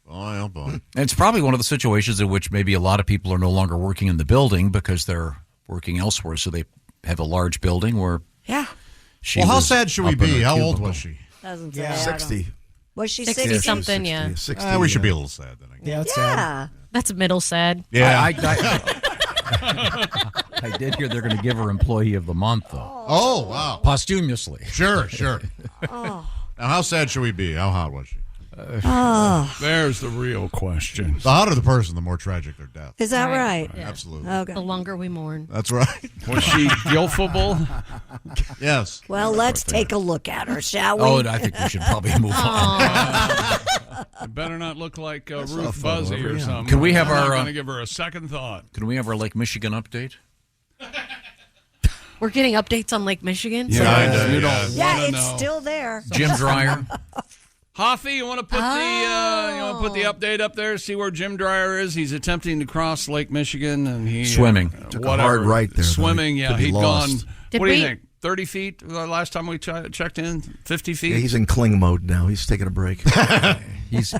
Oh, boy. And it's probably one of the situations in which maybe a lot of people are no longer working in the building because they're working elsewhere, so they have a large building where Yeah. she Well, how was sad should we up in be? her How old cubicle. was she? Doesn't say. Yeah. I don't- 60. Was she 60 60? something, yeah. 60, We should be a little sad then. I guess. Yeah, that's sad. Yeah. That's middle sad. Yeah. I did hear they're going to give her Employee of the Month, though. Oh, wow. Posthumously. Sure. Now, how sad should we be? How hot was she? There's the real question. The hotter the person, the more tragic their death. Is that right? Yeah. Absolutely. Okay. The longer we mourn. That's right. Was she gilfable? Yes. Well, let's take a look at her, shall we? Oh, I think we should probably move on. It better not look like Ruth not fun Buzzy over or here. something. Can we have I'm our, going to give her a second thought. Can we have our Lake Michigan update? We're getting updates on Lake Michigan. You Yeah. don't Yeah, wanna it's know. still there. Jim Dreyer. Hoffy, you want to put the update up there? See where Jim Dreyer is? He's attempting to cross Lake Michigan, and he Swimming. Took a hard right there, though. Swimming, He yeah, could be he'd lost. gone. Did What do you we- think? 30 feet last time we checked in. 50 feet. Yeah, he's in cling mode now. He's taking a break. He's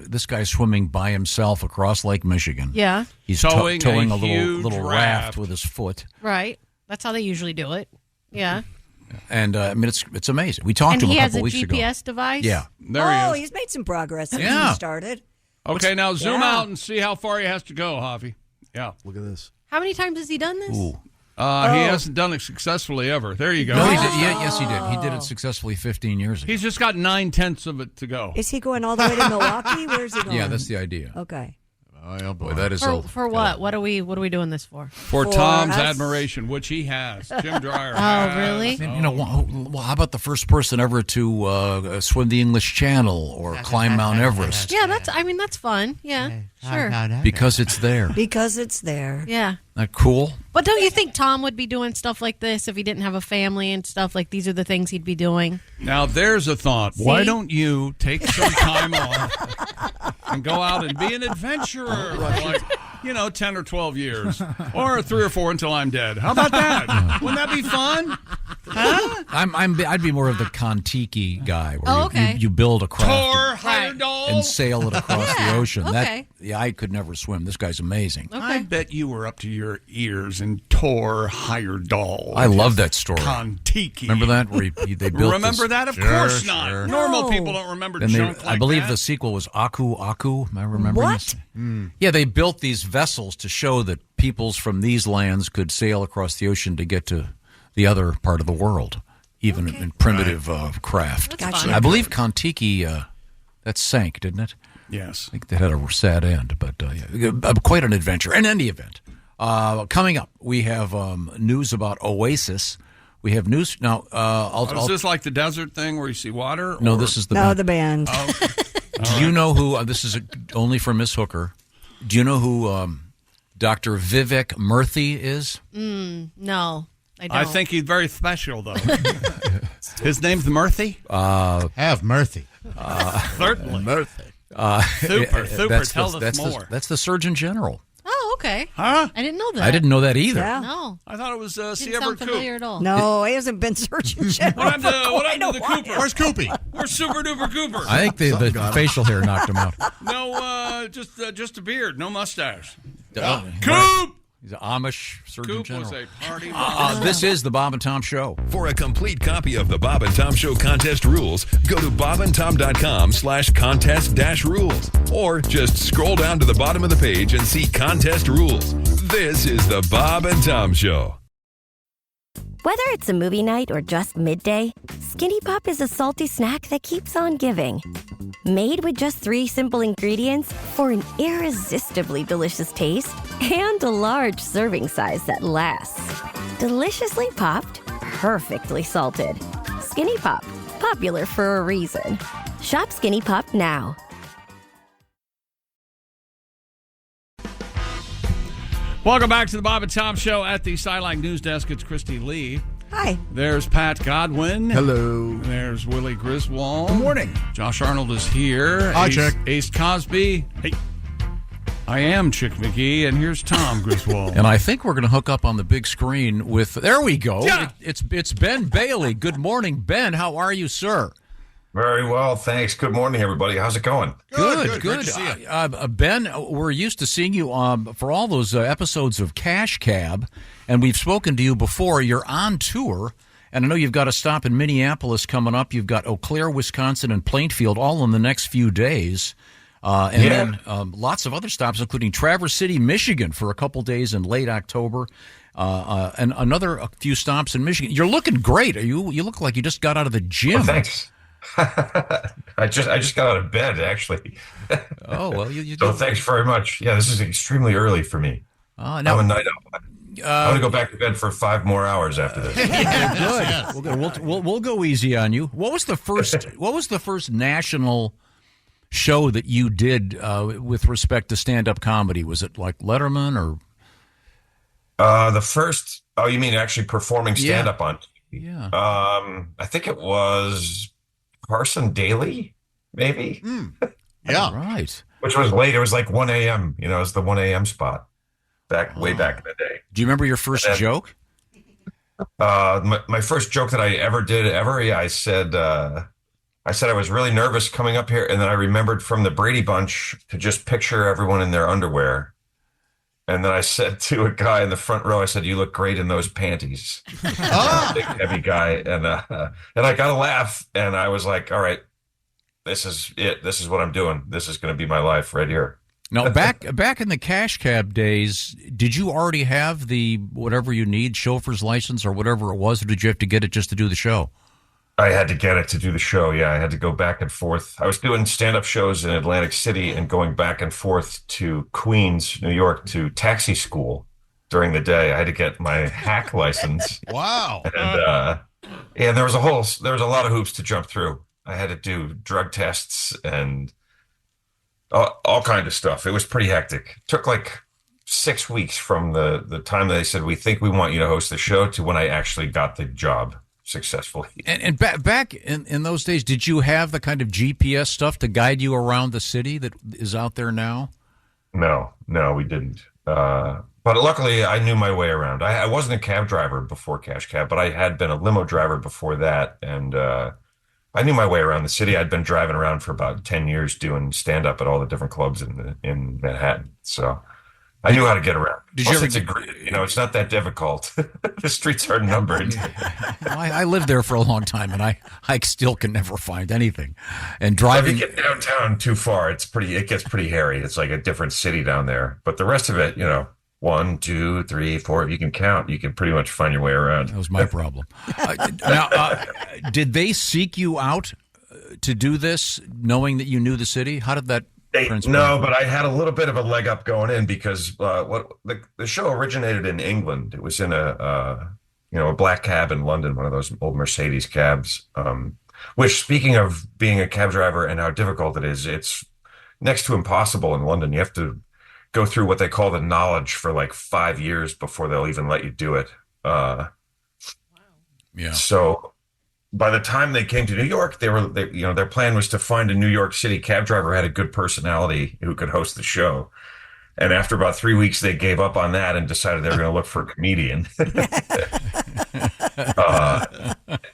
this guy's swimming by himself across Lake Michigan. Yeah, He's Towing towing a a huge little raft. raft with his foot, right. That's how they usually do it. Yeah. and I mean it's amazing. We talked And to him he a has couple a weeks ago. GPS device? Yeah, There he is. He's made some progress since Yeah. he started. Okay, now zoom Yeah. out and see how far he has to go, Hoffy. Yeah. Look at this. How many times has he done this? Ooh. He hasn't done it successfully ever. There you go. No, he did. Yeah, yes, he did. He did it successfully 15 years ago. He's just got 9/10 of it to go. Is he going all the way to Milwaukee? Where's he going? Yeah, that's the idea. Okay. Oh, Boy, that is For what? What are we doing this for? For For Tom's us. admiration, which he has. Jim Dreyer. Oh, really? You know, well, how about the first person ever to swim the English Channel or climb Mount Everest? Yeah, that's fun. Yeah, sure. Because it's there. Because it's there. Yeah. That cool? But don't you think Tom would be doing stuff like this if he didn't have a family and stuff? Like these are the things he'd be doing. Now, there's a thought. Why See? don't you take some time off and go out and be an adventurer for like, 10 or 12 years? Or 3 or 4 until I'm dead. How about that? Wouldn't that be fun? Huh? I'd be more of the Kontiki guy where okay. you build a craft Tor Heyerdahl? and sail it across the ocean. Okay. I could never swim. This guy's amazing. I bet you were up to your ears in Tor Heyerdahl. I love that story. Kontiki. Remember that? Where they built Remember this, that? Of Sure, course sure. not. Normal No. people don't remember and junk like I believe that. the sequel was Aku Aku. Am I remembering What? this? Yeah, they built these vessels to show that peoples from these lands could sail across the ocean to get to the other part of the world, even in primitive craft. Gotcha. I believe Kontiki, that sank, didn't it? Yes. I think that had a sad end, but quite an adventure. In any event, coming up, we have news about Oasis. We have news now. Is this like the desert thing where you see water? No, or- this is the No, the band. Do you know who? This is only for Miss Hooker. Do you know who Dr. Vivek Murthy is? No, I don't. I think he's very special, though. His name's Murthy? Have Murthy. Certainly. Murthy. Super. Tell us more. That's the Surgeon General. Oh, okay. Huh? I didn't know that. I didn't know that either. Yeah. No. I thought it was Didn't Sierra sound Coop. familiar at all. No, he hasn't been searching general. What happened to the Cooper? Where's Coopy? Where's Super Duper Cooper? I think the facial hair knocked him out. No, just a beard, no mustache. Oh, Coop! He's an Amish Surgeon Coop General. was a party This is the Bob and Tom Show. For a complete copy of the Bob and Tom Show contest rules, go to bobandtom.com/contest-rules. Or just scroll down to the bottom of the page and see contest rules. This is the Bob and Tom Show. Whether it's a movie night or just midday, Skinny Pop is a salty snack that keeps on giving. Made with just 3 simple ingredients for an irresistibly delicious taste and a large serving size that lasts. Deliciously popped, perfectly salted. Skinny Pop, popular for a reason. Shop Skinny Pop now. Welcome back to the Bob and Tom Show at the Sideline News Desk. It's Christy Lee. Hi. There's Pat Godwin. Hello. There's Willie Griswold. Good morning. Josh Arnold is here. Hi, Chick. Ace Cosby. Hey. I am Chick McGee, and here's Tom Griswold. And I think we're going to hook up on the big screen with, there we go. Yeah. It's Ben Bailey. Good morning, Ben. How are you, sir? Very well, thanks. Good morning, everybody. How's it going? Good. Great to see you. Ben, we're used to seeing you for all those episodes of Cash Cab, and we've spoken to you before. You're on tour, and I know you've got a stop in Minneapolis coming up. You've got Eau Claire, Wisconsin, and Plainfield all in the next few days. Then lots of other stops, including Traverse City, Michigan, for a couple days in late October, and a few stops in Michigan. You're looking great. You look like you just got out of the gym. Oh, thanks. I just got out of bed, actually. Oh, well, you so thanks very much. Yeah, this is extremely early for me. I'm a night owl. I'm going to go back to bed for 5 more hours after this. Yeah, good. We'll go easy on you. What was the first national show that you did with respect to stand-up comedy? Was it like Letterman or? The first, you mean actually performing stand-up on TV? Yeah. I think it was Carson Daly, maybe. Yeah. Right. Which was late. It was like 1 a.m. It was the 1 a.m. spot way back in the day. Do you remember your first joke? My first joke that I ever did, yeah, I said I was really nervous coming up here, and then I remembered from the Brady Bunch to just picture everyone in their underwear. And then I said to a guy in the front row, I said, "You look great in those panties." Big, heavy guy. And I got a laugh, and I was like, all right, this is it. This is what I'm doing. This is going to be my life right here. Now, back in the Cash Cab days, did you already have the whatever you need, chauffeur's license or whatever it was, or did you have to get it just to do the show? I had to get it to do the show. Yeah, I had to go back and forth. I was doing stand-up shows in Atlantic City and going back and forth to Queens, New York, to taxi school during the day. I had to get my hack license. Wow. And there was a lot of hoops to jump through. I had to do drug tests and all kind of stuff. It was pretty hectic. It took like 6 weeks from the time they said, "We think we want you to host the show," to when I actually got the job successfully. And back in those days, did you have the kind of GPS stuff to guide you around the city that is out there now? No, we didn't. But luckily, I knew my way around. I wasn't a cab driver before Cash Cab, but I had been a limo driver before that, and I knew my way around the city. I'd been driving around for about 10 years doing stand-up at all the different clubs in Manhattan, so I knew how to get around. It's not that difficult. The streets are numbered. I lived there for a long time, and I still can never find anything. And driving, if you get downtown too far, it gets pretty hairy. It's like a different city down there. But the rest of it, 1, 2, 3, 4, if you can count, you can pretty much find your way around. That was my problem. Did they seek you out to do this, knowing that you knew the city? How did that? No, but I had a little bit of a leg up going in because the show originated in England. It was in a black cab in London, one of those old Mercedes cabs. Which, speaking of being a cab driver and how difficult it is, it's next to impossible in London. You have to go through what they call the knowledge for like 5 years before they'll even let you do it. Yeah. So by the time they came to New York, their plan was to find a New York City cab driver who had a good personality who could host the show. And after about 3 weeks, they gave up on that and decided they were going to look for a comedian.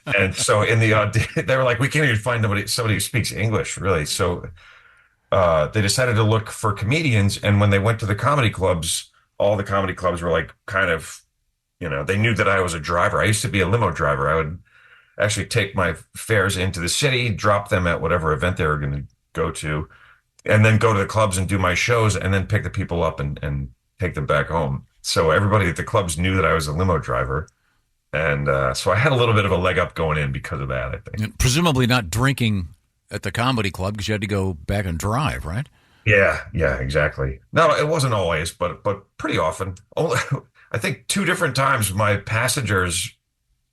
And so in the they were like, we can't even find somebody who speaks English, really. So they decided to look for comedians. And when they went to the comedy clubs, all the comedy clubs were like kind of, they knew that I was a driver. I used to be a limo driver. I would actually take my fares into the city, drop them at whatever event they were going to go to, and then go to the clubs and do my shows, and then pick the people up and take them back home. So everybody at the clubs knew that I was a limo driver. And so I had a little bit of a leg up going in because of that, I think. And presumably not drinking at the comedy club because you had to go back and drive, right? Yeah, exactly. No, it wasn't always, but pretty often. Only, I think 2 different times my passengers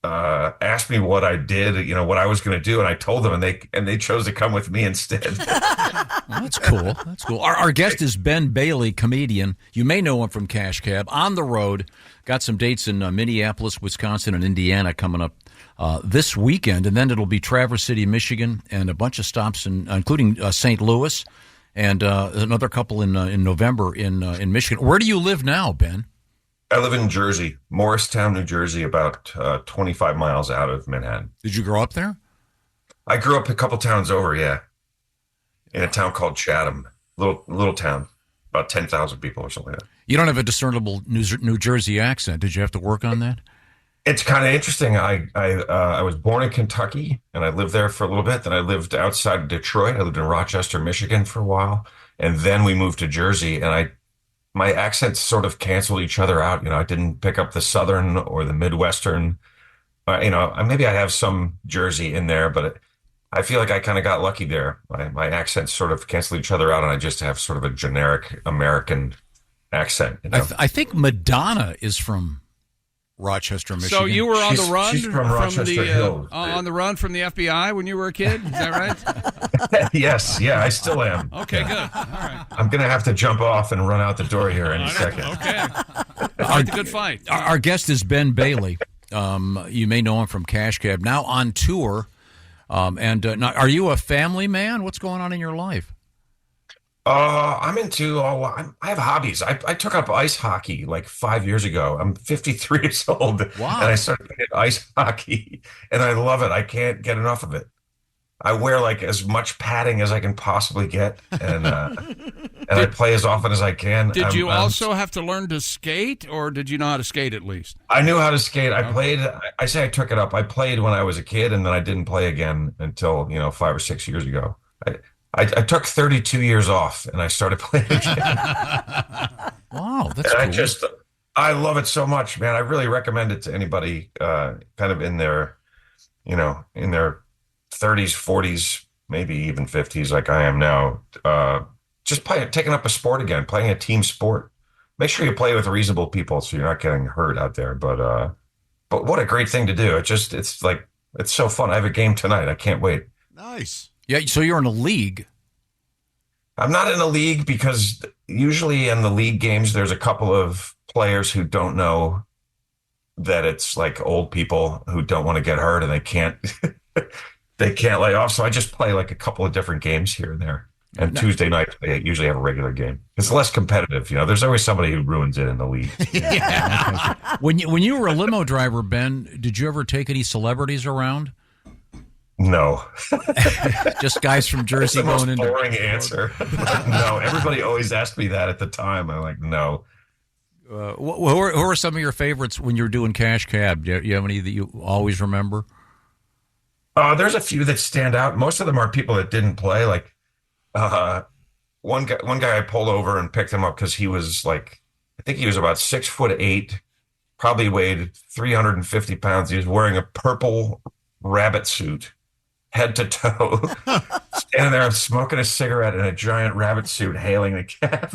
asked me what I did, what I was going to do, and I told them, and they chose to come with me instead. Well, that's cool. That's cool. Our guest is Ben Bailey, comedian. You may know him from Cash Cab. On the road, got some dates in Minneapolis, Wisconsin, and Indiana coming up this weekend, and then it'll be Traverse City, Michigan, and a bunch of stops, including St. Louis, and another couple in November in Michigan. Where do you live now, Ben? I live in Jersey, Morristown, New Jersey, about 25 miles out of Manhattan. Did you grow up there? I grew up a couple towns over, yeah, in a town called Chatham, little town, about 10,000 people or something like that. You don't have a discernible New Jersey accent. Did you have to work on that? It's kind of interesting. I was born in Kentucky, and I lived there for a little bit. Then I lived outside of Detroit. I lived in Rochester, Michigan for a while, and then we moved to Jersey, and my accents sort of canceled each other out. I didn't pick up the Southern or the Midwestern. Maybe I have some Jersey in there, but I feel like I kind of got lucky there. My accents sort of cancel each other out, and I just have sort of a generic American accent. I think Madonna is from Rochester, Michigan. So you were on the run she's from Rochester Hills. On the run from the FBI when you were a kid? Is that right? Yes, yeah, I still am. Okay, good. All right. I'm going to have to jump off and run out the door here in a second. Okay. Fight the good fight. Our guest is Ben Bailey. You may know him from Cash Cab. Now on tour. Now, are you a family man? What's going on in your life? I'm into I have hobbies. I took up ice hockey like 5 years ago. I'm 53 years old. Wow. And I started playing ice hockey, and I love it. I can't get enough of it. I wear like as much padding as I can possibly get, and I play as often as I can. Did you also have to learn to skate, or did you know how to skate at least? I knew how to skate. I played. I say I took it up. I played when I was a kid, and then I didn't play again until 5 or 6 years ago. I took 32 years off, and I started playing again. Wow, that's cool. I love it so much, man. I really recommend it to anybody kind of in their 30s, 40s, maybe even 50s like I am now. Just taking up a sport again, playing a team sport. Make sure you play with reasonable people so you're not getting hurt out there. But what a great thing to do. It's so fun. I have a game tonight. I can't wait. Nice. Yeah, so you're in a league. I'm not in a league because usually in the league games, there's a couple of players who don't know that it's like old people who don't want to get hurt and they can't lay off. So I just play like a couple of different games here and there. And Tuesday night, they usually have a regular game. It's less competitive. There's always somebody who ruins it in the league. Yeah. When you were a limo driver, Ben, did you ever take any celebrities around? No. Just guys from Jersey That's the going most into boring answer. No, everybody always asked me that at the time. I'm like, no. Who are some of your favorites when you were doing Cash Cab? Do you have any that you always remember? There's a few that stand out. Most of them are people that didn't play. Like one guy I pulled over and picked him up because he was like, I think he was about 6'8", probably weighed 350 pounds. He was wearing a purple rabbit suit, head to toe, standing there smoking a cigarette in a giant rabbit suit, hailing the cab.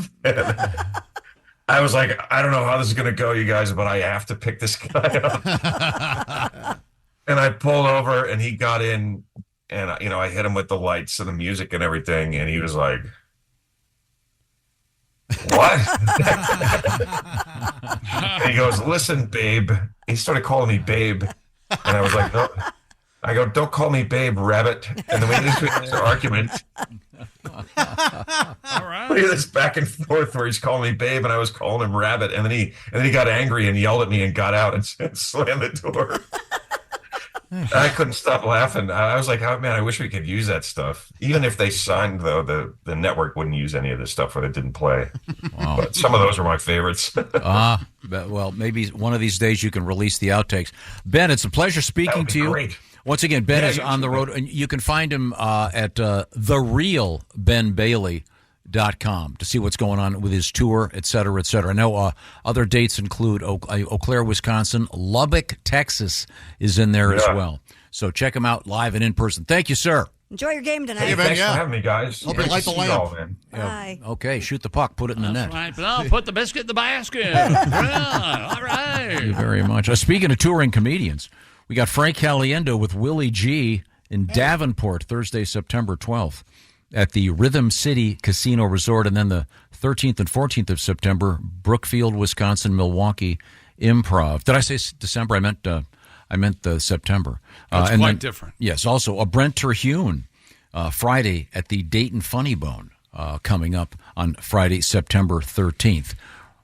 I was like, I don't know how this is going to go, you guys, but I have to pick this guy up. And I pulled over, and he got in, and I hit him with the lights and the music and everything, and he was like, "What?" And he goes, "Listen, babe." He started calling me babe, and I was like, "No." I go, "Don't call me babe, rabbit." And then we get into this argument. All right. We had this back and forth where he's calling me babe and I was calling him rabbit. And then he got angry and yelled at me and got out and slammed the door. I couldn't stop laughing. I was like, oh, man, I wish we could use that stuff. Even if they signed, though, the network wouldn't use any of this stuff when it didn't play. Wow. But some of those are my favorites. Well, maybe one of these days you can release the outtakes. Ben, it's a pleasure speaking to you. Great. Once again, Ben is on the road, and you can find him at therealbenbailey.com to see what's going on with his tour, et cetera, et cetera. I know other dates include Eau Claire, Wisconsin. Lubbock, Texas is in there as well. So check him out live and in person. Thank you, sir. Enjoy your game tonight. Hey, thanks for having me, guys. Hope you light the lamp. Bye. Okay, shoot the puck, put it in the net. Right, but I'll put the biscuit in the basket. Yeah, all right. Thank you very much. Speaking of touring comedians, we got Frank Caliendo with Willie G in Davenport Thursday, September 12th at the Rhythm City Casino Resort, and then the 13th and 14th of September, Brookfield, Wisconsin, Milwaukee Improv. Did I say December? I meant September. That's quite different. Yes, also a Brent Terhune Friday at the Dayton Funny Bone coming up on Friday, September 13th.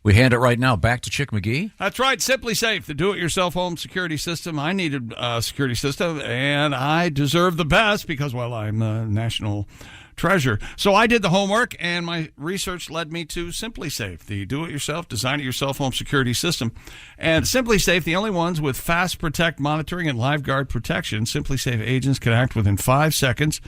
We hand it right now back to Chick McGee. That's right. Simply Safe, the do-it-yourself home security system. I needed a security system, and I deserve the best because, well, I'm a national treasure. So I did the homework, and my research led me to Simply Safe, the do-it-yourself, design-it-yourself home security system. And Simply Safe, the only ones with Fast Protect monitoring and LiveGuard protection. Simply Safe agents can act within 5 seconds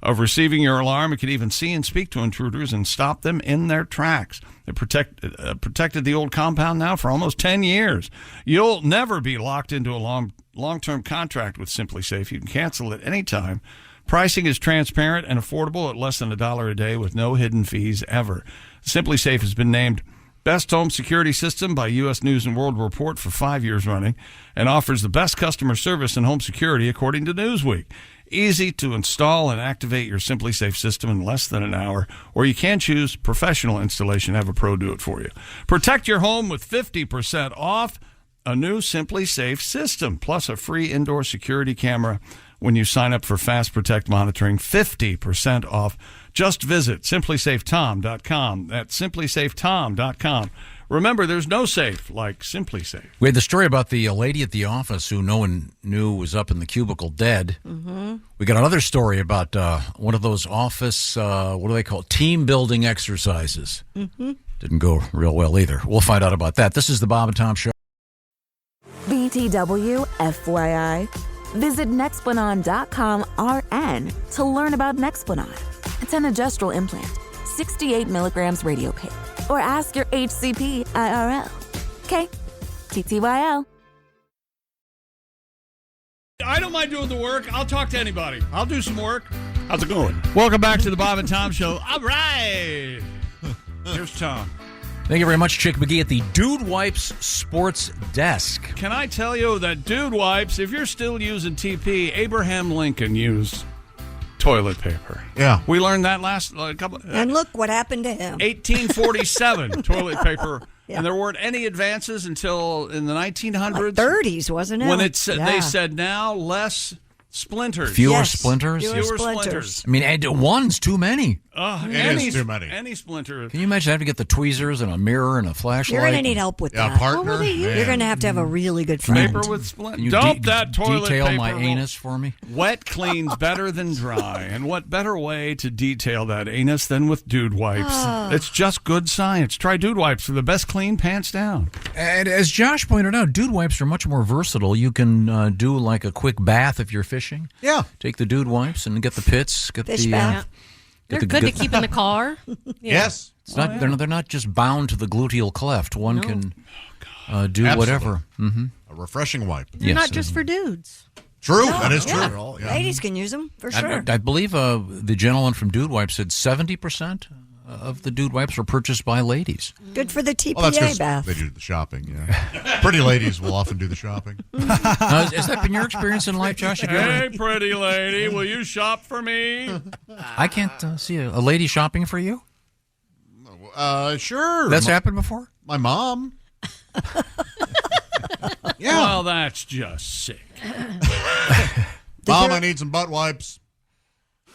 of receiving your alarm. It can even see and speak to intruders and stop them in their tracks. It protected the old compound now for almost 10 years. You'll never be locked into a long-term contract with Simply Safe. You can cancel at any time. Pricing is transparent and affordable at less than $1 a day with no hidden fees ever. Simply Safe has been named Best Home Security System by U.S. News & World Report for 5 years running and offers the best customer service in home security according to Newsweek. Easy to install and activate your Simply Safe system in less than an hour, or you can choose professional installation. Have a pro do it for you. Protect your home with 50% off a new Simply Safe system, plus a free indoor security camera when you sign up for Fast Protect monitoring. 50% off. Just visit simplysafetom.com. That's simplysafetom.com. Remember, there's no safe like Simply Safe. We had the story about the lady at the office who no one knew was up in the cubicle dead. Mm-hmm. We got another story about one of those office, what do they call it? Team building exercises. Mm-hmm. Didn't go real well either. We'll find out about that. This is the Bob and Tom Show. BTW, FYI. Visit Nexplanon.com RN to learn about Nexplanon. It's an adjustable implant, 68 milligrams radio pain. Or ask your HCP IRL. Okay, TTYL. I don't mind doing the work. I'll talk to anybody. I'll do some work. How's it going? Welcome back to the Bob and Tom Show. All right. Here's Tom. Thank you very much, Chick McGee at the Dude Wipes Sports Desk. Can I tell you that Dude Wipes, if you're still using TP, Abraham Lincoln used toilet paper. Yeah. We learned that last couple. And look what happened to him. 1847 toilet paper. Yeah. And there weren't any advances until in the 1900s. 30s, wasn't it? When they said now less splinters. Fewer splinters? Fewer splinters. I mean, one's too many. It is too many. Any splinter. Can you imagine having to get the tweezers and a mirror and a flashlight? You're going to need help with that. Partner. What will they use? You're going to have a really good friend. Paper with splinters. Can you Dump that toilet detail paper. my anus for me? Wet cleans better than dry. And what better way to detail that anus than with Dude Wipes? Oh. It's just good science. Try Dude Wipes for the best clean pants down. And as Josh pointed out, Dude Wipes are much more versatile. You can do like a quick bath if you're fishing. Yeah. Take the Dude Wipes and get the pits. Get Fish the bath. They're good to keep in the car. Yeah. Yes. It's not. They're not just bound to the gluteal cleft. One can do Absolutely. whatever. Mm-hmm. A refreshing wipe. They're not just for dudes. True. No, that is true. yeah. Yeah. Ladies can use them, for sure. I believe the gentleman from Dude Wipes said 70% of the Dude Wipes were purchased by ladies. Good for the TPA Well, that's 'cause bath. they do the shopping. Yeah. Pretty ladies will often do the shopping. Has that been your experience in life, Josh? Have you ever- Hey, pretty lady, will you shop for me? I can't see a lady shopping for you. Sure. That's happened before? My mom. Yeah. Well, that's just sick. Mom, I need some butt wipes.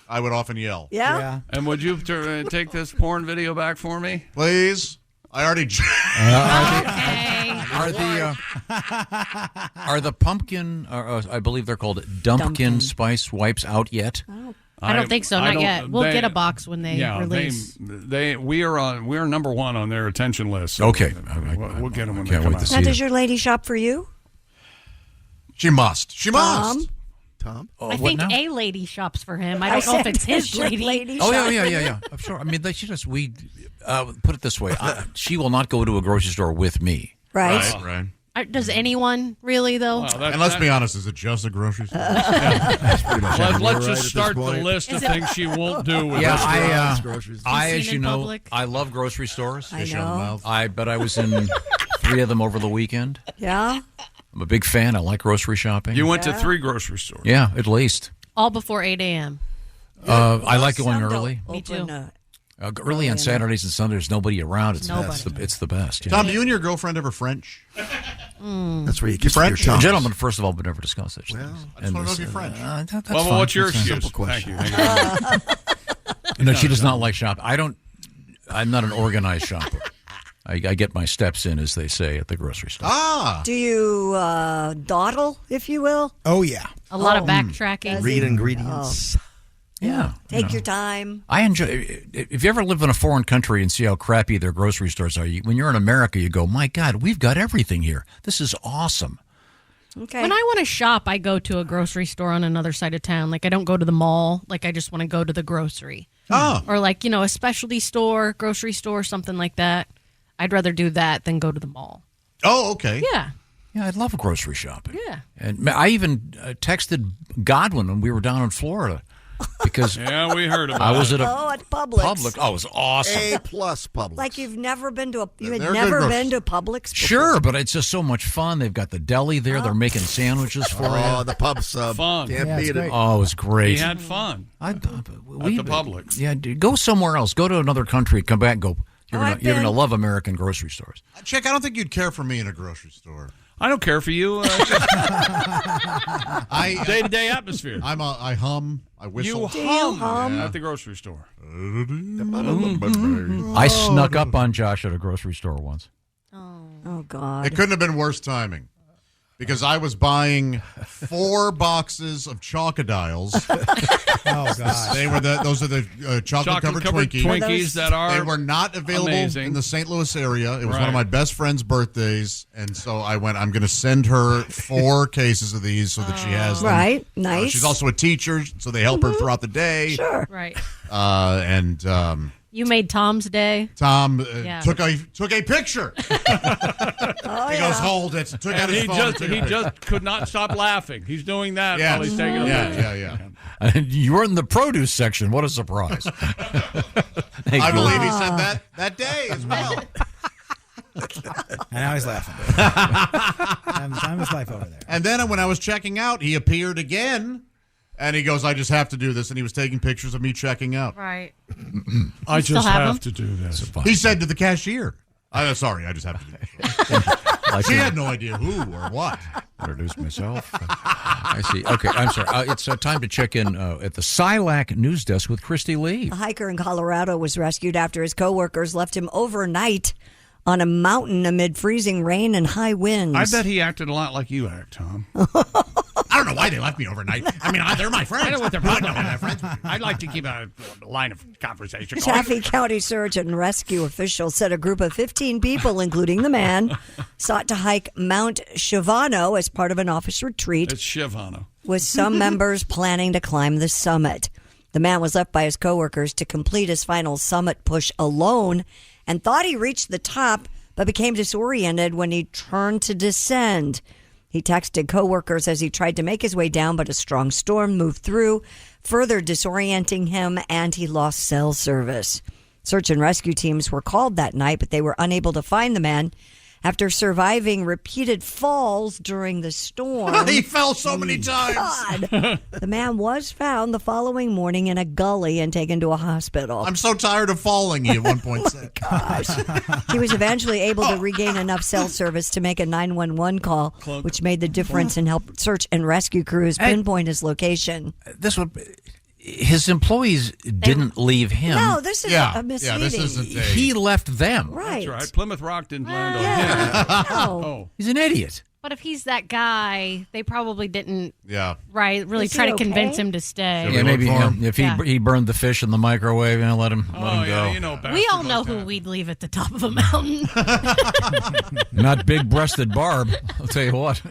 I would often yell. Yeah. And would you take this porn video back for me? Please. I already. Are the pumpkin? I believe they're called dumpkin spice wipes out yet? I don't think so. Not yet. We'll get a box when they release. We are number one on their attention list. So Okay. we'll get them when they Can't come wait to out. see Now, it. does your lady shop for you? She must. She must. Tom? I think a lady shops for him. I don't know if it's his lady. Oh yeah. I'm sure. I mean, we put it this way: she will not go to a grocery store with me. Right. Does anyone really, though? And let's be honest, is it just a grocery store? Let's just start the list of things she won't do with us. I, as you know, I love grocery stores. I know. But I was in 3 of them over the weekend. Yeah. I'm a big fan. I like grocery shopping. You went to 3 grocery stores. Yeah, at least. All before 8 a.m. I like going early. Me too. Early on Saturdays and Sundays, nobody around. It's the best. Yeah. Tom, do you and your girlfriend ever French? That's where you kiss French? your tongue. Gentlemen, first of all, would never discuss such things. I just want to know if you're French. That's well, fine. what's your That's fine. excuse? Thank you. No, she does not like shop. I'm not an organized shopper. I get my steps in, as they say, at the grocery store. Do you dawdle, if you will? Oh, yeah. A lot of backtracking. Read ingredients. Yeah. Take your time. I enjoy. If you ever live in a foreign country and see how crappy their grocery stores are, when you're in America, you go, "My God, we've got everything here. This is awesome." Okay. When I want to shop, I go to a grocery store on another side of town. Like, I don't go to the mall. Like, I just want to go to the grocery. Oh. Or like, a specialty store, grocery store, something like that. I'd rather do that than go to the mall. Oh, okay. Yeah. Yeah, I love grocery shopping. Yeah. And I even texted Godwin when we were down in Florida. Because yeah, we heard about I was it. at Publix. Oh, it was awesome. A+ Publix. Like you've never been to They're had good never grocery- been to Publix before? Sure, but it's just so much fun. They've got the deli there. They're making sandwiches for Oh, you. the pub sub. Fun. Can't beat it. Oh, it was great. We had fun at the Publix. Yeah, dude, go somewhere else. Go to another country. Come back and go. You're I've gonna been. love American grocery stores. Chick, I don't think you'd care for me in a grocery store. I don't care for you. Day-to-day atmosphere. I hum. I whistle. You hum at the grocery store. I snuck up on Josh at a grocery store once. Oh God! It couldn't have been worse timing. Because I was buying 4 boxes of Chocodiles. Oh, God. Those are the chocolate-covered Twinkies that are They were not available amazing. in the St. Louis area. It was Right. one of my best friend's birthdays. And so I went, I'm going to send her 4 cases of these so that she has them. Right. Nice. She's also a teacher, so they help her throughout the day. Sure. Right. You made Tom's day. Tom Yeah. took a picture. He goes, hold it. Took out his phone. He just could not stop laughing. He's doing that Yes. while he's taking a picture. Yeah. And you were in the produce section. What a surprise! I believe he said that day as well. And now he's laughing. Having the time of his life over there. And then when I was checking out, he appeared again. And he goes, I just have to do this. And he was taking pictures of me checking out. Right. I still just have have them? to do this. He said to the cashier, sorry, I just have to do this. She had no idea who or what. Introduce myself. I see. Okay, I'm sorry. It's time to check in at the SILAC news desk with Christy Lee. A hiker in Colorado was rescued after his coworkers left him overnight on a mountain amid freezing rain and high winds. I bet he acted a lot like you act, Tom. I don't know why they left me overnight. I mean, they're my friends. I know what they're I know they're friends. I'd like to keep a line of conversation going. Chaffee County Search and Rescue officials said a group of 15 people, including the man, sought to hike Mount Shivano as part of an office retreat. It's Shivano. With some members planning to climb the summit. The man was left by his coworkers to complete his final summit push alone and thought he reached the top, but became disoriented when he turned to descend. He texted coworkers as he tried to make his way down, but a strong storm moved through, further disorienting him, and he lost cell service. Search and rescue teams were called that night, but they were unable to find the man after surviving repeated falls during the storm. He fell so many times. God. The man was found the following morning in a gully and taken to a hospital. I'm so tired of falling, he at one point said. Gosh. He was eventually able to regain enough cell service to make a 911 call, which made the difference and helped search and rescue crews pinpoint his location. This would. his employees didn't leave him. No, this is a misleading. this isn't He left them. Right. That's right. Plymouth Rock didn't land on him. No. He's an idiot. But if he's that guy, they probably didn't. Yeah. Right. Really Is he try to okay? convince him to stay. Yeah, maybe if Yeah. he burned the fish in the microwave, let him go. You know, We all know who we'd leave at the top of a mountain. Not big-breasted Barb. I'll tell you what.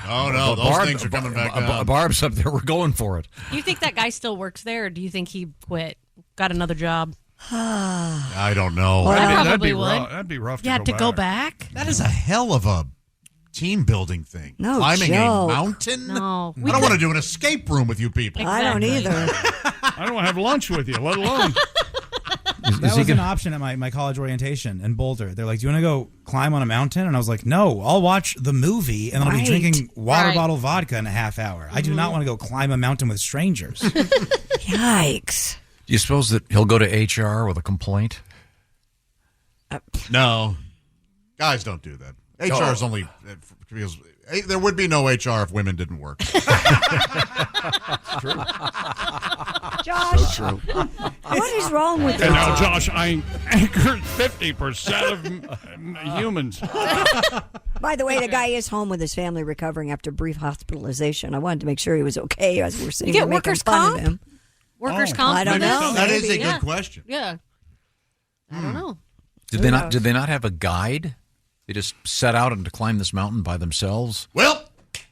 Oh no, those things are coming back down. Barb's up there. We're going for it. Do you think that guy still works there, or do you think he quit, got another job? I don't know. That'd probably be would. rough. That'd be rough. You had to go back. That is a hell of a team building thing. No Climbing joke. a mountain. No, I don't want to do an escape room with you people. I don't either. I don't want to have lunch with you, let alone. That was an option at my college orientation in Boulder. They're like, "Do you want to go climb on a mountain?" And I was like, "No, I'll watch the movie and I'll be Right. drinking water Right. bottle vodka in a half hour. I do not want to go climb a mountain with strangers." Yikes. Do you suppose that he'll go to HR with a complaint? No, guys don't do that. HR is only because there would be no HR if women didn't work. True. Josh, So true. what is wrong with you? And now, Josh, I anchored 50% of humans. By the way, the guy is home with his family recovering after brief hospitalization. I wanted to make sure he was okay as we're sitting You here get making workers' fun comp? of him. Workers' Oh, comp? I don't know. That is a Maybe. good Yeah. question. Yeah. I don't know. Did they not have a guide? They just set out and to climb this mountain by themselves? Well,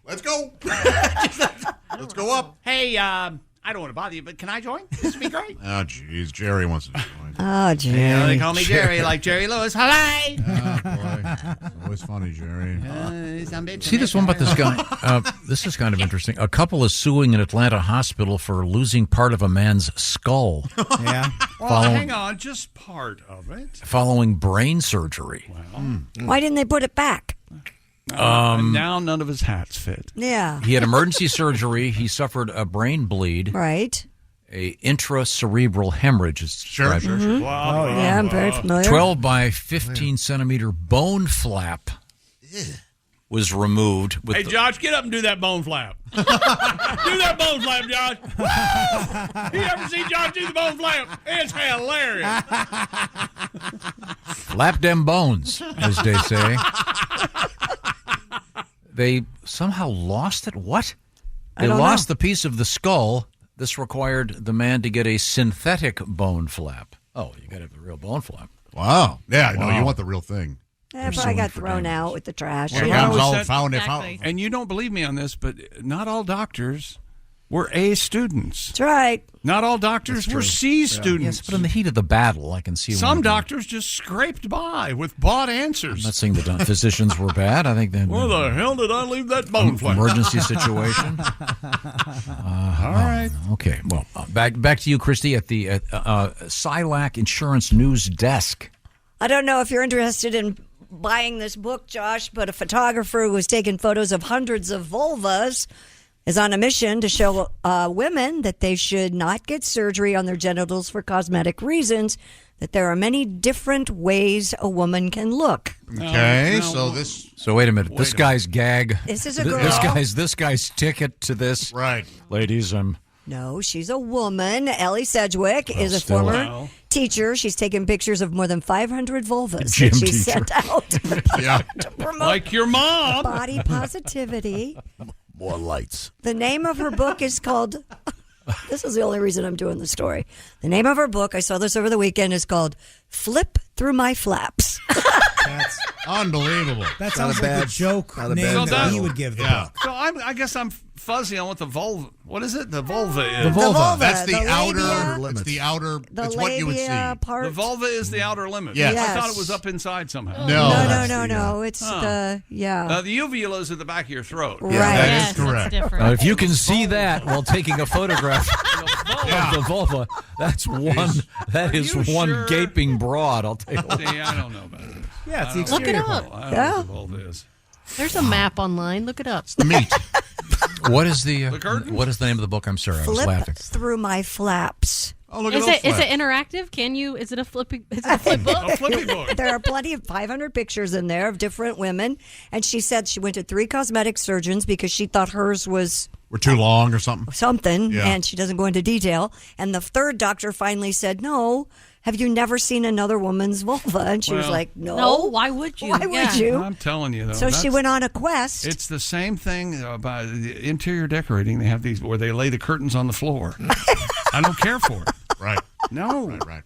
let's go. Let's go up. Hey, I don't want to bother you, but can I join? This would be great. Oh, geez, Jerry wants to join. Oh, Jerry. Yeah, they call me Jerry, like Jerry Lewis. Hello. Oh, boy. It's always funny, Jerry. See this one about this guy? This is kind of interesting. A couple is suing an Atlanta hospital for losing part of a man's skull. Yeah. Well, hang on, just part of it. Following brain surgery. Why didn't they put it back? Now none of his hats fit. Yeah. He had emergency surgery. He suffered a brain bleed. Right. A intracerebral hemorrhage is described. Mhm. Wow. Yeah, I'm very familiar. 12 by 15 centimeter bone flap was removed. With Hey, Josh, get up and do that bone flap. Do that bone flap, Josh. You ever see Josh do the bone flap? It's hilarious. Flap them bones, as they say. They somehow lost it? What? They lost the piece of the skull. This required the man to get a synthetic bone flap. Oh, you got to have the real bone flap. Wow. Yeah, no, Wow. you want the real thing. Yeah, but I got thrown out with the trash. Here You comes know? all found if Exactly. And you don't believe me on this, but not all doctors were A students. That's right. Not all doctors were C students. Yes, but in the heat of the battle, I can see Some one. doctors just scraped by with bought I'm answers. not saying the physicians were bad. I think that Where the hell did I leave that bone flap? emergency situation. All right. Okay. Well, back to you, Christy, at the Silac Insurance News Desk. I don't know if you're interested in buying this book, Josh, but a photographer who has taken photos of hundreds of vulvas is on a mission to show women that they should not get surgery on their genitals for cosmetic reasons, that there are many different ways a woman can look. Okay, No, so no. this. So wait a minute. This guy's gag. This is a This girl. guy's ticket to this. Right. Ladies, No, she's a woman. Ellie Sedgwick is a still. former Well. teacher. She's taken pictures of more than 500 vulvas Gym that she teacher. sent out Yeah. to promote Like your mom. body positivity. More lights. The name of her book is called. This is the only reason I'm doing the story. The name of her book, I saw this over the weekend, is called "Flip Through My Flaps." That's Unbelievable. that sounds a like bad- the joke not a name bad that title. he would give the Yeah. book. So I guess I'm fuzzy on what the vulva. What is it? The vulva is. The vulva. That's the, outer. labia, It's the outer. the it's what you would see. labia part. The vulva is the outer limit. Yes. I thought Yes. it was up inside somehow. No, no, that's no. It's the The uvula is at the back of your throat. right. that Yes, is correct. That's different. if you can see that while taking a photograph of the vulva, that's one. That is you one sure? gaping broad. I'll tell you. See, I don't know about it. Yeah, it's the Look it exterior up. part. I don't know what the vulva is. There's a map online. Look it up. The meat. What is the The curtains? what is the name of the book? I'm sorry, I was Flip laughing. Through My Flaps. Oh, look Is at those it interactive? Can you? Is it a flippy? Is it a flip book? A flippy book. There are plenty of 500 pictures in there of different women, and she said she went to 3 cosmetic surgeons because she thought hers was We're too long or something. Yeah. and she doesn't go into detail. And the third doctor finally said, "No, have you never seen another woman's vulva?" And she was Well, like, "No, No, why would you? Why would you?" I'm telling you, though. So she went on a quest. It's the same thing about the interior decorating. They have these where they lay the curtains on the floor. I don't care for it. Right. No. Right.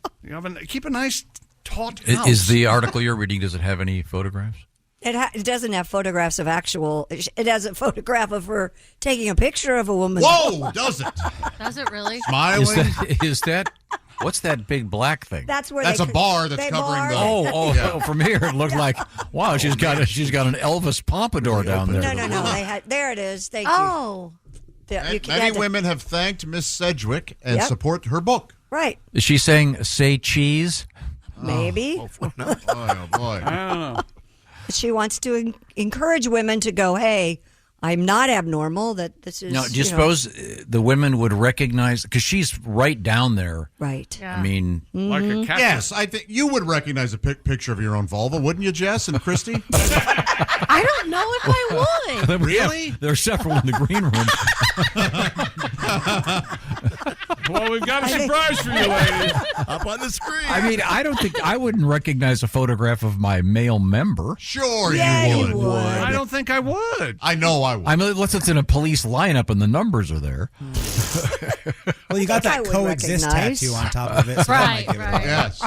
Keep a nice taut house. Is the article you're reading, does it have any photographs? It doesn't have photographs of actual. It has a photograph of her taking a picture of a woman. Whoa, does it? Does it really? Smiling? Is that what's that big black thing? That's where That's a bar that's covering the. Oh, from here it looked like wow, she's got an Elvis pompadour down there. No. There it is. Thank Oh. you. Many women have thanked Miss Sedgwick and support her book. Right. Is she saying say cheese? Maybe. Oh boy. I don't know. She wants to encourage women to go, hey, I'm not abnormal, that this is... Now, do you suppose the women would recognize, because she's right down there. Right. I mean... Like a cactus. Yes, I think you would recognize a picture of your own vulva, wouldn't you, Jess and Christy? I don't know if I would. Really? There are several in the green room. Well, we've got a surprise for you, ladies. Up on the screen. I mean, I wouldn't recognize a photograph of my male member. Sure you would. I don't think I would. I know I would. I mean, unless it's in a police lineup and the numbers are there. Well, you got I that would coexist recognize. tattoo on top of it. So that might give it away. Yes.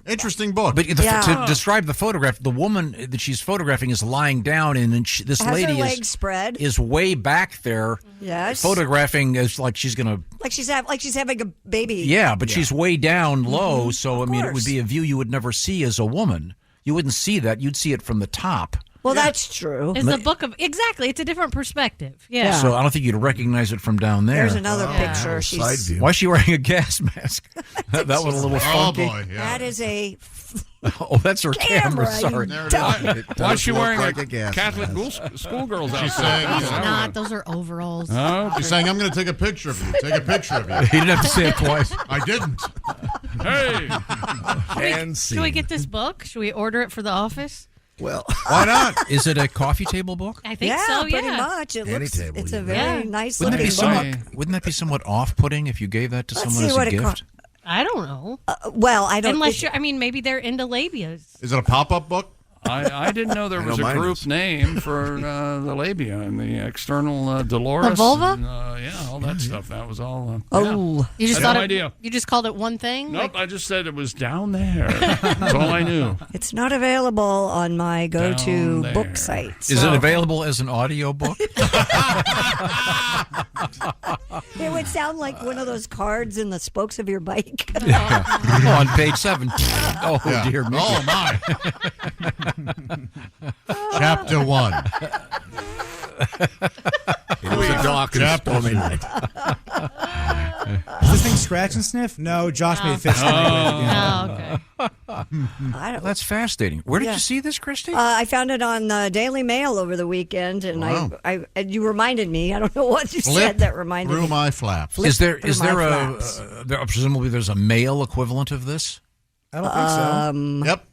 Interesting book. But to describe the photograph, the woman that she's photographing is lying down, and then this Has lady her legs spread. is way back there. Yes. Photographing is like she's gonna. Like she's having a baby. Yeah, but she's way down low, so I mean, it would course. be a view you would never see as a woman. You wouldn't see that; you'd see it from the top. Well, that's true. Is the book of exactly? It's a different perspective. Yeah. So I don't think you'd recognize it from down there. There's another picture. Side view. Why is she wearing a gas mask? that was a little Oh funky. boy, yeah. That is a Oh, that's her camera. Sorry. Why is she wearing like a a gas Catholic schoolgirl's She's outfit? saying, He's not. Those are overalls. She's saying, I'm going to take a picture of you. Take a picture of you. He didn't have to say it twice. I didn't. Hey. Should we get this book? Should we order it for the office? Well, Why not? Is it a coffee table book? I think so. Yeah. pretty much. It Any looks. table, It's a yeah. very Yeah. nice Wouldn't looking book. that be somewhat off-putting if you gave that to Let's someone see as what a it gift? I don't know. Well, I don't. Unless you're, I mean, maybe they're into labias. Is it a pop-up book? I didn't know there I was know a mine group is. name for the labia and the external Dolores. The vulva? And, all that stuff. That was all. Oh. You just I had thought no it, idea. You just called it one thing. Nope, I just said it was down there. That's all I knew. It's not available on my go-to Down book there. site. Is it available as an audio book? It would sound like one of those cards in the spokes of your bike. On page 7. Oh, Yeah. dear me. Oh, my. Chapter 1. it was a dark and Chapter stormy 2. night. Is this thing scratch and sniff? No, Josh made fists. Oh, okay. I don't. That's fascinating. Where did Yeah. you see this, Christy? I found it on the Daily Mail over the weekend, and Wow. and you reminded me. I don't know what you Flip said that reminded through me. my flaps. Is there through my a flaps. presumably there's a male equivalent of this? I don't think so. Yep.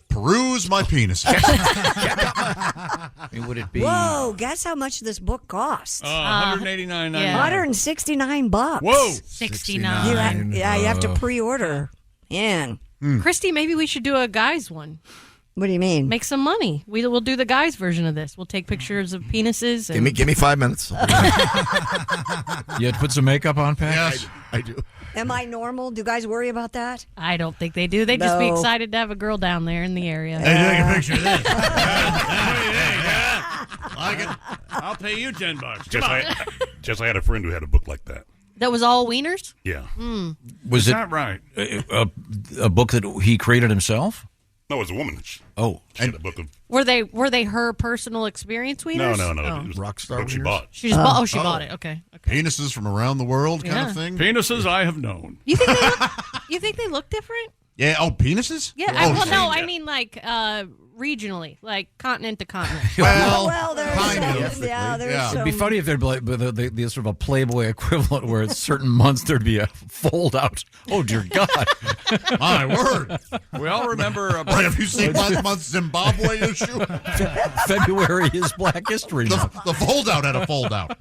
Peruse my penis. I mean, would it be? Whoa! Guess how much this book cost? $189.99. yeah. $169. Whoa! 69. You have to pre-order. Man, Christy, maybe we should do a guys one. what do you mean? Make some money. We'll do the guys version of this. We'll take pictures of penises. And Give me 5 minutes. You had to put some makeup on, Pat? Yes. I do. Am I normal? Do guys worry about that? I don't think they do. They'd just be No. excited to have a girl down there in the area. Hey, take a picture of this. Like it? I'll pay you $10. Just I had a friend who had a book like that. That was all wieners? Yeah. Was Is it that right? a book that he created himself? No, it was a woman. She had a book of. Were they her personal experience wieners? No. Oh. It was Rockstar a book she wieners? bought. She just bought. Oh, she bought it. Okay. Penises from around the world kind of thing? Penises I have known. You think they look different? Yeah. Oh, penises? Yeah. Oh, I mean like regionally, like continent to continent. Well, there's It'd be funny if there'd be like the sort of a Playboy equivalent where it's certain months there'd be a fold out. Oh dear God! My word! We all remember. Right, have you seen last month's Zimbabwe issue? February is Black History Month. The fold out had a fold out.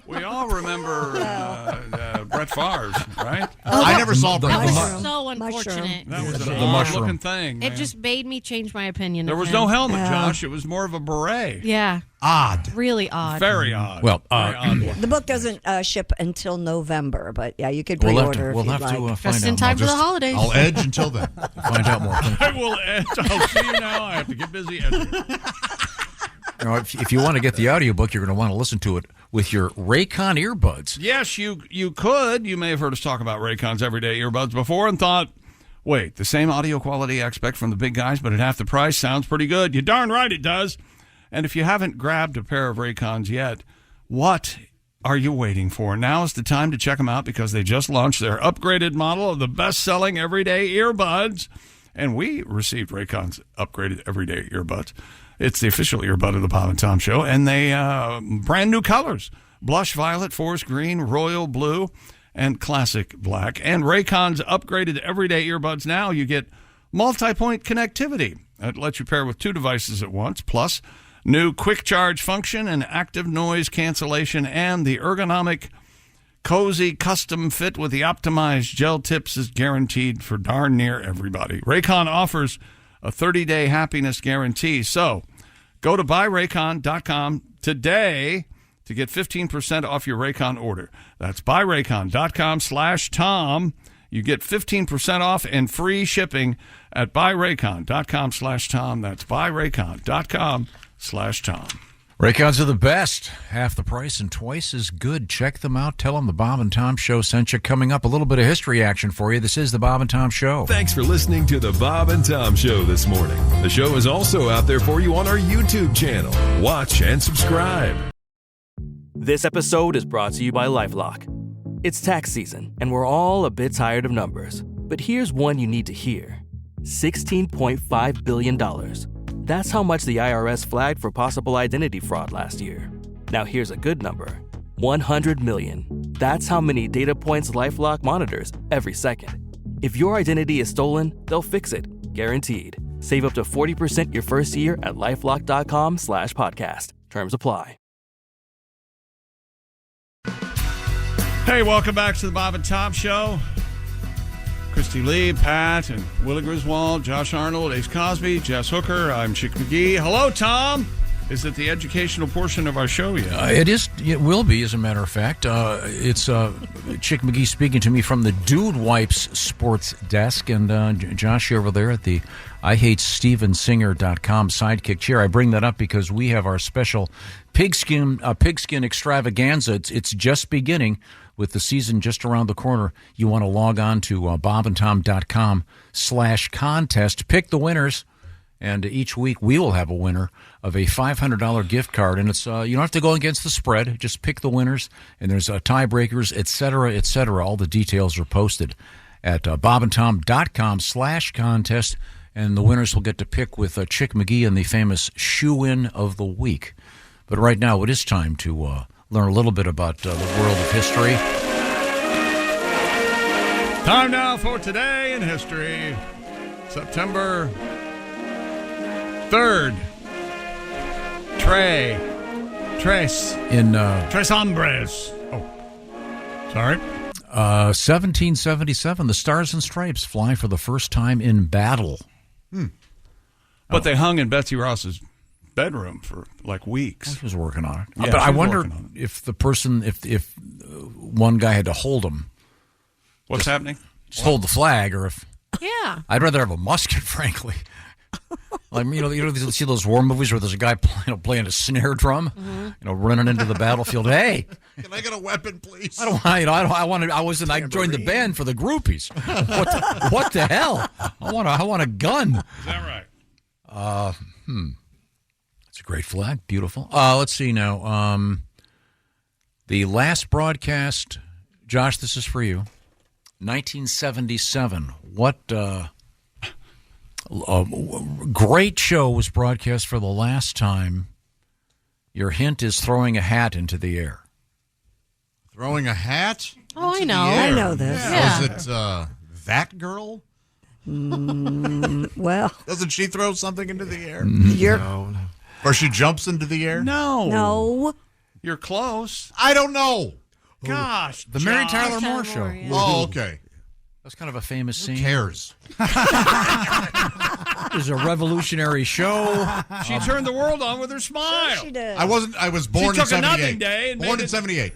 We all remember Brett Favre, right? I never saw Brett That was Favre. so unfortunate. That was The an odd mushroom. looking thing. It man. just made me change my opinion. There of was him. no helmet, Josh. It was more of a beret. Yeah. Odd. Really odd. Very odd. Well, Very odd one. The book doesn't ship until November, but yeah, you could We'll pre-order have if you'd to like. find Just out in time more. for the holidays. I'll edge until then. Find out more. I will edge. I'll see you now. I have to get busy edging. You know, if you want to get the audiobook, you're going to want to listen to it with your Raycon earbuds. Yes, you could. You may have heard us talk about Raycon's everyday earbuds before and thought, wait, the same audio quality I expect from the big guys, but at half the price sounds pretty good. You're darn right it does. And if you haven't grabbed a pair of Raycons yet, what are you waiting for? Now is the time to check them out because they just launched their upgraded model of the best-selling everyday earbuds. And we received Raycon's upgraded everyday earbuds. It's the official earbud of the Bob and Tom Show, and they brand new colors: blush violet, forest green, royal blue, and classic black. And Raycon's upgraded everyday earbuds now, you get multi-point connectivity. It lets you pair with two devices at once, plus new quick charge function and active noise cancellation, and the ergonomic, cozy custom fit with the optimized gel tips is guaranteed for darn near everybody. Raycon offers a 30-day happiness guarantee. So go to buyraycon.com today to get 15% off your Raycon order. That's buyraycon.com/Tom. You get 15% off and free shipping at buyraycon.com/Tom. That's buyraycon.com/Tom. Raycons are the best. Half the price and twice as good. Check them out. Tell them the Bob and Tom Show sent you. Coming up, a little bit of history action for you. This is the Bob and Tom Show. Thanks for listening to the Bob and Tom Show this morning. The show is also out there for you on our YouTube channel. Watch and subscribe. This episode is brought to you by LifeLock. It's tax season, and we're all a bit tired of numbers. But here's one you need to hear. $16.5 billion. That's how much the IRS flagged for possible identity fraud last year. Now here's a good number. 100 million. That's how many data points LifeLock monitors every second. If your identity is stolen, they'll fix it. Guaranteed. Save up to 40% your first year at LifeLock.com/podcast. Terms apply. Hey, welcome back to the Bob and Tom Show. Christy Lee, Pat, and Willie Griswold, Josh Arnold, Ace Cosby, Jess Hooker. I'm Chick McGee. Hello, Tom. Is it the educational portion of our show yet? It is. It will be, as a matter of fact. It's Chick McGee speaking to me from the Dude Wipes Sports Desk, and Josh over there at the IHateStevenSinger.com sidekick chair. I bring that up because we have our special pigskin extravaganza. It's just beginning. With the season just around the corner, you want to log on to bobandtom.com/contest. Pick the winners, and each week we will have a winner of a $500 gift card. And it's you don't have to go against the spread. Just pick the winners, and there's tiebreakers, et cetera, et cetera. All the details are posted at bobandtom.com/contest, and the winners will get to pick with Chick McGee and the famous shoe-in of the week. But right now, it is time to learn a little bit about the world of history. Time now for Today in History. September 3rd. Tres hombres. Oh, sorry. 1777, the Stars and Stripes fly for the first time in battle. But they hung in Betsy Ross's bedroom for like weeks. She was working on it. Yeah, but I she was wonder working on if the person, if one guy had to hold him. What's happening? Just hold the flag, or if. Yeah. I'd rather have a musket, frankly. Like, you see those war movies where there's a guy playing a snare drum, running into the battlefield. Hey, can I get a weapon, please? I joined the band for the groupies. What the hell? I want a gun. Is that right? It's a great flag, beautiful. Let's see now. The last broadcast, Josh, this is for you. 1977. Great show was broadcast for the last time. Your hint is throwing a hat into the air. Throwing a hat? Oh, I into know. the air. I know this. Yeah. Was it that girl? Well, doesn't she throw something into the air? No. Or she jumps into the air? No. You're close. I don't know. Gosh. The Mary John. Tyler Moore Show. Yeah. Oh, okay. That's kind of a famous scene. Who cares? It was a revolutionary show. She turned the world on with her smile. She did. I was born She in took a nothing 78. day and Born made in it 78.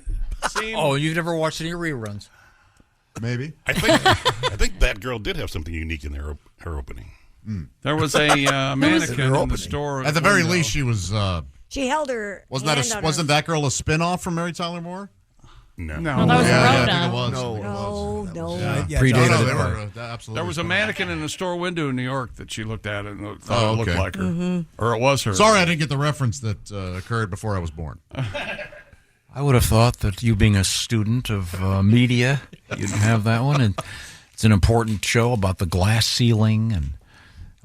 seem- Oh, you've never watched any reruns? Maybe. I think that girl did have something unique in her opening. There was a mannequin in the store. At the very window. least, she was. She held her. Wasn't that girl a spin-off from Mary Tyler Moore? No. No, that was Yeah, Rhoda. I think it was. No. Predated No, it they by- were absolutely. There was a fine. mannequin in a store window in New York that she looked at and thought it looked okay. like her. Or it was her. Sorry, I didn't get the reference that occurred before I was born. I would have thought that you being a student of media, you'd have that one. And it's an important show about the glass ceiling. And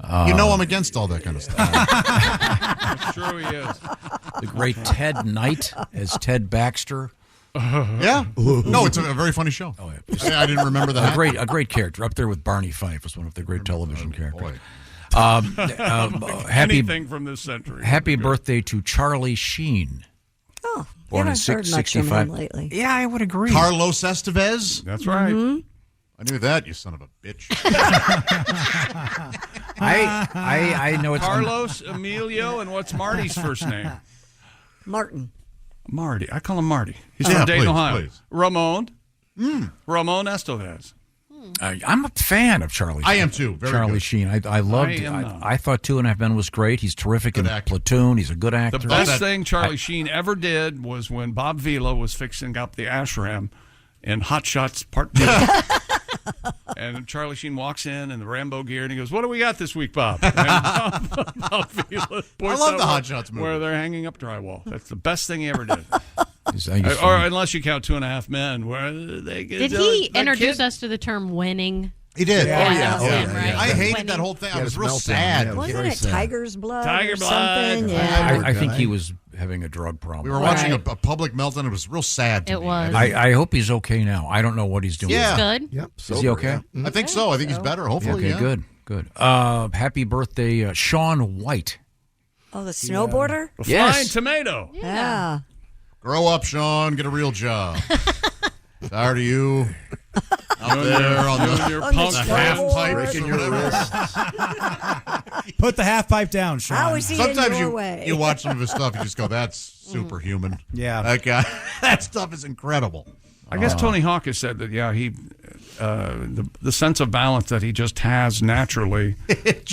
I'm against all that kind of stuff. That's true, he is. the great Ted Knight as Ted Baxter. Yeah. No, it's a very funny show. Oh, yeah. I didn't remember that. A great character. Up there with Barney Fife was one of the great television characters. Happy Anything from this century. Happy birthday to Charlie Sheen. Oh, Born in haven't heard much from 65. him lately. Yeah, I would agree. Carlos Estevez. That's right. I knew that, you son of a bitch. I know it's Carlos, Emilio, and what's Marty's first name? Martin. Marty. I call him Marty. He's Yeah, from Dayton, please, Ohio. please. Ramon. Ramon Estevez. I'm a fan of Charlie. I am too. Very Charlie good. Sheen. I loved. I am not. I thought 2.5 Men was great. He's terrific Good in actor. Platoon. He's a good actor. The best thing Charlie Sheen ever did was when Bob Vila was fixing up the ashram in Hot Shots Part 2. And Charlie Sheen walks in the Rambo gear and he goes, "What do we got this week, Bob?" And Bob Vila points love out the Hot Shots movie. where they're hanging up drywall. That's the best thing he ever did. He's Or unless you count 2.5 Men, where they get. Did he introduce us to the term winning? He did. Yeah, that was him, right? I hated Winning. that whole thing. I Yeah, was it real was meltdown. sad. Yeah, Wasn't very it sad. Tiger's Blood Tiger or Blood. something? Yeah. I think he was having a drug problem. We were watching a public meltdown. It was real sad to It me. was. I hope he's okay now. I don't know what he's doing. Yeah. Good. Yep. Is he okay? Yeah. I think so. I think he's better. Hopefully, Okay, yeah. good. Happy birthday, Shaun White. Oh, the snowboarder? The Yes. Flying Tomato. Yeah. Grow up, Sean. Get a real job. Tired of you out there on your On the punk half pipe. Breaking your wrist. Put the half pipe down, Sean. How is he Sometimes in your way? you watch some of his stuff, you just go, "That's superhuman." Yeah. That guy, that stuff is incredible. I guess Tony Hawk has said that, yeah, he the sense of balance that he just has naturally,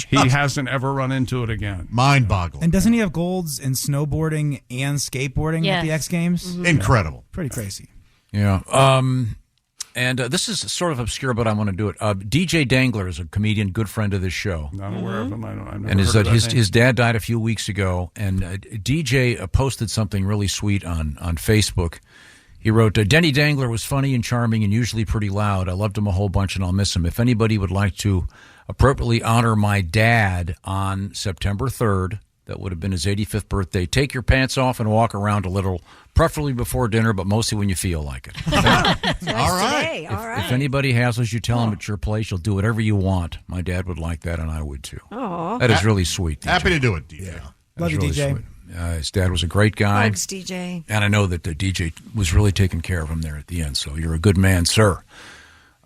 he hasn't ever run into it again. Mind-boggling. And doesn't he have golds in snowboarding and skateboarding Yes. at the X Games? Incredible. Pretty crazy. Yeah. And this is sort of obscure, but I want to do it. DJ Dangler is a comedian, good friend of this show. Not aware of him. I've never And heard of that name. his dad died a few weeks ago, and DJ posted something really sweet on Facebook. He wrote, Denny Dangler was funny and charming and usually pretty loud. I loved him a whole bunch, and I'll miss him. If anybody would like to appropriately honor my dad on September 3rd, that would have been his 85th birthday, take your pants off and walk around a little, preferably before dinner, but mostly when you feel like it. All right. All right. If anybody hassles you, tell him at your place. You'll do whatever you want. My dad would like that, and I would too. Aw. That is really sweet. DJ. Happy to do it, DJ. That's Love you, really DJ. sweet. His dad was a great guy. Thanks, DJ. And I know that the DJ was really taking care of him there at the end. So you're a good man, sir.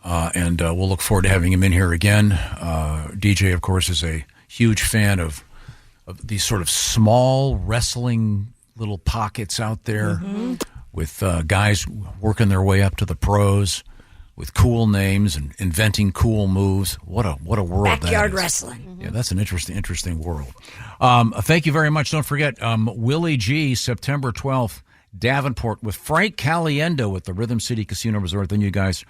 And we'll look forward to having him in here again. DJ, of course, is a huge fan of these sort of small wrestling little pockets out there with guys working their way up to the pros with cool names and inventing cool moves. What a world that is. Backyard wrestling. Yeah, that's an interesting world. Thank you very much. Don't forget, Willie G, September 12th, Davenport, with Frank Caliendo at the Rhythm City Casino Resort. Then you guys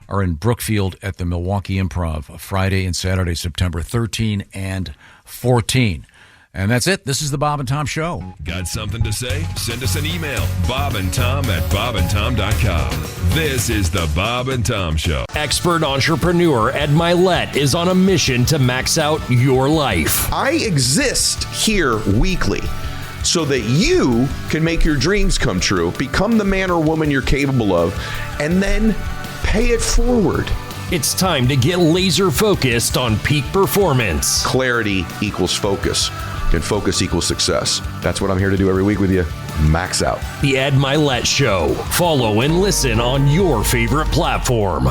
are in Brookfield at the Milwaukee Improv, Friday and Saturday, September 13 and 14. And that's it. This is the Bob and Tom Show. Got something to say? Send us an email. bobandtom@bobandtom.com. This is the Bob and Tom Show. Expert entrepreneur Ed Milet is on a mission to max out your life. I exist here weekly so that you can make your dreams come true, become the man or woman you're capable of, and then pay it forward. It's time to get laser focused on peak performance. Clarity equals focus, and focus equals success. That's what I'm here to do every week with you. Max out. The Ed Milet Show. Follow and listen on your favorite platform.